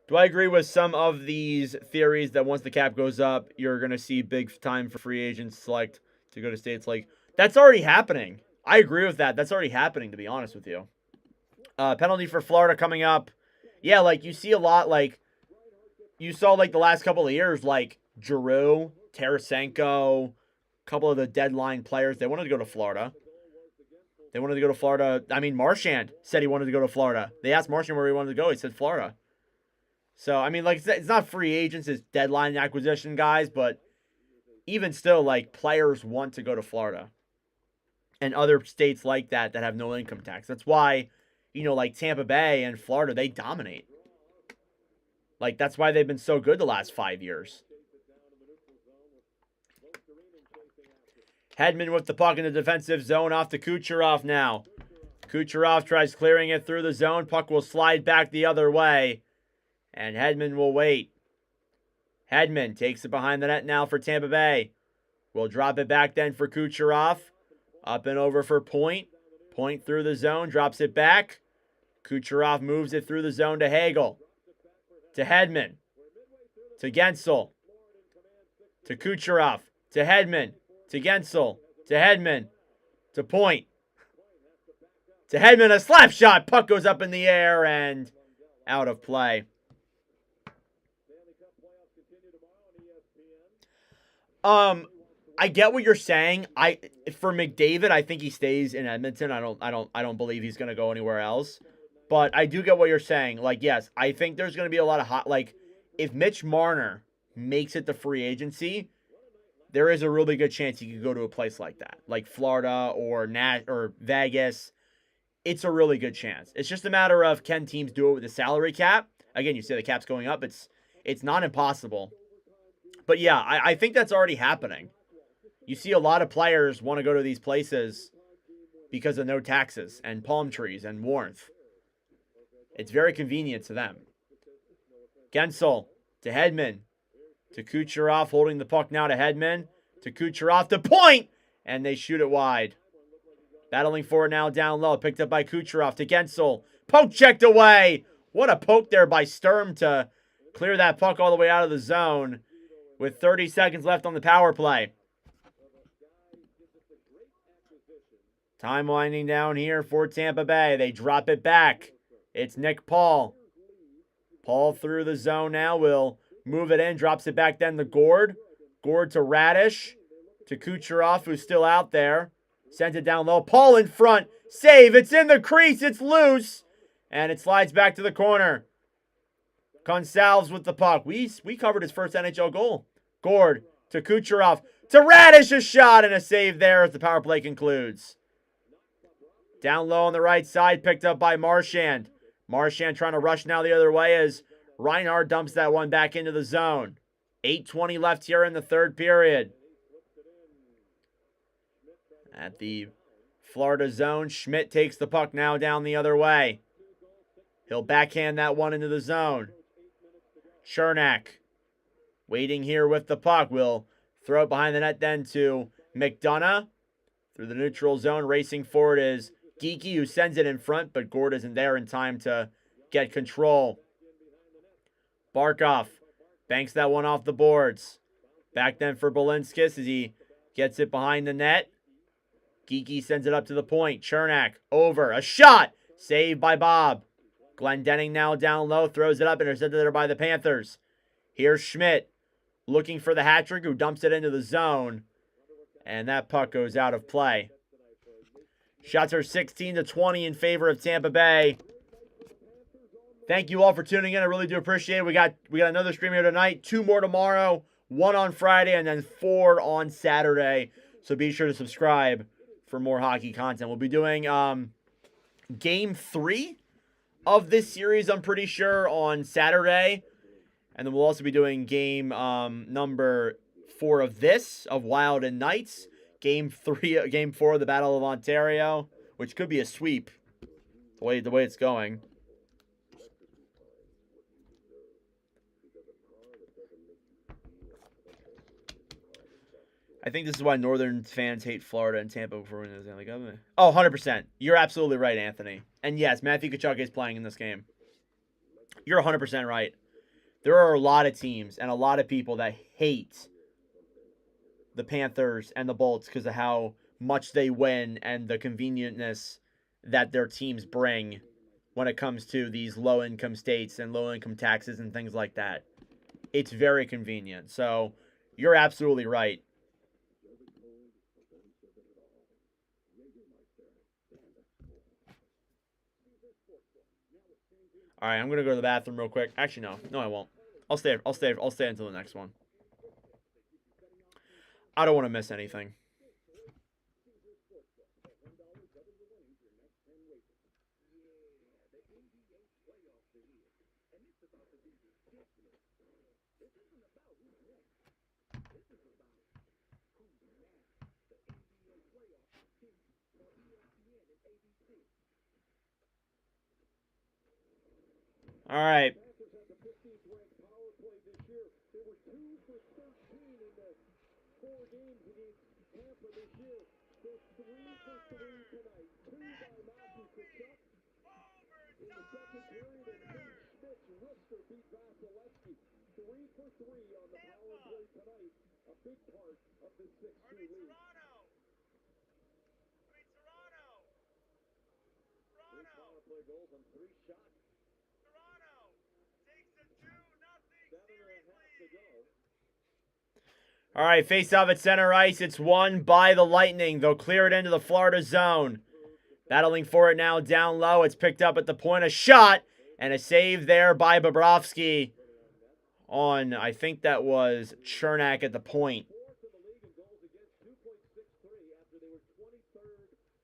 Do I agree with some of these theories that once the cap goes up, you're going to see big time for free agents select to go to states like... That's already happening. I agree with that. That's already happening, to be honest with you. Penalty for Florida coming up. Yeah, like, you see a lot, like, you saw, like, the last couple of years, like, Giroux, Tarasenko, a couple of the deadline players, they wanted to go to Florida. They wanted to go to Florida. I mean, Marchand said he wanted to go to Florida. They asked Marchand where he wanted to go. He said Florida. So, I mean, like, it's not free agents, it's deadline acquisition guys, but even still, like, players want to go to Florida. And other states like that have no income tax. That's why, you know, like Tampa Bay and Florida, they dominate. Like, that's why they've been so good the last 5 years. Hedman with the puck in the defensive zone off to Kucherov now. Kucherov tries clearing it through the zone. Puck will slide back the other way. And Hedman will wait. Hedman takes it behind the net now for Tampa Bay. We'll drop it back then for Kucherov. Up and over for Point. Point through the zone, drops it back. Kucherov moves it through the zone to Hagel. To Hedman. To Gensel. To Kucherov. To Hedman. To Gensel. To Hedman. To Point. To Hedman, a slap shot. Puck goes up in the air and out of play. I get what you're saying. For McDavid, I think he stays in Edmonton. I don't believe he's gonna go anywhere else. But I do get what you're saying. Like, yes, I think there's gonna be a lot of if Mitch Marner makes it to free agency, there is a really good chance he could go to a place like that, like Florida or Vegas. It's a really good chance. It's just a matter of, can teams do it with the salary cap? Again, you say the cap's going up. It's not impossible. But yeah, I think that's already happening. You see a lot of players want to go to these places because of no taxes and palm trees and warmth. It's very convenient to them. Gensel to Hedman. To Kucherov, holding the puck now to Hedman. To Kucherov, to Point! And they shoot it wide. Battling for it now down low. Picked up by Kucherov to Gensel. Poke checked away! What a poke there by Sturm to clear that puck all the way out of the zone with 30 seconds left on the power play. Time winding down here for Tampa Bay. They drop it back. It's Nick Paul. Paul through the zone now. Will move it in. Drops it back then to Gord. Gord to Radish. To Kucherov, who's still out there. Sends it down low. Paul in front. Save. It's in the crease. It's loose. And it slides back to the corner. Gonsalves with the puck. We covered his first NHL goal. Gord to Kucherov. To Radish. A shot and a save there as the power play concludes. Down low on the right side. Picked up by Marchand. Marchand trying to rush now the other way as Reinhart dumps that one back into the zone. 8:20 left here in the third period. At the Florida zone, Schmidt takes the puck now down the other way. He'll backhand that one into the zone. Chernak waiting here with the puck. Will throw it behind the net then to McDonough. Through the neutral zone, racing forward is Geeky, who sends it in front, but Gord isn't there in time to get control. Barkov banks that one off the boards. Back then for Balinskis as he gets it behind the net. Geeky sends it up to the point. Chernak over. A shot! Saved by Bob. Glendening now down low. Throws it up. Intercepted there by the Panthers. Here's Schmidt. Looking for the hat trick, who dumps it into the zone. And that puck goes out of play. Shots are 16-20 in favor of Tampa Bay. Thank you all for tuning in. I really do appreciate it. We got another stream here tonight. 2 more tomorrow. 1 on Friday. And then 4 on Saturday. So be sure to subscribe for more hockey content. We'll be doing Game 3 of this series, I'm pretty sure, on Saturday. And then we'll also be doing game number 4 of this, of Wild and Knights. Game 4 of the Battle of Ontario, which could be a sweep, the way it's going. I think this is why Northern fans hate Florida and Tampa for winning the Stanley Cup. Oh, 100%. You're absolutely right, Anthony. And yes, Matthew Kachuck is playing in this game. You're 100% right. There are a lot of teams and a lot of people that hate the Panthers and the Bolts because of how much they win and the convenientness that their teams bring when it comes to these low-income states and low-income taxes and things like that. It's very convenient. So you're absolutely right. All right, I'm gonna go to the bathroom real quick. Actually, no, I won't. I'll stay until the next one. I don't want to miss anything. All right. Panthers had the 15th ranked power play this year. They were 2 for 13 in the 4 games against Tampa this year. They're 3 for 3 tonight. 2 by Matthew Kachuck in the second period, and Schmidt's wrister beat Vasilevsky. 3 for 3 on the power play tonight. A big part of the 6-2 lead. Toronto. Three power play goals on 3 shots. Toronto takes a 2-0 7.5 to go. All right, face off at center ice. It's won by the Lightning. They'll clear it into the Florida zone. Battling for it now down low. It's picked up at the point. A shot and a save there by Bobrovsky on, I think that was Chernak at the point. Fourth in the league in goals against, 2.63 after they were 23rd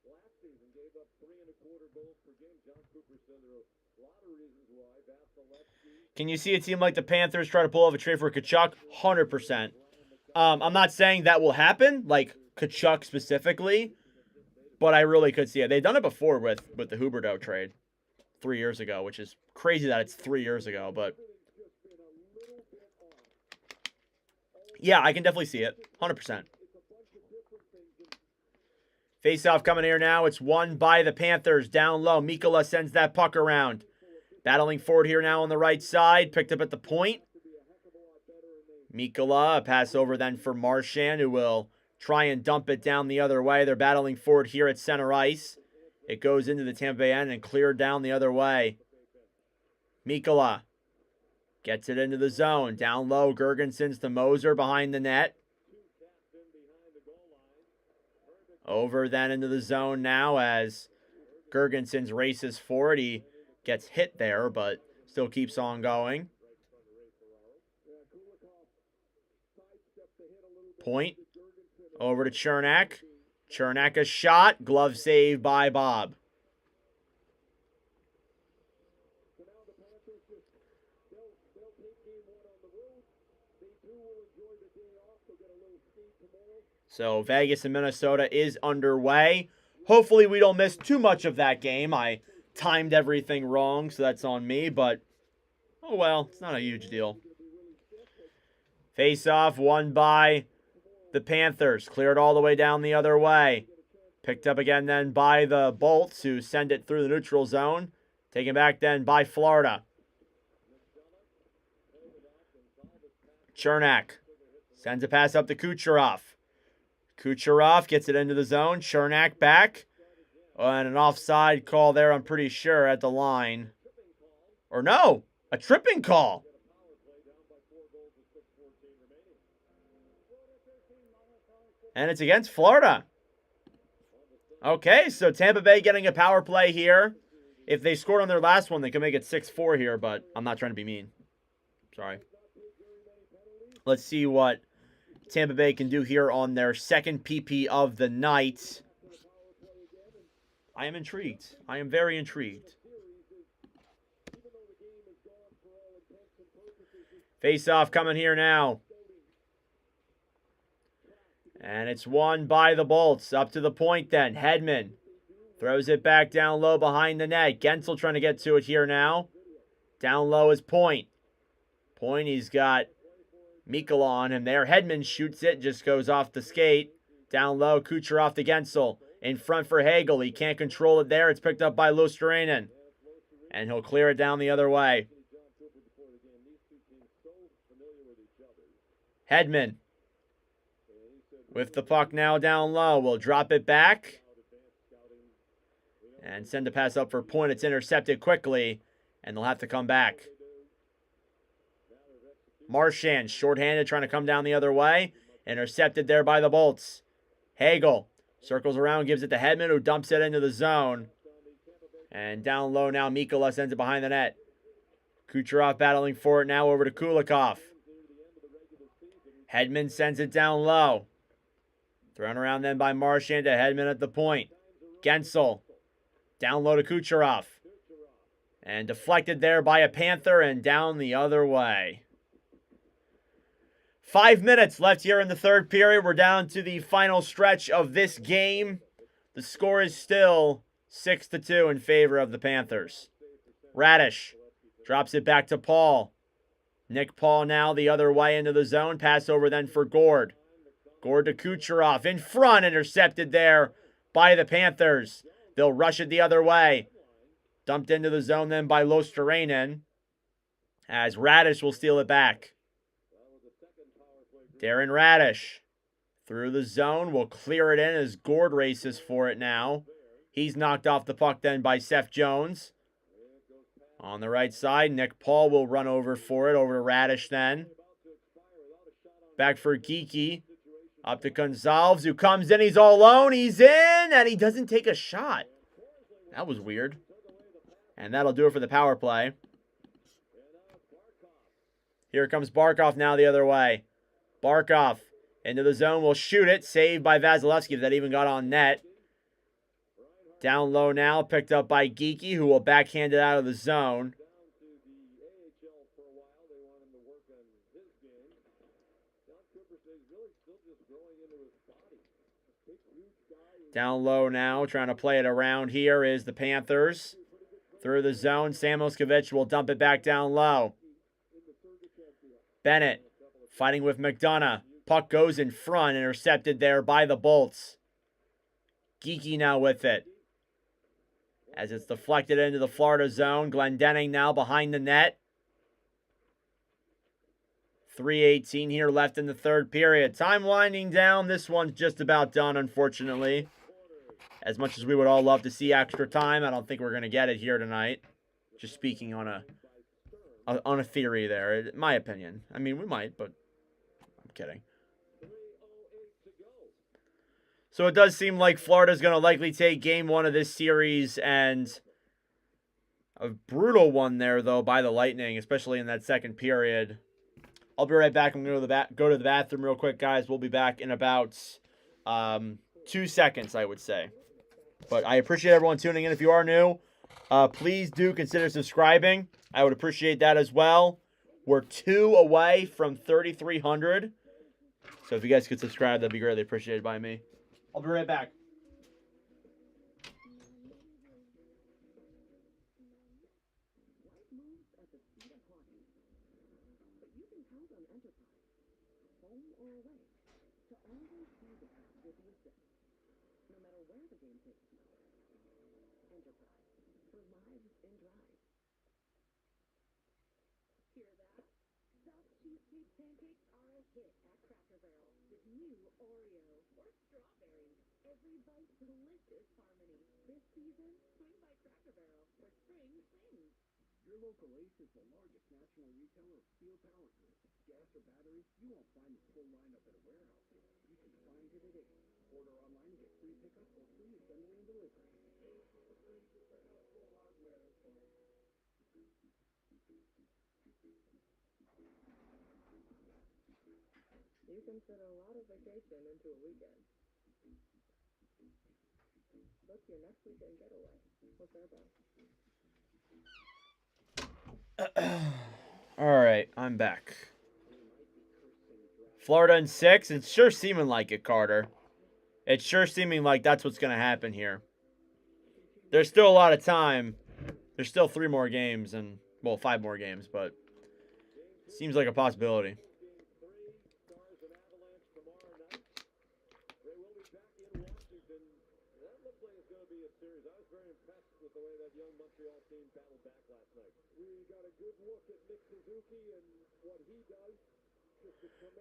last season. Gave up 3.25 goals per game. John Cooper said there are a lot of reasons why. Vasilevsky. Can you see a team like the Panthers try to pull off a trade for Kachuck? 100%. I'm not saying that will happen, like Kachuck specifically, but I really could see it. They've done it before with the Huberdeau trade 3 years ago, which is crazy that it's 3 years ago, but yeah, I can definitely see it. 100%. Face-off coming here now. It's won by the Panthers. Down low. Mikkola sends that puck around. Battling forward here now on the right side. Picked up at the point. Mikkola, a pass over then for Marchand, who will try and dump it down the other way. They're battling forward here at center ice. It goes into the Tampa Bay end and cleared down the other way. Mikkola gets it into the zone. Down low, Gergensons to Moser behind the net. Over then into the zone now as Gergensons races forward. He gets hit there, but still keeps on going. Point. Over to Chernak. Chernak a shot. Glove save by Bob. So Vegas and Minnesota is underway. Hopefully we don't miss too much of that game. I timed everything wrong, so that's on me, but oh well, it's not a huge deal. Face-off won by the Panthers. Cleared all the way down the other way. Picked up again then by the Bolts, who send it through the neutral zone. Taken back then by Florida. Chernak sends a pass up to Kucherov. Kucherov gets it into the zone. Chernak back. And an offside call there, I'm pretty sure, at the line. Or no, a tripping call. And it's against Florida. Okay, so Tampa Bay getting a power play here. If they scored on their last one, they could make it 6-4 here, but I'm not trying to be mean. Sorry. Let's see what Tampa Bay can do here on their second PP of the night. I am intrigued. I am very intrigued. Face-off coming here now. And it's won by the Bolts. Up to the point then. Hedman throws it back down low behind the net. Gensel trying to get to it here now. Down low is Point. Point, he's got Mikkola on him there. Hedman shoots it, just goes off the skate. Down low, Kucherov to Gensel. In front for Hagel. He can't control it there. It's picked up by Luostarinen. And he'll clear it down the other way. Hedman with the puck now down low. We'll drop it back. And send a pass up for point. It's intercepted quickly, and they'll have to come back. Marchand, shorthanded, trying to come down the other way. Intercepted there by the Bolts. Hagel circles around, gives it to Hedman, who dumps it into the zone. And down low now, Mikola sends it behind the net. Kucherov battling for it now, over to Kulikov. Hedman sends it down low. Thrown around then by Marchand to Hedman at the point. Gensel down low to Kucherov. And deflected there by a Panther and down the other way. 5 minutes left here in the third period. We're down to the final stretch of this game. The score is still 6-2 in favor of the Panthers. Radish drops it back to Paul. Nick Paul now the other way into the zone. Pass over then for Gord. Gord to Kucherov. In front, intercepted there by the Panthers. They'll rush it the other way. Dumped into the zone then by Losterainen, as Radish will steal it back. Darren Radish through the zone, will clear it in as Gord races for it now. He's knocked off the puck then by Seth Jones. On the right side, Nick Paul will run over for it, over to Radish then. Back for Geekie. Up to Gonzalez, who comes in. He's all alone. He's in, and he doesn't take a shot. That was weird. And that'll do it for the power play. Here comes Barkov now the other way. Barkov into the zone, will shoot it. Saved by Vasilevsky, that even got on net. Down low now, picked up by Geekie, who will backhand it out of the zone. Down low now, trying to play it around here is the Panthers. Through the zone, Sam Moskovich will dump it back down low. Bennett fighting with McDonough. Puck goes in front, intercepted there by the Bolts. Geekie now with it, as it's deflected into the Florida zone. Glendening now behind the net. 3:18 here left in the third period. Time winding down. This one's just about done, unfortunately. As much as we would all love to see extra time, I don't think we're going to get it here tonight. Just speaking on a theory there, my opinion. I mean, we might, but I'm kidding. So it does seem like Florida's going to likely take game one of this series, and a brutal one there, though, by the Lightning, especially in that second period. I'll be right back. I'm going to go to the bathroom real quick, guys. We'll be back in about 2 seconds, I would say. But I appreciate everyone tuning in. If you are new, please do consider subscribing. I would appreciate that as well. We're 2 away from 3,300. So if you guys could subscribe, that'd be greatly appreciated by me. I'll be right back. Pancakes are a hit at Cracker Barrel with new Oreo or strawberry. Every bite delicious harmony. This season, swing by Cracker Barrel where spring sings. Your local Ace is the largest national retailer of steel power tools. Gas or batteries, you won't find the full lineup at a warehouse. You can find it at Ace. Order online and get free pickup or free assembly and delivery. You can fit a lot of vacation into a weekend. Book your next weekend getaway. What's our best? All right, I'm back. Florida in 6. It's sure seeming like it, Carter. It's sure seeming like that's what's going to happen here. There's still a lot of time. There's still 3 more games and, well, 5 more games, but it seems like a possibility.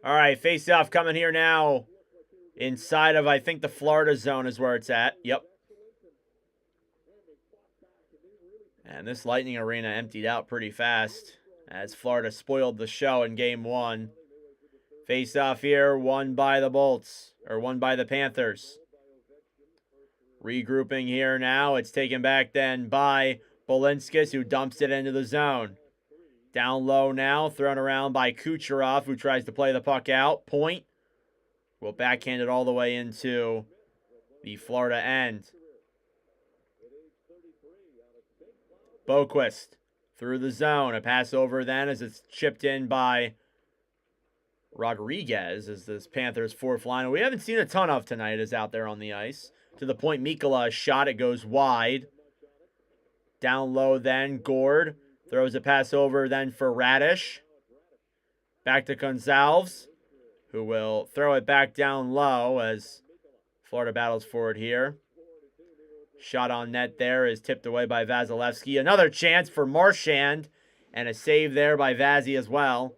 All right, face-off coming here now. Inside of, I think, the Florida zone is where it's at. Yep. And this Lightning arena emptied out pretty fast as Florida spoiled the show in game 1. Face off here, won by the Bolts, or won by the Panthers. Regrouping here now. It's taken back then by Balinskis, who dumps it into the zone. Down low now, thrown around by Kucherov, who tries to play the puck out. Point will backhand it all the way into the Florida end. Boquist through the zone. A pass over then as it's chipped in by Rodriguez as this Panthers fourth liner we haven't seen a ton of tonight is out there on the ice. To the point, Mikkola, a shot, it goes wide. Down low then, Gord throws a pass over then for Radish. Back to Gonzalez, who will throw it back down low as Florida battles for it here. Shot on net there is tipped away by Vasilevsky. Another chance for Marchand, and a save there by Vazzy as well.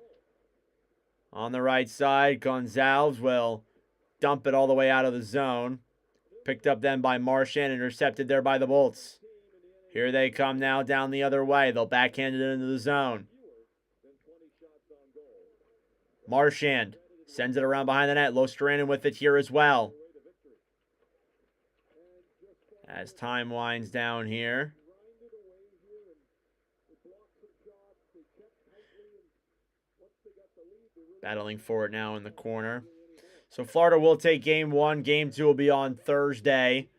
On the right side, Gonzalez will dump it all the way out of the zone. Picked up then by Marchand, intercepted there by the Bolts. Here they come now down the other way. They'll backhand it into the zone. Marchand sends it around behind the net. Lostranen with it here as well. As time winds down here. Battling for it now in the corner. So Florida will take game 1. Game 2 will be on Thursday.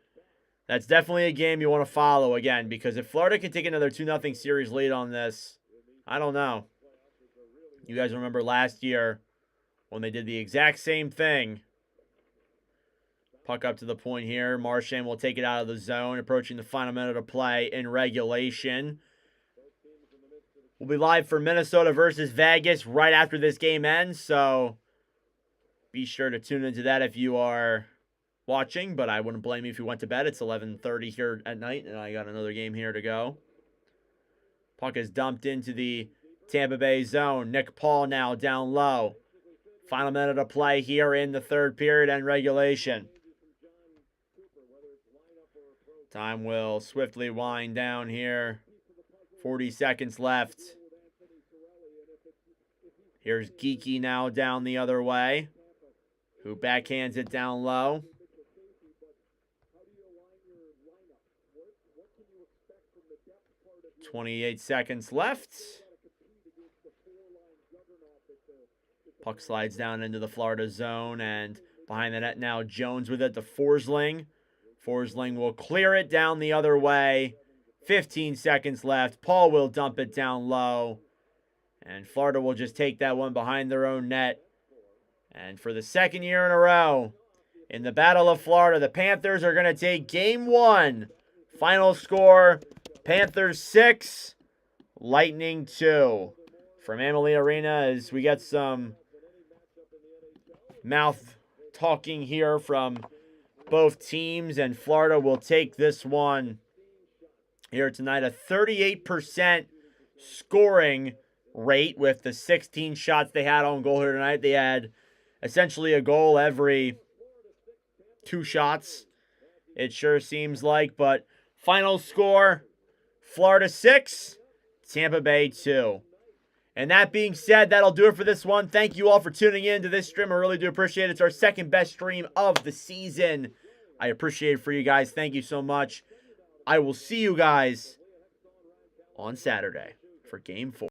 That's definitely a game you want to follow again, because if Florida can take another 2-0 series lead on this, I don't know. You guys remember last year when they did the exact same thing. Puck up to the point here. Marchand will take it out of the zone, approaching the final minute of play in regulation. We'll be live for Minnesota versus Vegas right after this game ends, so be sure to tune into that if you are watching, but I wouldn't blame you if you went to bed. It's 11:30 here at night, and I got another game here to go. Puck is dumped into the Tampa Bay zone. Nick Paul now down low. Final minute of play here in the third period and regulation. Time will swiftly wind down here. 40 seconds left. Here's Geeky now down the other way, who backhands it down low. 28 seconds left. Puck slides down into the Florida zone, and behind the net now, Jones with it to Forsling. Forsling will clear it down the other way. 15 seconds left. Paul will dump it down low. And Florida will just take that one behind their own net. And for the second year in a row, in the Battle of Florida, the Panthers are going to take Game 1. Final score, Panthers 6, Lightning 2. From Amalie Arena, as we get some mouth talking here from both teams, and Florida will take this one here tonight. A 38% scoring rate with the 16 shots they had on goal here tonight. They had essentially a goal every 2 shots, it sure seems like. But final score, Florida 6, Tampa Bay 2. And that being said, that'll do it for this one. Thank you all for tuning in to this stream. I really do appreciate it. It's our second best stream of the season. I appreciate it for you guys. Thank you so much. I will see you guys on Saturday for Game 4.